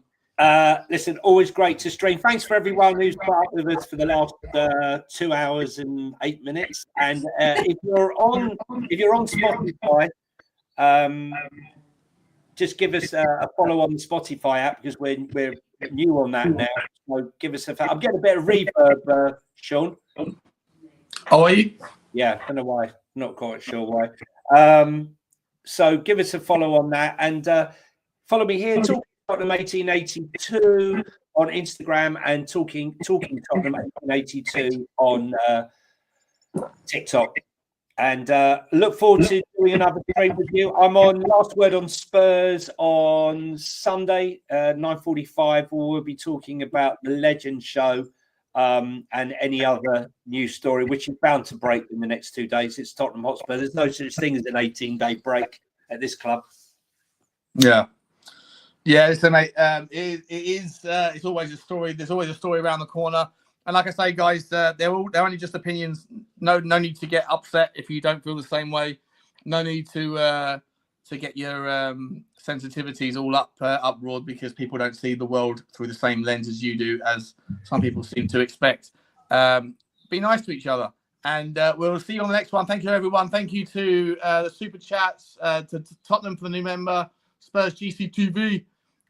Listen, always great to stream. Thanks for everyone who's put up with us for the last 2 hours and 8 minutes. And if you're on Spotify, just give us a follow on the Spotify app, because we're new on that now. So give us I'm getting a bit of reverb, Sean. Oh, are you? Yeah, I don't know why. Not quite sure why. So give us a follow on that, and follow me here, Talking Tottenham 1882 on Instagram, and Talking Tottenham 1882 on TikTok. And look forward to doing another stream with you. I'm on Last Word on Spurs on Sunday, 9:45. We'll be talking about the Legend Show and any other news story, which is bound to break in the next 2 days. It's Tottenham Hotspur. There's no such thing as an 18-day break at this club. Yeah. Yeah, so mate, it's always a story. There's always a story around the corner. And like I say, guys, they're only just opinions. No need to get upset if you don't feel the same way. No need to get your sensitivities all uproared because people don't see the world through the same lens as you do, as some people seem to expect. Be nice to each other, and we'll see you on the next one. Thank you, everyone. Thank you to the super chats, to Tottenham for the new member, Spurs GCTV.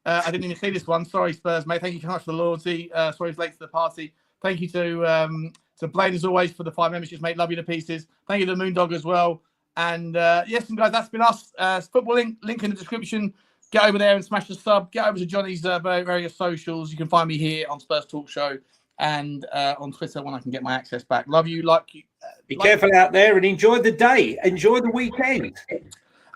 I didn't even see this one. Sorry, Spurs, mate. Thank you so much for the loyalty. Sorry it's late to the party. Thank you to Blaine, as always, for the 5 memberships, mate. Love you to pieces. Thank you to Moondog as well. And yes, guys, that's been us. Football link in the description. Get over there and smash the sub. Get over to Johnny's various socials. You can find me here on Spurs Talk Show and on Twitter when I can get my access back. Love you. Like you. Be careful out there and enjoy the day. Enjoy the weekend.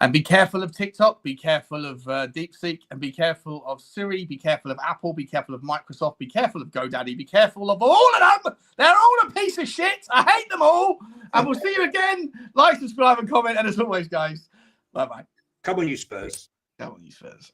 And be careful of TikTok, be careful of DeepSeek, and be careful of Siri, be careful of Apple, be careful of Microsoft, be careful of GoDaddy, be careful of all of them. They're all a piece of shit. I hate them all. And we'll see you again. Like, subscribe, and comment. And as always, guys, bye-bye. Come on, you Spurs. Come on, you Spurs.